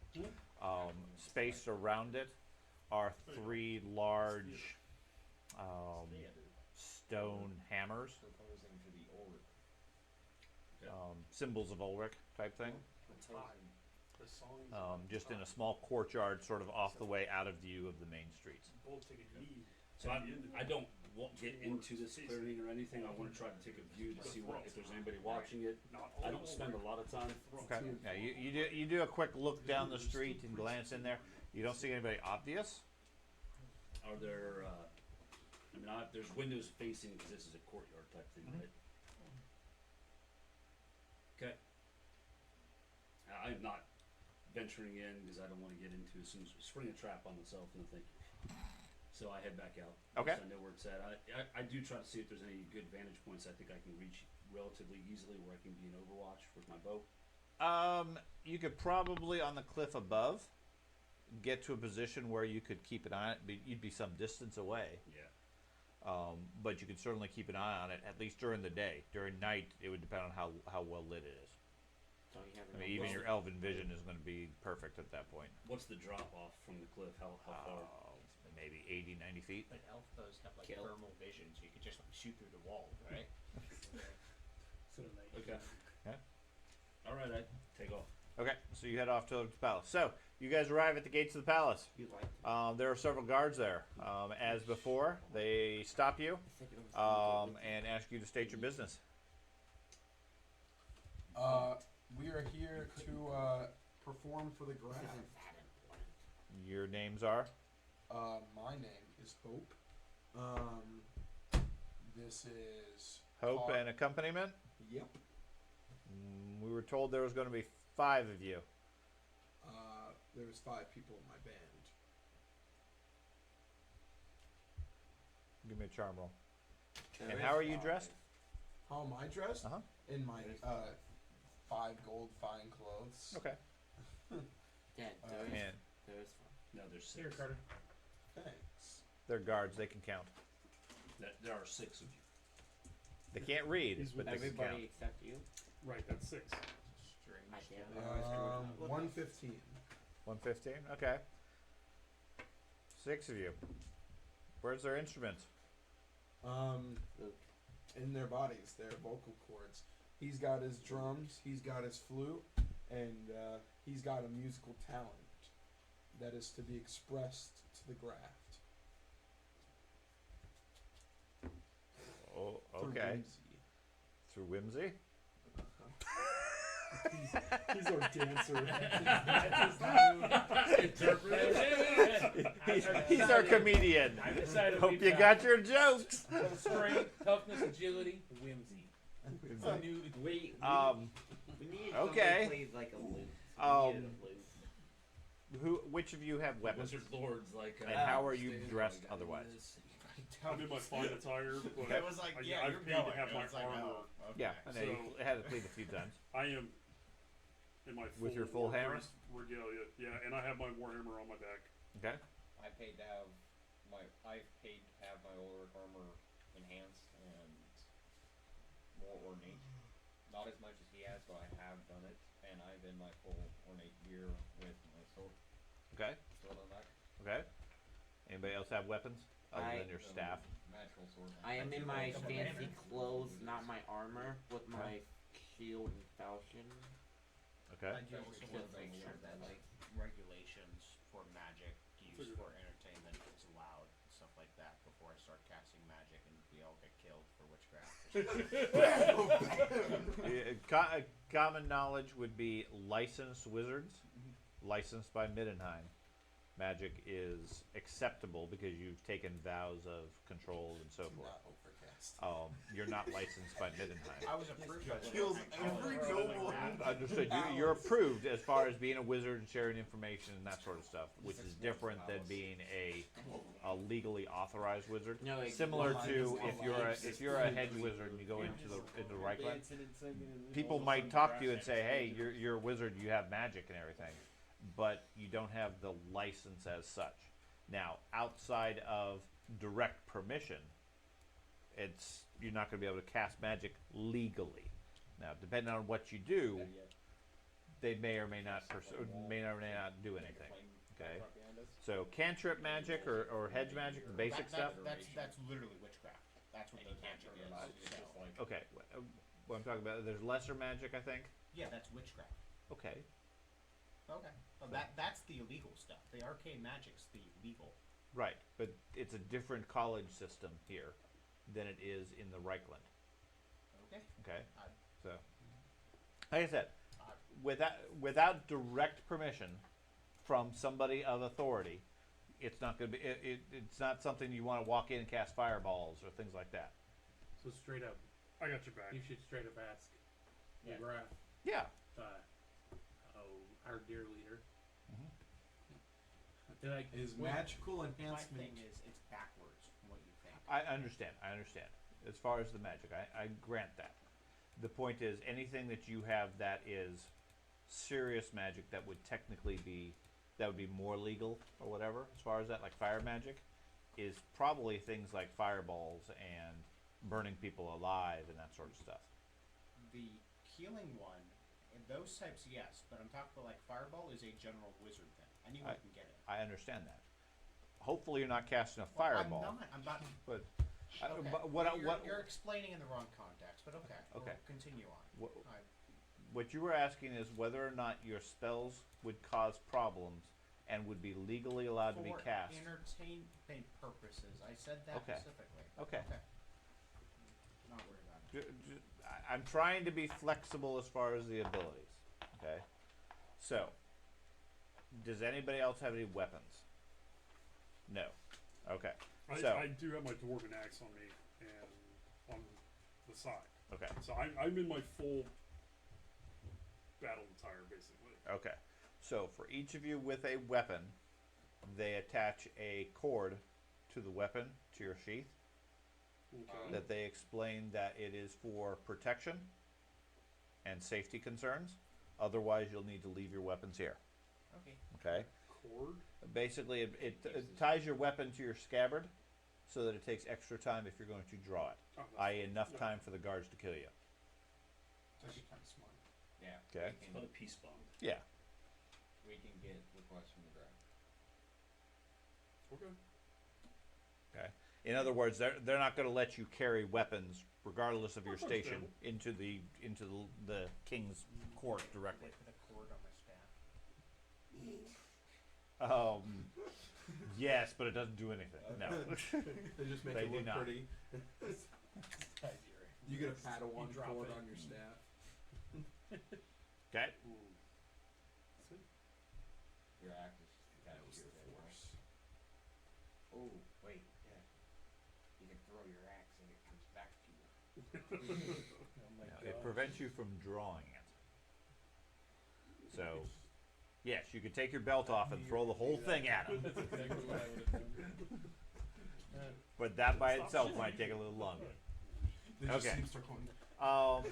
Spaced around it are 3 large stone hammers, Proposing for the Ulrich. symbols of Ulrich type thing. The song is Just in a small courtyard, sort of off the way out of view of the main streets. both take a knee. So I don't get into this clearing or anything. I want to try to take a view to see if there's anybody watching it. I don't spend a lot of time. Okay. Yeah, you do a quick look down the street and glance in there. You don't see anybody obvious. Are there? I mean, there's windows facing because this is a courtyard type thing, right? Okay. I am not venturing in because I don't want to get into spring a trap on myself. No, thank you. So I head back out. Okay. I know where it's at. I do try to see if there's any good vantage points I think I can reach relatively easily where I can be in Overwatch with my bow. You could probably on the cliff above get to a position where you could keep an eye on it, but you'd be some distance away. Yeah. But you could certainly keep an eye on it, at least during the day. During night, it would depend on how well lit it is. So you have I mean, even your elven vision is going to be perfect at that point. What's the drop off from the cliff? How far? Maybe 80, 90 feet. But elf bows have like Kill. thermal vision, so you could just like, shoot through the wall, right? So nice. Okay. Yeah. All right, I take off. Okay, so you head off to the palace. So you guys arrive at the gates of the palace. You like There are several guards there. As before, they stop you and ask you to state your business. We are here to perform for the graph. Your names are? My name is Hope. This is Hope Car- and accompaniment? Yep. We were told there was going to be 5 of you. There's 5 people in my band. Give me a charm roll. There And is how are you 5. dressed? How am I dressed? Uh-huh. In my 5 gold fine clothes. Okay. Yeah, there is. And There is 5. No, there's 6. Here, Carter. Thanks. they're guards. They can count. There are 6 of you. They can't read, He's but with they can count. Everybody except you. Right, that's 6. I can't. 115. 115? Okay. 6 of you. Where's their instruments? In their bodies, their vocal cords. He's got his drums, he's got his flute, and he's got a musical talent that is to be expressed to the graft. Oh, through okay. whimsy. Through whimsy? He's our dancer. He's our comedian. I decided Hope you got your jokes. strength, toughness, agility, whimsy. It's a new. We Um, need somebody okay. who plays like a lute. We need Um, a lute. which of you have weapons? Wizard Lords, like. And how are you dressed otherwise? I'm in my fine attire, but It was like, yeah, I've you're paid going. to have It my was like, armor. oh, okay. Yeah, I know you So- had to plead a few times. I am in my With your full hammer? Warpriest regalia. Yeah, and I have my Warhammer on my back. Okay. I paid to have my Ulrich armor enhanced and more ornate. Not as much as he has, but I have done it, and I'm in my full ornate gear with my sword Okay. still on back. Okay. Anybody else have weapons other I- than your staff? Natural sword. I am in my Couple fancy banners. clothes, not my armor, with my shield and falchion. Okay. I do also want to make sure that like regulations for magic used for entertainment is allowed, stuff like that, before I start casting magic and we all get killed for witchcraft. Common knowledge would be licensed wizards, licensed by Middenheim. magic is acceptable because you've taken vows of control and so forth. Not overcast. You're not licensed by Middenheim. I was approved by Kills Warhammer. every Something noble. like that. Understood. You're approved as far as being a wizard and sharing information and that sort of stuff, which is different than being a legally authorized wizard. No, it- Similar well, to it's if you're a hedge wizard and you go into the Reichland, people might talk to you and say, "Hey, you're a wizard. You have magic and everything," but you don't have the license as such. Now, outside of direct permission, you're not going to be able to cast magic legally. Now, depending on what you do, they may or may not do anything. Okay. So cantrip magic or hedge magic, the basic stuff. That's literally witchcraft. That's what the magic is. So. Okay. What I'm talking about, there's lesser magic, I think. Yeah, that's witchcraft. Okay. Okay. Well, that's the illegal stuff. The arcane magic's the legal. Right, but it's a different college system here than it is in the Reichland. Okay. Okay. I- So, like I said, without direct permission from somebody of authority, it's not going to be. It's not something you want to walk in and cast fireballs or things like that. So straight up, I got your back. you should straight up ask Yeah. McGrath, Yeah. our dear leader. Mhm. Did I, Is well, magical My enhancement. thing is, it's backwards from what you think. I understand. As far as the magic, I grant that. The point is, anything that you have that is serious magic that would technically be more legal or whatever, as far as that, like fire magic, is probably things like fireballs and burning people alive and that sort of stuff. The healing one, and those types, yes, but I'm talking about like fireball is a general wizard thing. Anyone can get it. I understand that. Hopefully, you're not casting a Well, fireball. I'm not. But, Okay. but You're explaining in the wrong context, but okay. Okay. We'll continue on. what, I- what you were asking is whether or not your spells would cause problems and would be legally allowed to be For cast. entertainment purposes, I said that Okay. specifically. Okay. Not worried about it. I'm trying to be flexible as far as the abilities. Okay. So, does anybody else have any weapons? No. Okay. So- I do have my dwarven axe on me and on the side. Okay. So I'm in my full battle attire, basically. Okay. So for each of you with a weapon, they attach a cord to the weapon, to your sheath, Okay. that they explain that it is for protection and safety concerns. Otherwise, you'll need to leave your weapons here. Okay. Okay. Cord. Basically, it ties your weapon to your scabbard so that it takes extra time if you're going to draw it, Oh, that's i.e., enough yeah. time for the guards to kill you. It's actually kind of smart. Yeah. Okay. We It's called can, a peace bond. Yeah. we can get requests from the ground. Okay. Okay. In other words, they're not going to let you carry weapons, regardless of your That's station, understandable. into the king's court directly. They put a cord on my staff. Yes, but it doesn't do anything. No. They just make They it do look not. pretty. You get a Padawan You drop cord it. on your staff. Okay. Your axe is kind of That was the force. Oh, wait, yeah. You can throw your axe and it comes back to you. Oh my Now, God. it prevents you from drawing it. So, yes, you could take your belt off and throw the whole thing at him, That's exactly what I would have done. but that by itself might take a little longer. They just Okay. seem to start going,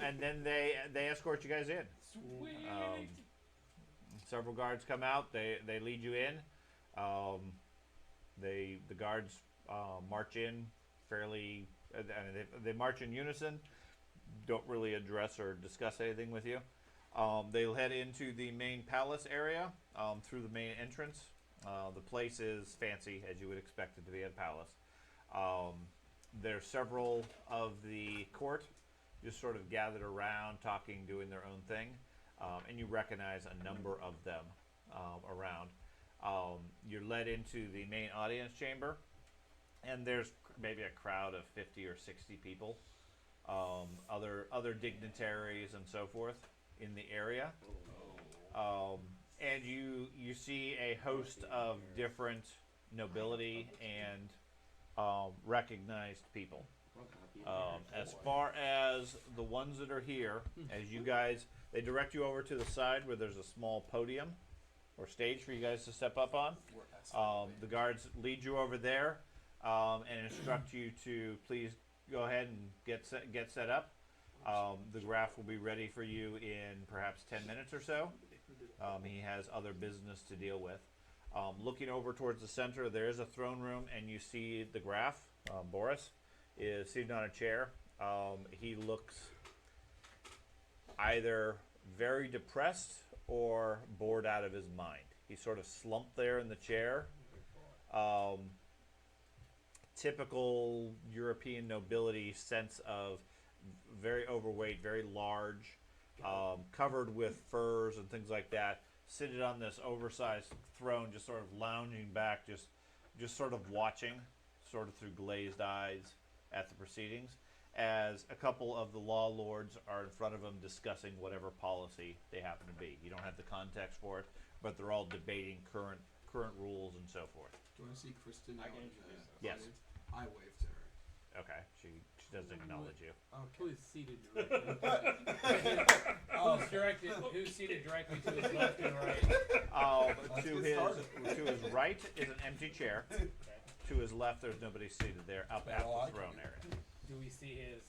And then they escort you guys in. Sweet. Several guards come out. They lead you in. The guards march in fairly. They march in unison. Don't really address or discuss anything with you. They'll head into the main palace area through the main entrance. The place is fancy, as you would expect it to be a palace. There's several of the court just sort of gathered around, talking, doing their own thing. And you recognize a number of them around. You're led into the main audience chamber, and there's maybe a crowd of 50 or 60 people, other dignitaries and so forth in the area. And you see a host of different nobility and recognized people. As far as the ones that are here, as you guys, they direct you over to the side where there's a small podium or stage for you guys to step up on. The guards lead you over there and instruct you to please go ahead and get set up. The graph will be ready for you in perhaps 10 minutes or so. He has other business to deal with. Looking over towards the center, there is a throne room, and you see the graph. Boris is seated on a chair. He looks either very depressed or bored out of his mind. He's sort of slumped there in the chair. Typical European nobility sense of very overweight, very large, covered with furs and things like that, seated on this oversized throne, just sort of lounging back, just sort of watching, sort of through glazed eyes at the proceedings, as a couple of the law lords are in front of him discussing whatever policy they happen to be. You don't have the context for it, but they're all debating current rules and so forth. Do I see Kristen? I can on introduce the Yes. audience? I wave to her. Okay, she doesn't acknowledge you. Who is seated directly? Who's seated directly to his left and right? Let's To get started. his right is an empty chair. To his left, there's nobody seated there, up at Oh, I the can throne do area. Do we see his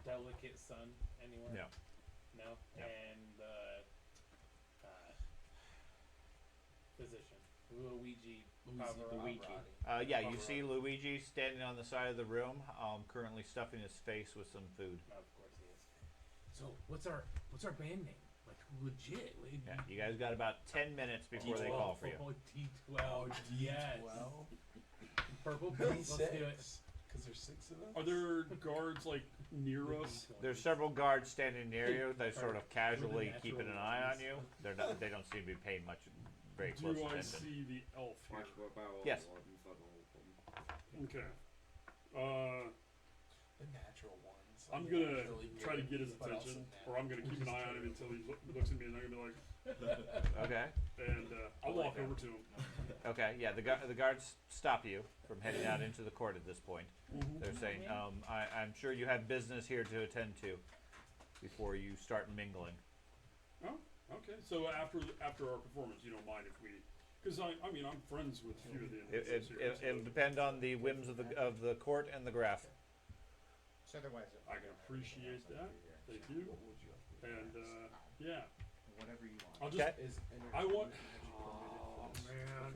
delicate son anywhere? No. No? No. And the physician, Luigi. Pavarotti. Yeah, you see Luigi standing on the side of the room, currently stuffing his face with some food. Of course he is. So what's our band name? Like legit. Yeah, you guys got about 10 minutes before they call for you. Oh, D12. Yes. Well, Purple pills. Let's do it. because there's 6 of them. Are there guards like near us? There's several guards standing near you. They're sort of casually keeping an eye on you. They don't seem to be paying very close Do I attention. see the elf here? Yes. Okay. The natural ones. I'm like, gonna really try to good, get his but also attention, natural. or I'm gonna keep an eye on him until he looks at me, and I'm gonna be like, Okay. and I'll walk over to him. Okay. Yeah. The guards stop you from heading out into the court at this point. They're saying, "I'm sure you have business here to attend to before you start mingling." Oh, okay. So after our performance, you don't mind if we, because I mean I'm friends with a few of the individuals here. It'll depend on the whims of the court and the graph. So otherwise, I can appreciate that. Thank you. And yeah, whatever you want. I'll just. Okay. I want. Oh man.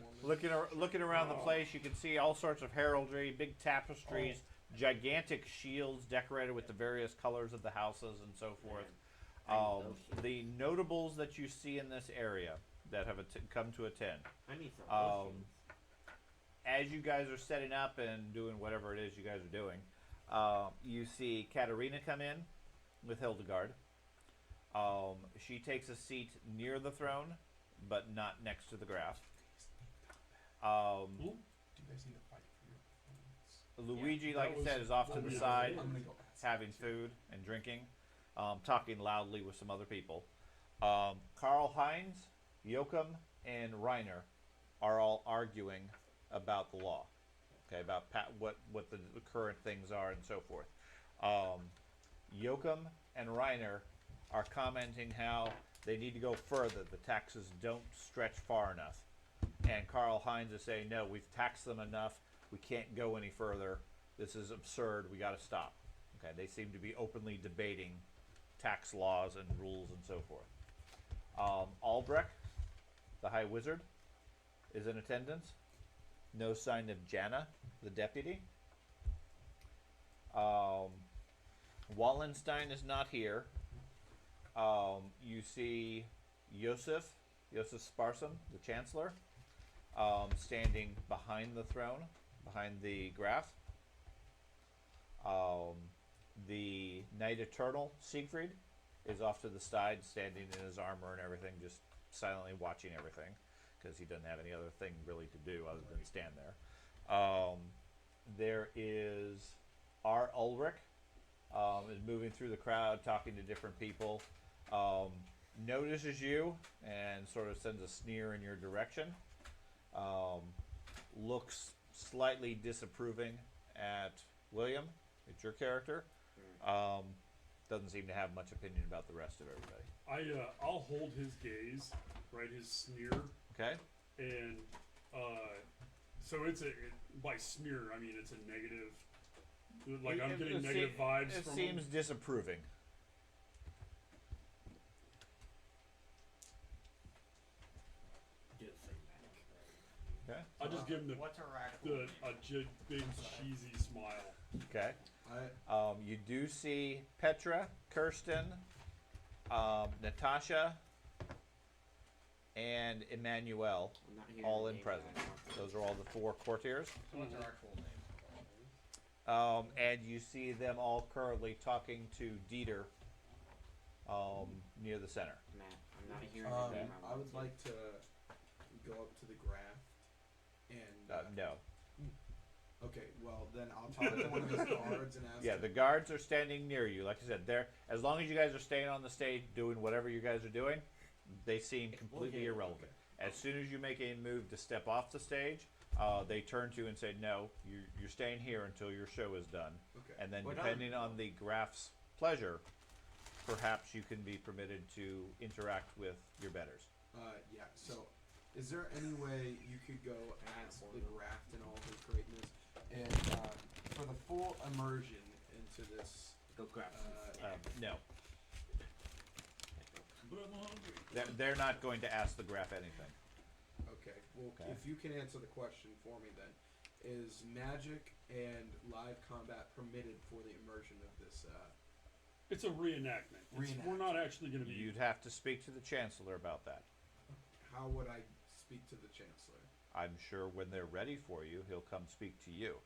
Looking around the place, you can see all sorts of heraldry, big tapestries, gigantic shields decorated with the various colors of the houses and so forth. The notables that you see in this area that have come to attend, I need some lotions. as you guys are setting up and doing whatever it is you guys are doing, you see Katerina come in with Hildegard. She takes a seat near the throne, but not next to the graph. Do you guys need to fight for your Luigi, that like I was- said, is off to that the was- side, I'm gonna go ask. having food and drinking, talking loudly with some other people. Karl Heinz, Joachim, and Reiner are all arguing about the law, okay, about what the current things are and so forth. Joachim and Reiner are commenting how they need to go further. The taxes don't stretch far enough. And Karl Heinz is saying, no, we've taxed them enough. We can't go any further. This is absurd. We got to stop. Okay, they seem to be openly debating tax laws and rules and so forth. Albrecht, the High Wizard, is in attendance. No sign of Jana, the deputy. Wallenstein is not here. You see Joseph Sparsum, the Chancellor, standing behind the throne, behind the graph. The Knight Eternal, Siegfried, is off to the side, standing in his armor and everything, just silently watching everything, because he doesn't have any other thing really to do other than stand there. There is R. Ulrich, is moving through the crowd, talking to different people. notices you and sort of sends a sneer in your direction. Looks slightly disapproving at William. It's your character. Doesn't seem to have much opinion about the rest of everybody. I'll hold his gaze, right? His sneer, Okay. and so by sneer I mean it's a negative. Like I'm getting negative vibes It from seems him. disapproving. Do the thing back. Okay. I'll just give him What's a raccoon? big cheesy smile. Okay. I You do see Petra, Kirsten, Natasha, and Emmanuel I'm not hearing all the in name presence. of that. Those are all the 4 courtiers. So what's our actual name? And you see them all currently talking to Dieter near the center. Matt, I'm not hearing the name. I would like to go up to the graft and. No. Okay, well then I'll talk to one of his guards and ask. Yeah, him- the guards are standing near you. Like I said, they're as long as you guys are staying on the stage doing whatever you guys are doing, they seem completely Okay, irrelevant. As soon as you make a move to step off the stage, they turn to you and say, "No, you're staying here until your show is done." Okay. And then, We're depending on the Graf's pleasure, perhaps you can be permitted to interact with your betters. Yeah. So, is there any way you could go ask the graft and all his greatness, and for the full immersion into this? Go grab No, But I'm hungry. they're not going to ask the Graf anything. Okay. Well, Okay. if you can answer the question for me, then, is magic and live combat permitted for the immersion of this? It's a reenactment. We're not actually going to be. You'd have to speak to the Chancellor about that. How would I speak to the Chancellor? I'm sure when they're ready for you, he'll come speak to you.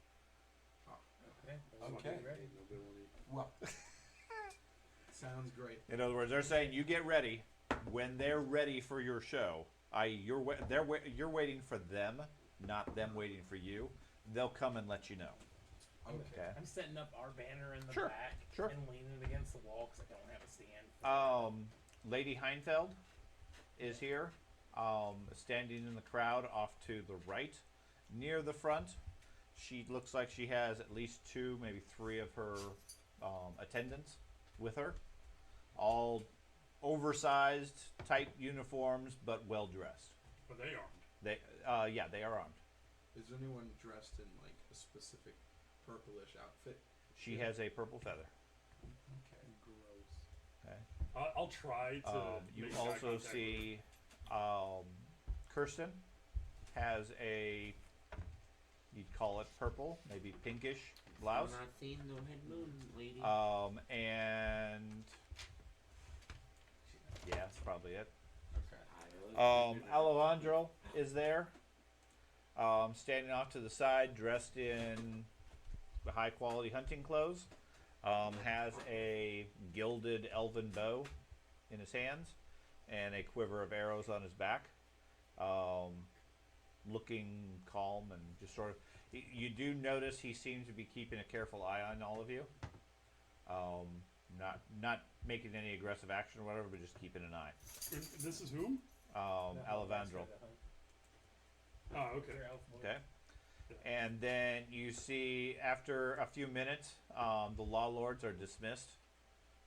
Okay. Okay. Ready. Well, sounds great. In other words, they're saying you get ready when they're ready for your show. You're waiting for them, not them waiting for you. They'll come and let you know. Okay. I'm setting up our banner in the Sure, back sure. and leaning against the wall because I don't have a stand. Lady Heinfeld is here, standing in the crowd off to the right, near the front. She looks like she has at least 2, maybe 3 of her attendants with her, all oversized, tight uniforms, but well dressed. But they aren't. They are armed. Is anyone dressed in like a specific purplish outfit? She has a purple feather. Okay. Gross. Okay. I'll try to. You make eye also contact with see Kirsten has a, you'd call it purple, maybe pinkish blouse. I'm not seeing no head moon, lady. And yeah, that's probably it. I look Alejandro is there, standing off to the side, dressed in high quality hunting clothes. Has a gilded elven bow in his hands and a quiver of arrows on his back. Looking calm and just sort of. You do notice he seems to be keeping a careful eye on all of you. Not making any aggressive action or whatever, but just keeping an eye. And this is whom? Alejandro. Oh, okay. Okay. And then you see, after a few minutes, the law lords are dismissed.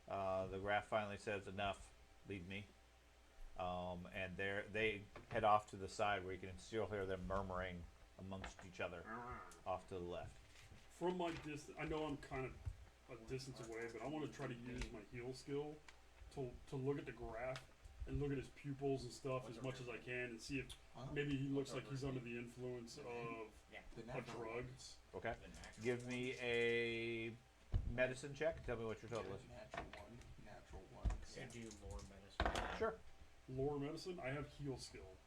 The Graf finally says, "Enough, leave me." And they head off to the side where you can still hear them murmuring amongst each other off to the left. From my distance, I know I'm kind of a distance away, but I want to try to use my heal skill to look at the graph and look at his pupils and stuff as much as I can and see if maybe he looks like he's under the influence of The a drug. Okay. Give me a medicine check. Tell me what your total is. Natural one. So do lore medicine. Sure. Lore medicine. I have heal skill.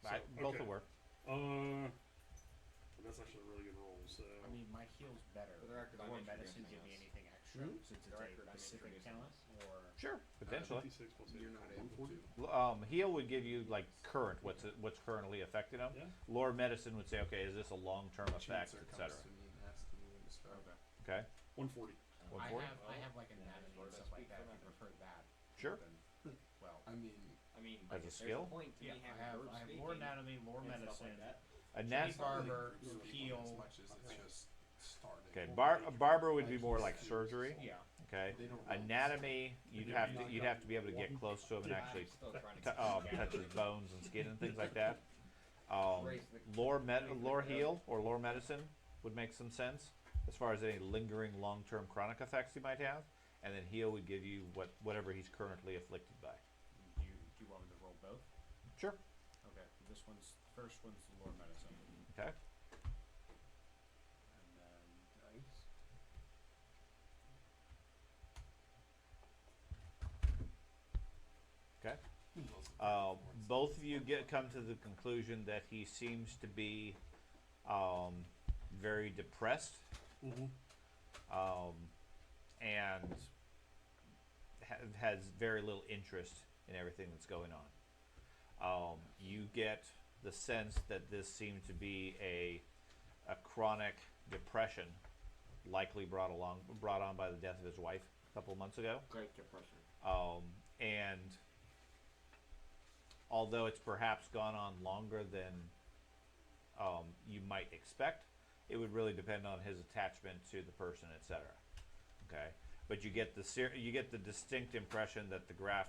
Both okay. will work. That's actually a really good roll. So I mean, my heal's better. For the record, I'm Lore introducing medicine give me us. anything extra since it's For the a record, I'm specific introducing talent, us. or Sure, potentially. 56 plus 8. You're not able 140? to. Heal would give you like current what's currently affecting them. Yeah. Lore medicine would say, okay, is this a long-term effect, Chancellor etc. comes to me and asks me when to start. Okay. 140. I 140? have like an anatomy and stuff like that. If you prefer that, Sure. well, I mean, mean, As a there's skill? point to Yeah, me I having have, bird I have speaking lore anatomy, lore and stuff medicine, like that. A Jimmy nat- Barber, As heal. much as it's just starting. Okay, a barber would be more like surgery. Yeah. Okay, They don't anatomy you'd have to be able to get close to him and actually I'm still trying to touch his bones and skin and things like that. Raise the- Lore heal or lore medicine would make some sense as far as any lingering long-term chronic effects he might have, and then heal would give you whatever he's currently afflicted by. Do you want me to roll both? Sure. Okay. This one's first one's the lore medicine, Okay. and then dice. Okay. Both of you come to the conclusion that he seems to be very depressed Mm-hmm. and has very little interest in everything that's going on. You get the sense that this seemed to be a chronic depression, likely brought on by the death of his wife a couple of months ago. Great Depression. And although it's perhaps gone on longer than you might expect, it would really depend on his attachment to the person, etc. Okay, but you get the distinct impression that the Graf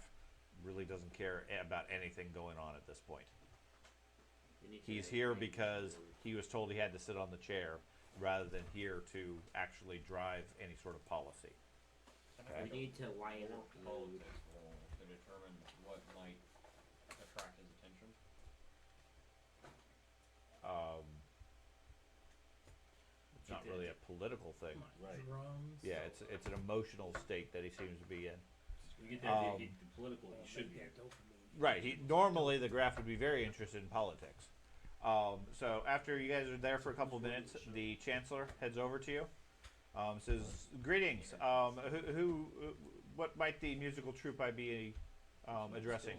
really doesn't care about anything going on at this point. He's here because he was told he had to sit on the chair rather than here to actually drive any sort of policy. We need to lighten More up the mood. politics to determine what might attract his attention. It's not really a political thing. Right. Drums. Yeah, it's an emotional state that he seems to be in. You get the idea, the political, he should be. Right. Normally the Graf would be very interested in politics. So after you guys are there for a couple of minutes, the Chancellor heads over to you. Says, "Greetings. What might the musical troupe I be addressing?"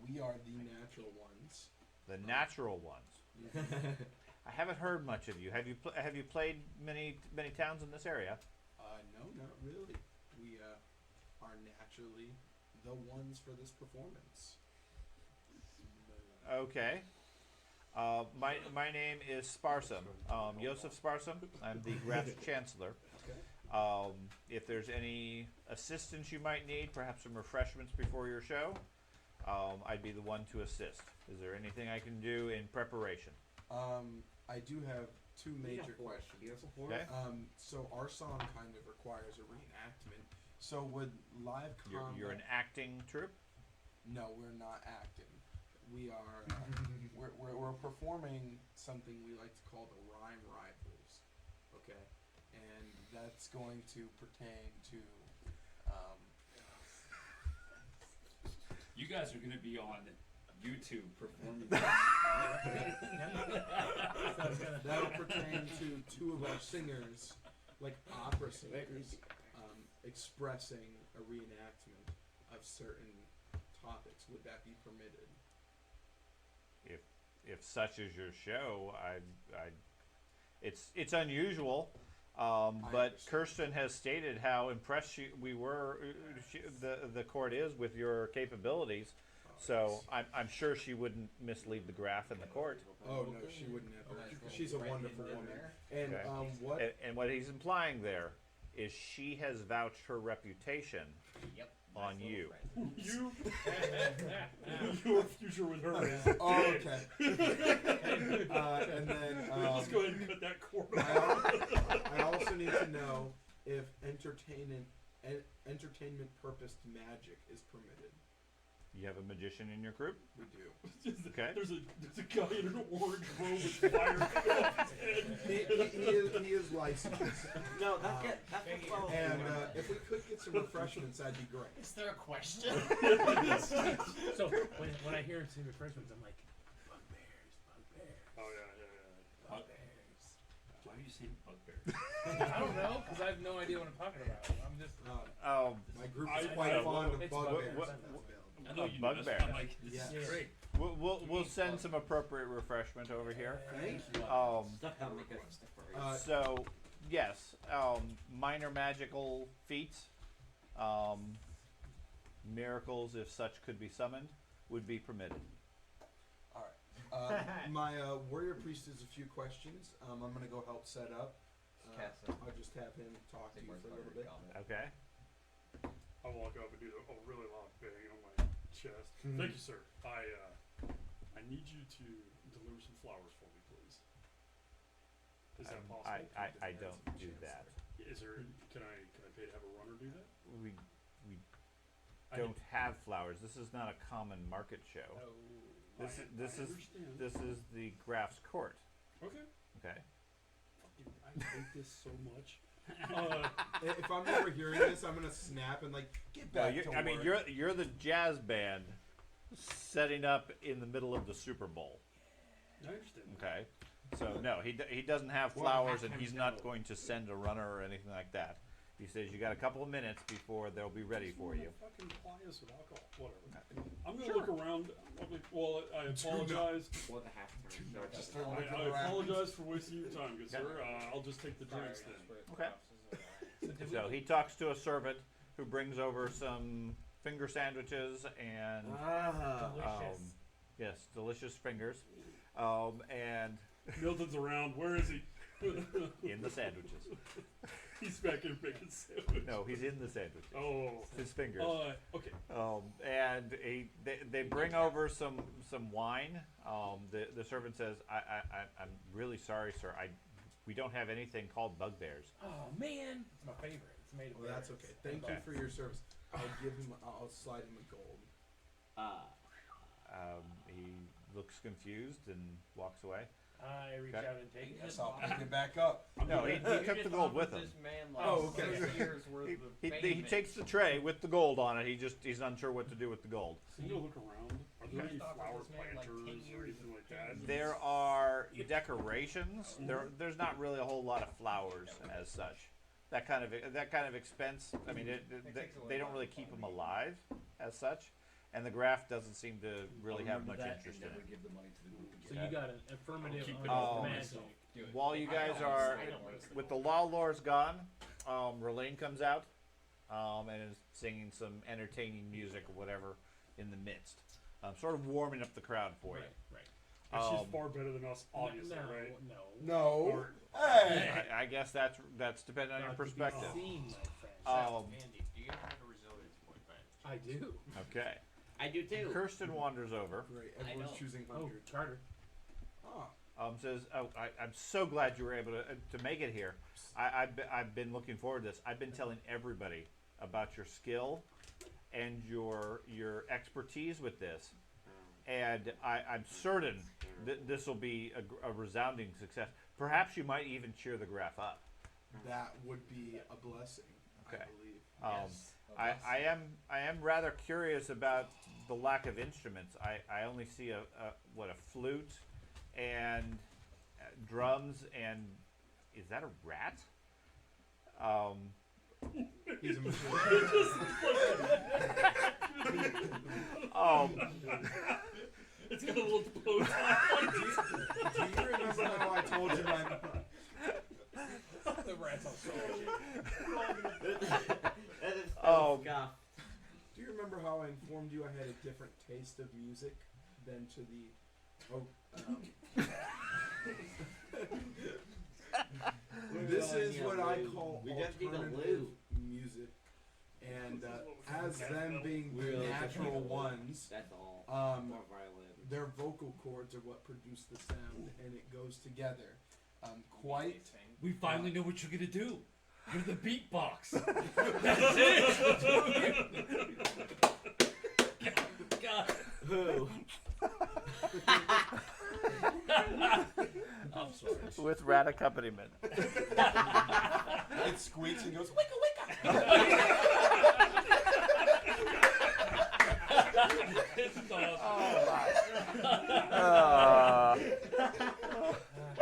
We are the natural ones. The natural ones. I haven't heard much of you. Have you played many towns in this area? No, not really. We are naturally the ones for this performance. Okay. My name is Sparsum. Joseph Sparsum. I'm the Graf Chancellor. Okay. If there's any assistance you might need, perhaps some refreshments before your show, I'd be the one to assist. Is there anything I can do in preparation? I do have two major questions. Okay. So our song kind of requires a reenactment. So would live combat? You're an acting troupe? No, we're not acting. We are. We're performing something we like to call the Rhyme Rivals. Okay, and that's going to pertain to. You guys are going to be on YouTube performing. That'll pertain to two of our singers, like opera singers, expressing a reenactment of certain topics. Would that be permitted? If such is your show, it's unusual, but Kirsten has stated how impressed the court is with your capabilities. So I'm sure she wouldn't mislead the Graf in the court. Oh no, she wouldn't have. She's a wonderful woman. And Okay. what? And what he's implying there is she has vouched her reputation Yep. on you. You, your future with her is. Oh, okay. And then Let's go ahead and cut that cord off. I also need to know if entertainment purposed magic is permitted. You have a magician in your group? We do. Okay. There's a guy in an orange robe with fire coming off his head. He is licensed. No, that's And if we could get some refreshments, that'd be great. Is there a question? So when I hear some refreshments, I'm like, bugbears. Oh yeah. Bugbears. Why are you saying bugbear? I don't know, because I have no idea what I'm talking about. I'm just. My group I is quite know. fond of It's bugbears. what- I know you bugbear. know. I'm like, this Yes. is great. We'll send some appropriate refreshment over here. Thank you. Stuff that'll make us So, yes, minor magical feats. Miracles, if such could be summoned, would be permitted. Alright. My warrior priest has a few questions. I'm going to go help set up. Cast it. I'll just have him talk to Take you my for a little bit. Okay. I walk up and do a really loud bang on my chest. Thank you, sir. I need you to deliver some flowers for me, please. Is that possible? I don't do that. Is there? Can I pay to have a runner do that? We I don't have flowers. This is not a common market show. Oh. This I is understand. this is the Graf's court. Okay. Okay. Fucking, I hate this so much. If I'm ever hearing this, I'm going to snap and like, get Well, back to I mean, work. you're the jazz band setting up in the middle of the Super Bowl. I understand. Okay. So no, he doesn't have Well, flowers, and halftime he's show. not going to send a runner or anything like that. He says you got a couple of minutes before they'll be ready Just for wanna you. Fucking ply us with alcohol. Whatever. I'm gonna look around. Well, I Do apologize. Or the halftime. not show. just throw I, Look I around. apologize for wasting your time, good sir. I'll just take the drinks then. Okay. So did So we, he talks to a servant who brings over some finger sandwiches and delicious. yes, delicious fingers, and Milton's around. Where is he? in the sandwiches. He's back in making sandwich. No, he's in the sandwiches. Oh. His fingers. Okay. And they bring over some wine. The servant says, I'm really sorry, sir. We don't have anything called bugbears. Oh man, it's my favorite. It's made of Well, that's berries. okay. Thank you for your service. I'll slide him a gold. He looks confused and walks away. I reach Okay. out and take it. Guess I'll pick it back up. No, he took the gold with him. This man like Oh, okay. 6 years worth of He payment. takes the tray with the gold on it. He's unsure what to do with the gold. I'm gonna look around. Are there any Talk with flower this man, like, 10 planters or years anything like that? There are decorations. There's not really a whole lot of flowers as such. That kind of expense. I mean, they don't really keep them alive as such, and the Graf doesn't seem to really have much interest in it. Give the money to the group So you got an affirmative Keep it on all magic. myself. Do it. While you guys are with the law lords gone, Relaine comes out and is singing some entertaining music or whatever in the midst, sort of warming up the crowd for you. Right. She's Um, far better than us, obviously, no, right? no. No. Or, Hey! I guess that's depending on your Not to be perspective. seen, my friend. Andy, do you have a resilience point by any I do. Okay. I do too. Kirsten wanders over. Great. I Everyone's know. choosing Oh, 100. Carter. Ah. Says, oh, I'm so glad you were able to make it here. I've been looking forward to this. I've been telling everybody about your skill and your expertise with this, and I'm certain that this will be a resounding success. Perhaps you might even cheer the Graf up. That would be a blessing, Okay. I believe. I am rather curious about the lack of instruments. I only see a flute and drums, and is that a rat? He's a magician. it's got a little bow tie. Do you remember how I told you my... The rat's on That is Oh. scuff. Do you remember how I informed you I had a different taste of music than to the... This is what I call We just need a alternative lube. music. And as them being the Really? natural ones, That's all. Um, Or violin. their vocal cords are what produce the sound, and it goes together. Quite... We finally know what you're gonna do. You're the beatbox. That's it. God. Who? I'm sorry. With rat accompaniment. It squeaks and goes, wicka wicka! This is awesome.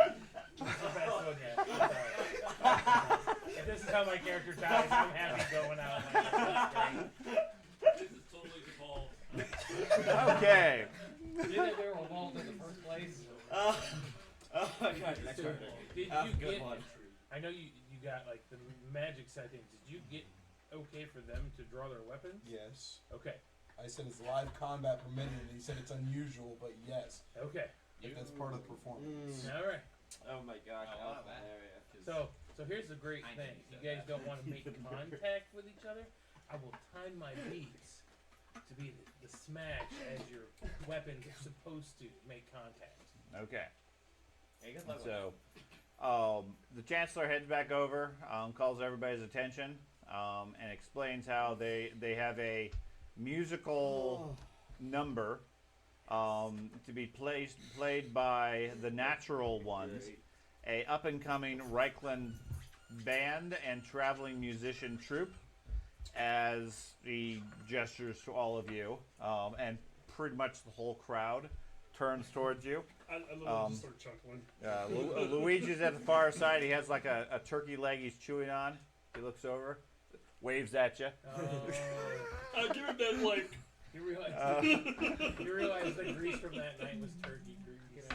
That's the best one yet. I'm sorry. If this is how my character dies, I'm happy going out like that. That's great. This is totally devolved. Okay. Didn't they were involved in the first place? Oh my god, next one. Did That's you a good get? one. I know you got like the magic settings. Did you get okay for them to draw their weapons? Yes. Okay. I said it's live combat permitted, and he said it's unusual, but yes. Okay. If that's part of the performance. All right. Oh my gosh, I that love was that. hilarious. So here's the great I thing. think You so, guys that. don't want to make contact with each other. I will time my beats to be the smash as your weapons are supposed to make contact. Okay. Yeah, you guys love So, the Chancellor heads back over, calls everybody's attention, and explains how they have a musical number to be played by the natural ones, a up-and-coming Reichland band and traveling musician troupe, as he gestures to all of you, and pretty much the whole crowd turns towards you. I literally just start chuckling. Luigi's at the far side. He has like a turkey leg he's chewing on. He looks over, waves at you. I give him that like. You realize the grease from that night was turkey grease.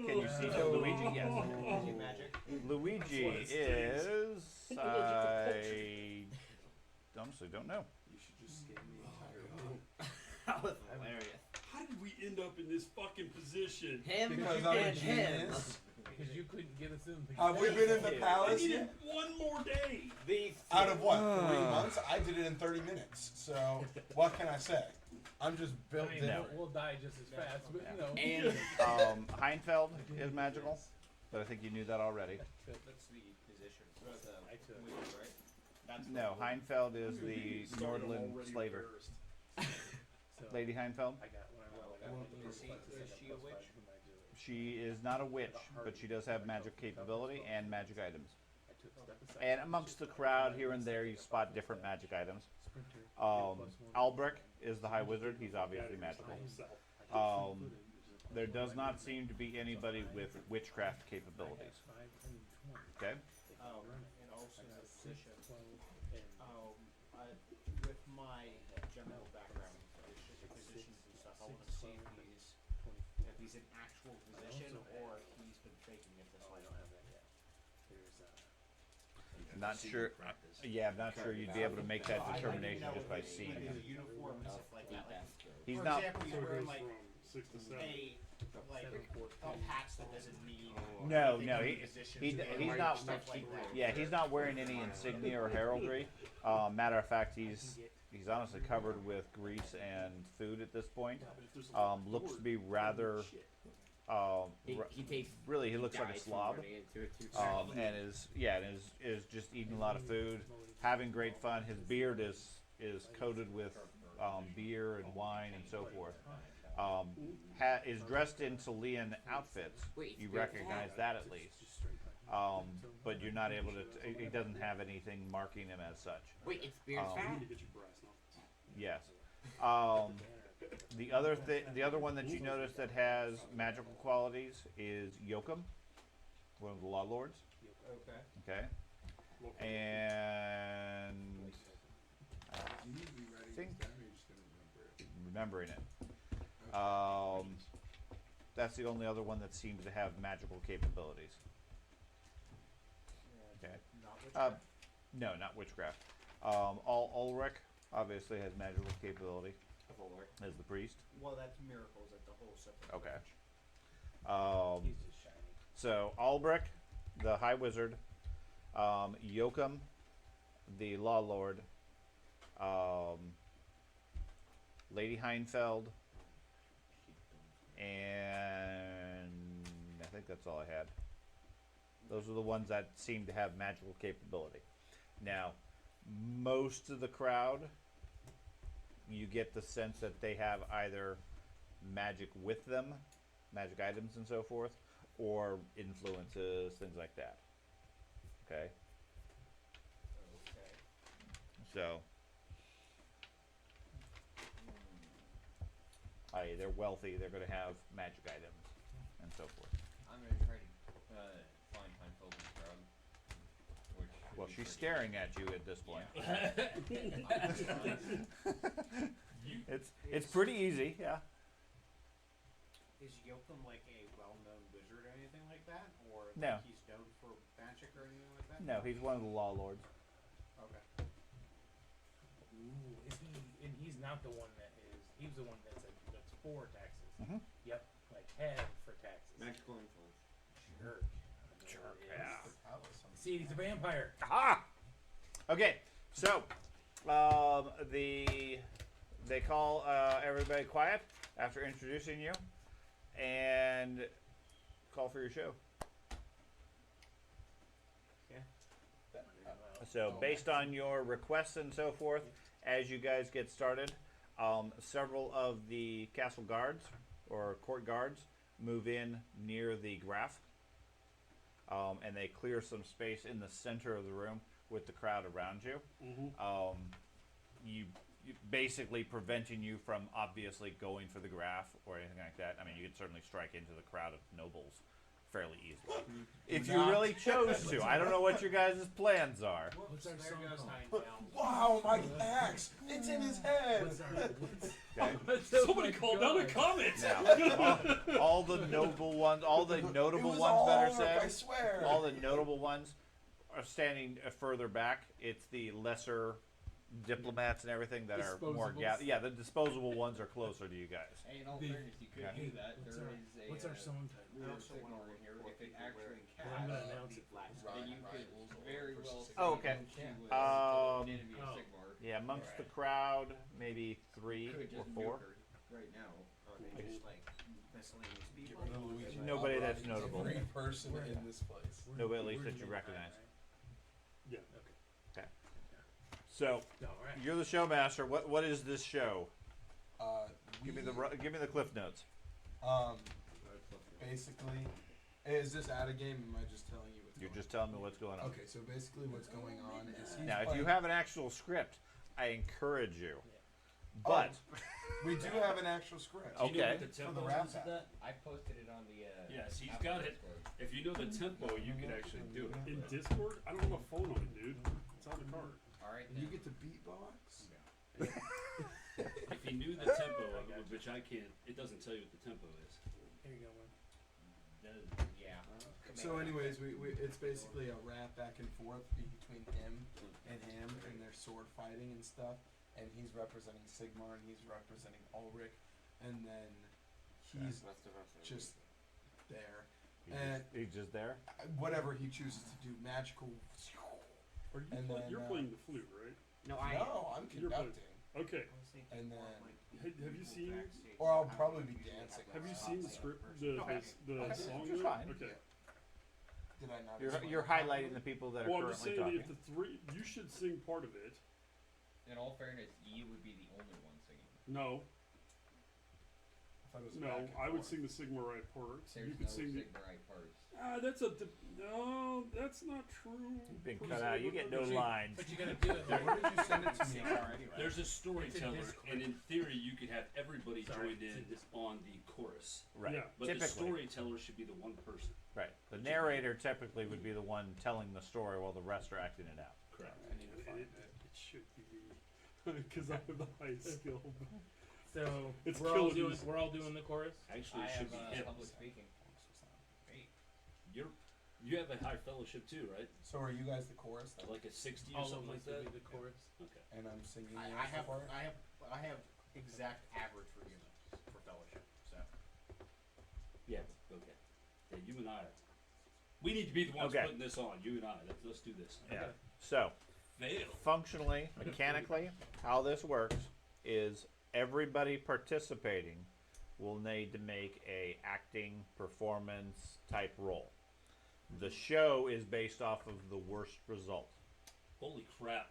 Can you see Luigi? Yes. Magic, magic. Luigi That's what it is. I honestly don't know. You should just scan the entire room. That was hilarious. How did we end up in this fucking position? Him Because I'm a and him. genius. Because you couldn't get us in the Have we been in the I palace needed yet? one more day. These Out of what, 3 months? I did it in 30 minutes. So, what can I say? I'm just built I mean, different. we'll die just as fast, but you know. and Heinfeld is magical, but I think you knew that already. That's the position. That's I took. weird, right? That's No, Heinfeld is the Nordland slaver. So Lady Heinfeld. I got when I roll. I Well, got is she a witch? She is not a witch, but she does have magic capability and magic items. I took step aside. And amongst the crowd here and there, you spot different magic items. Albrecht is the High Wizard. He's obviously magical. There does not seem to be anybody with witchcraft capabilities. Okay? And also the position. With my general background with positions and stuff, I want to see if he's an actual position or if he's been faking it this Oh, I whole don't have time. that yet. There's Not sure. Yeah, I'm not sure you'd be able to make that determination just by seeing Like him. his uniform and stuff like that. Like, He's for not. example, he's So it wearing goes like from 6 to 7. a patch that doesn't need. No, anything no, in he- position he- to he's it, not- stuff like that. Yeah, he's not wearing any insignia or heraldry. Matter of fact, he's honestly covered with grease and food at this point. Looks to be rather. he takes Really, he looks like a died from slob. running into it too fast. And is just eating a lot of food, having great fun. His beard is coated with beer and wine and so forth. Is dressed in Chilean outfits. Wait, You Spirit recognize Fang. that at least. But you're not able to. He doesn't have anything marking him as such. Wait, it's Beard Um, We Fat? need to get you brass knuckles. Yes. The other one that you notice that has magical qualities is Yoakum, one of the Law Lords. Okay. Okay. Look, And Do you need to be ready Think- with them, or you're just gonna remember it? remembering it. That's the only other one that seems to have magical capabilities. Okay. Not which No, not witchcraft. Ulrich obviously has magical capability as the priest. well, that's miracles at the whole separate. Okay. branch. He's just shiny. So Albrecht, the High Wizard, Yoakum, the Law Lord, Lady Heinfeld, and I think that's all I had. Those are the ones that seem to have magical capability. Now, most of the crowd, you get the sense that they have either magic with them, magic items and so forth, or influences, things like that. Okay? Okay. So, i.e., they're wealthy, they're going to have magic items and so forth. I'm gonna try to find Heinfeld in the crowd. Which should Well, be she's pretty- staring at you at this point. It's pretty easy, yeah. Is Yoakum like a well-known wizard or anything like that, or No. like he's known for magic or anything like that? No, he's one of the Law Lords. Okay. not the one that is. He was the one that said that's for taxes. Mhm. Yep, like head for taxes. Magical influence. Jerk. Jerk, It is. yeah. The palace on See, he's a vampire. Aha! Okay, so they call everybody quiet after introducing you, and call for your show. So based on your requests and so forth, as you guys get started, several of the castle guards or court guards move in near the graph, and they clear some space in the center of the room with the crowd around you. Mm-hmm. You basically preventing you from obviously going for the graph or anything like that. I mean, you could certainly strike into the crowd of nobles fairly easily if you really chose to. I don't know what your guys' plans are. What's our There song goes called? Heinz. Wow, my axe! It's in his head! Okay? Somebody called down a comment. Now, all the noble ones, all the It notable was ones all that are Ulrich, I said, swear! all the notable ones are standing further back. It's the lesser diplomats and everything that are more Disposables. yeah, the disposable ones are closer to you guys. Hey, in all The- fairness, you could Okay. do that. What's There our- is a What's our song title? weird I also signal wanna in here. report If it people actually where- Well, I'm gonna casts, announce it. then you could very well Oh, okay. say to, Um, an enemy oh. Sigmar. Yeah, amongst the crowd, maybe 3 Could or just 4. nuke her right now. Or they just like miscellaneous people. Get rid of Luigi. Nobody that's Every notable. person in this place. Nobody at least We're that you doing recognize. right? Yeah. Okay. So All right. you're the showmaster. What is this show? Give me We- the cliff notes. Basically, is this at a game? Or am I just telling you what's You're going just telling me what's going on. on? Okay, so basically what's going on is he's Now, if you playing- have an actual script, I encourage you. But we do have an actual script. Oh. Do you know Okay. what the For the tempo rap is of app. that? I posted it on the. Yes, he's Apple got it. Discord. If you know the tempo, you could actually do it. In Discord, I don't have a phone on it, dude. It's on the card. All right. And you then. get to beatbox. If you knew the tempo of it, which I can't, it doesn't tell you what the tempo is. Here you go, man. Yeah. So, anyways, we it's basically a rap back and forth between him and their sword fighting and stuff. And he's representing Sigmar, and he's representing Ulrich, and then he's Rest of us are just there. he's just there. Whatever he chooses to do, magical. Are you And then, you're playing the flute, right? No, I. No, I'm You're playing- conducting. Okay. And then, Have you seen? or I'll probably be dancing. Have you seen the script? The Okay. the Okay, song. which is in it? fine. Okay. Did I not? You're explain you're that highlighting properly? the people that are Well, I'm just currently saying talking. if the three, you should sing part of it. In all fairness, you would be the only one singing. No, I thought it was no, back and I would forth. sing the Sigmarite parts. There's You could no sing the. Sigmarite parts. That's a. No, that's not true. You've been Who's cut the out. You one get that- no lines. But you gotta do it. Where did you send it to me? There's a storyteller, Discord. and in theory, you could have everybody Sorry, joined it's in in Discord. on the chorus. Right. Yeah. But the Typically. storyteller should be the one person. Right. The narrator typically would be the one telling the story while the rest are acting it out. Correct. I need to It, find it, it. it should be me, because I have the highest skill. So It's we're all killing doing. me. We're all doing the chorus. Actually, I it should have be him. public speaking. You have a high fellowship too, right? So are you guys the chorus? Then? Like a 60 or All of something us like will that. be the chorus. Okay. And I'm singing. I the have. actual part? I have exact average for units for fellowship. So. Yeah. Okay. Yeah, you and I. We need to be the ones Okay. putting this on. You and I. Let's do this. Yeah. Okay. So Fail. functionally, mechanically, how this works is everybody participating will need to make a acting performance type role. The show is based off of the worst result. Holy crap.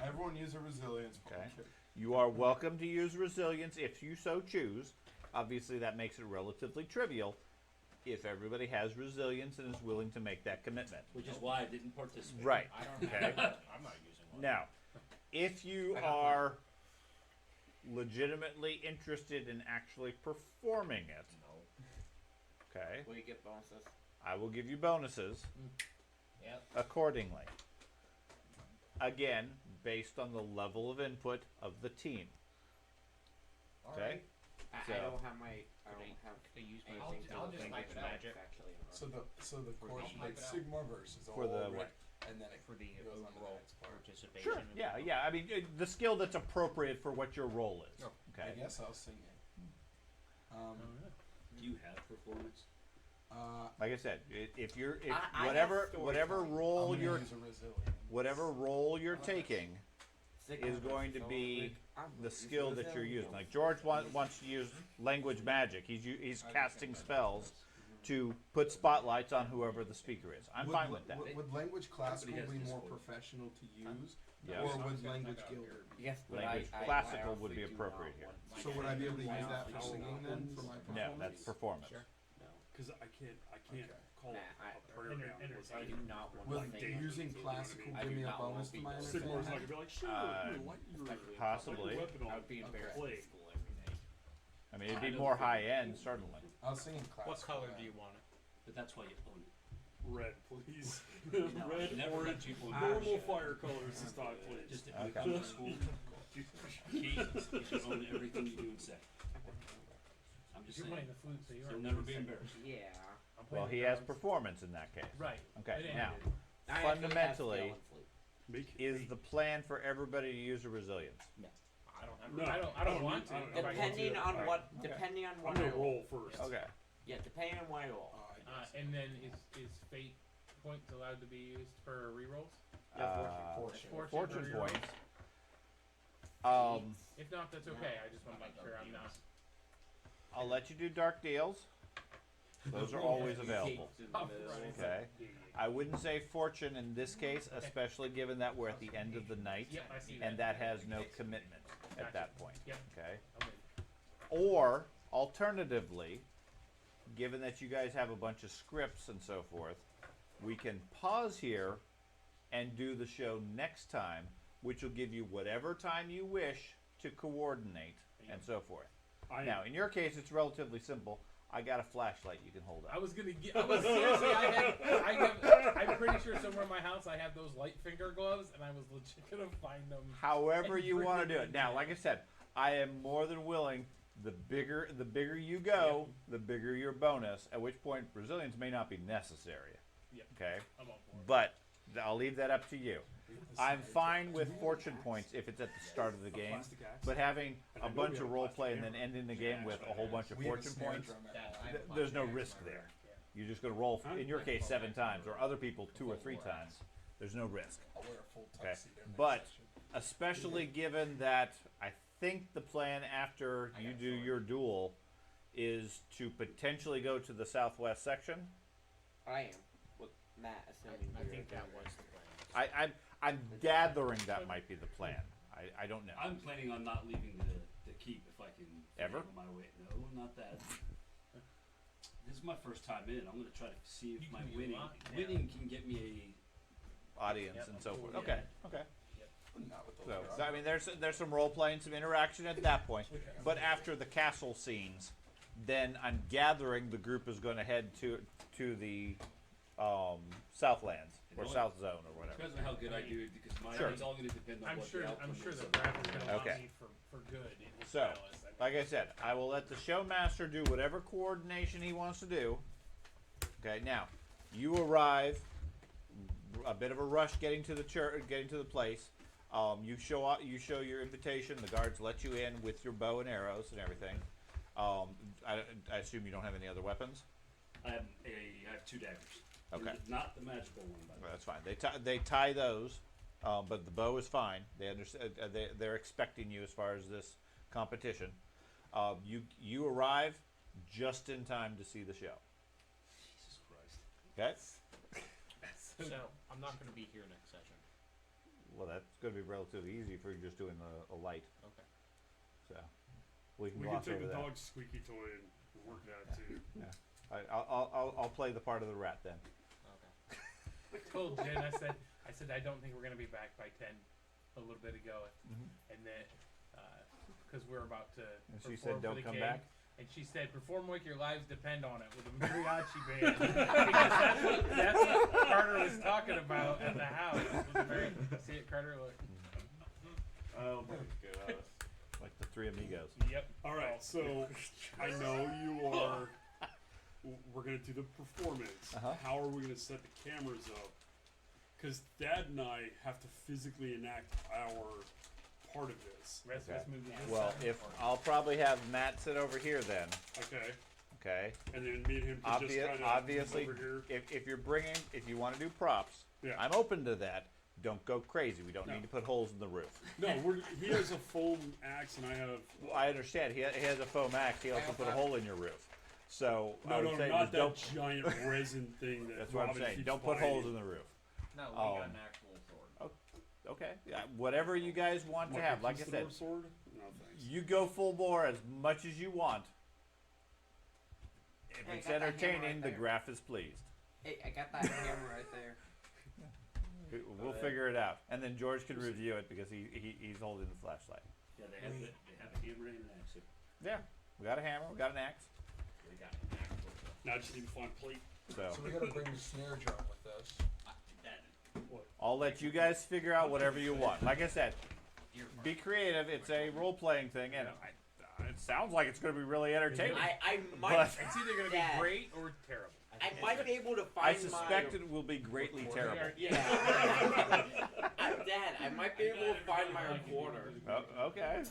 Everyone use a resilience point. Okay. You are welcome to use resilience if you so choose. Obviously, that makes it relatively trivial if everybody has resilience and is willing to make that commitment. Which is why I didn't participate. Right. I don't. Okay. I'm not using one. Now, if you are legitimately interested in actually performing it, okay, Will you get bonuses? I will give you bonuses Yep. accordingly. Again, based on the level of input of the team. Okay? I So- don't have my. I don't have. Could I use anything I'll to just language type it out. magic. Actually, So the course I'll type like it out. Sigmar versus For the Ulrich, what? and then it for the goes on to the overall next part. participation. Sure. Yeah, yeah. I mean, the skill that's appropriate for what your role is. Oh, Okay. I guess I'll sing it. Do you have performance? Like I said, if you're I have whatever storytelling. role I'm you're gonna use a resilient. whatever role you're taking Sick is of going it, to so, be like, I'm the using skill that you're resilient. using. Like George wants to use language magic. He's casting spells to put spotlights on whoever the speaker is. I'm fine with that. Would language classical has be this more voice. professional to use, Yeah. or would language gilder be? Yes, but Language I classical would honestly be do appropriate not here. want So would I be able to use Why that not? for singing then for my No, performance? that's performance. Sure. No, because I can't Okay. call Nah, a prayer down. What's I do not want Will to Like sing. using you know what I classical mean? I give do me a not wanna bonus be to my known. Sigmar's not understanding? gonna be like, sure, light your, Especially if Possibly. light your weapon I on would be a embarrassed blade. in school every day. I mean, it'd be more high end, certainly. I was singing classical. What color then. do you want it? But that's why you own it. Red, please. No, Red, never let orange, people normal shit. fire colors to stock, please. Just Okay. come to school. Key, you should own everything you do and say. I'm just You're saying. playing the flute, so you're You'll never be embarrassed. Yeah. I'm playing Well, the he has drums. performance in that case. Right. Okay, It now, ended. I actually have fundamentally, skill in flute. Make is the plan for everybody to use a resilience? I don't have. No, I don't want need- to. I don't- If I can Depending do it. on Alright. what, depending on I'm what gonna I roll. roll first. Okay. Yeah, depending on what I roll. I guess. And then is fate points allowed to be used for rerolls? Fortune. Fortune for rerolls? points. If not, that's okay. I just want to make sure I'm not. I'll let you do dark deals. Those are always available. Cakes in the Oh, middle. right. Okay. I wouldn't say fortune in this case, especially given that we're at the end of the night, Yep, I see that. and that has no commitment at that point. Yep. Okay. I'm in. Or alternatively, given that you guys have a bunch of scripts and so forth, we can pause here and do the show next time, which will give you whatever time you wish to coordinate and so forth. Now, in your case, it's relatively simple. I got a flashlight you can hold I up. was gonna get. I was seriously. I'm pretty sure somewhere in my house I have those light finger gloves, and I was legit gonna find them. However and you bring want to them do it. in. Now, like I said, I am more than willing. The bigger you go, the bigger your bonus. At which point, resilience may not be necessary. Yep. Okay. I'm all for it. But I'll leave that up to you. I'm fine with fortune points if it's at the start of the game, but having a bunch of role play and then ending the game with a whole bunch of We have a fortune snare points, drum at That- home. I- there's no risk there. You're just going to roll, in your case, 7 times, or other people 2 or 3 times. There's no risk. I'll wear a full Okay. tuxedo next But session. especially given that I think the plan after you do your duel is to potentially go to the southwest section. I am. With Matt, assuming I you're think that there. was the plan. I'm gathering that might be the plan. I don't know. I'm planning on not leaving the keep if I can Ever? finagle my way. No, not that. This is my first time in. I'm gonna try to see if You my can do a winning lot, yeah. can get me Audience Yep, and so forth. yeah. Okay. Okay. Not with those So, drums. I mean, there's some role playing, some interaction at that point. But after the castle scenes, then I'm gathering the group is going to head to the Southlands or You know South Zone or whatever. depends on how good I do because my Sure. it's all gonna depend on I'm what sure. the outcome I'm sure is the of draft is gonna want Okay. me for good in his So, palace. I mean, like I said, I will let the showmaster do whatever coordination he wants to do. Okay, now you arrive, a bit of a rush getting to the getting to the place. You show your invitation. The guards let you in with your bow and arrows and everything. I assume you don't have any other weapons. I have 2 daggers. Okay. Not the magical one, by the way. That's fine. They tie those, but the bow is fine. They understand. They're expecting you as far as this competition. You arrive just in time to see the show. Jesus Christ. Okay. So I'm not going to be here next session. Well, that's going to be relatively easy if you're just doing a light. Okay. So we can We can gloss take over the that. dog's squeaky toy and work that too. I'll play the part of the rat then. Okay. I told Jen. I said I don't think we're gonna be back by 10 a little bit ago, and then because we're about to. And she perform said, for "Don't the come king." back." And she said, "Perform like your lives depend on it with a mariachi band." Because that's what Carter was talking about at the house. It was very, see it, Carter? Look. Oh my god. Like the Three Amigos. Yep. All right, so I know you are. We're gonna do the performance. Uh-huh. How are we gonna set the cameras up because Dad and I have to physically enact our part of this. Rest of us move to this Well, side, if or- I'll probably have Matt sit over here then. Okay. Okay. And then me and him can just kind of Obviously, over here. if you want to do props, Yeah. I'm open to that. Don't go crazy. We don't No. need to put holes in the roof. No, he has a foam axe and I have. Well, I understand. He has a foam axe. He also put a hole in your roof. So I No, would no, say not just that don't. giant resin thing that That's what I'm Robin saying. keeps Don't put finding. holes in the roof. No, we Oh. got an actual sword. Okay. Yeah, whatever you guys want to What, have. the Like I said, conquistador sword? No thanks. you go full bore as much as you want. If Hey, it's got that hammer entertaining, right the there. graph is pleased. Hey, I got that hammer right there. We'll figure it out, and then George can review it because he's holding the flashlight. Yeah, they have a hammer and an axe. Yeah, we got a hammer, we got an axe. They got an axe. Now I just need to find a plate. So So we gotta bring the snare drum with us. I'll let you guys figure out whatever you want. Like I said, be creative. It's a role-playing thing, and it sounds like it's going to be really entertaining. I might. But It's either going to Dad. be great or terrible. I might be able to find I suspect my. it will be greatly terrible. Yeah. Dad, I might be able to find my recorder. Oh, okay.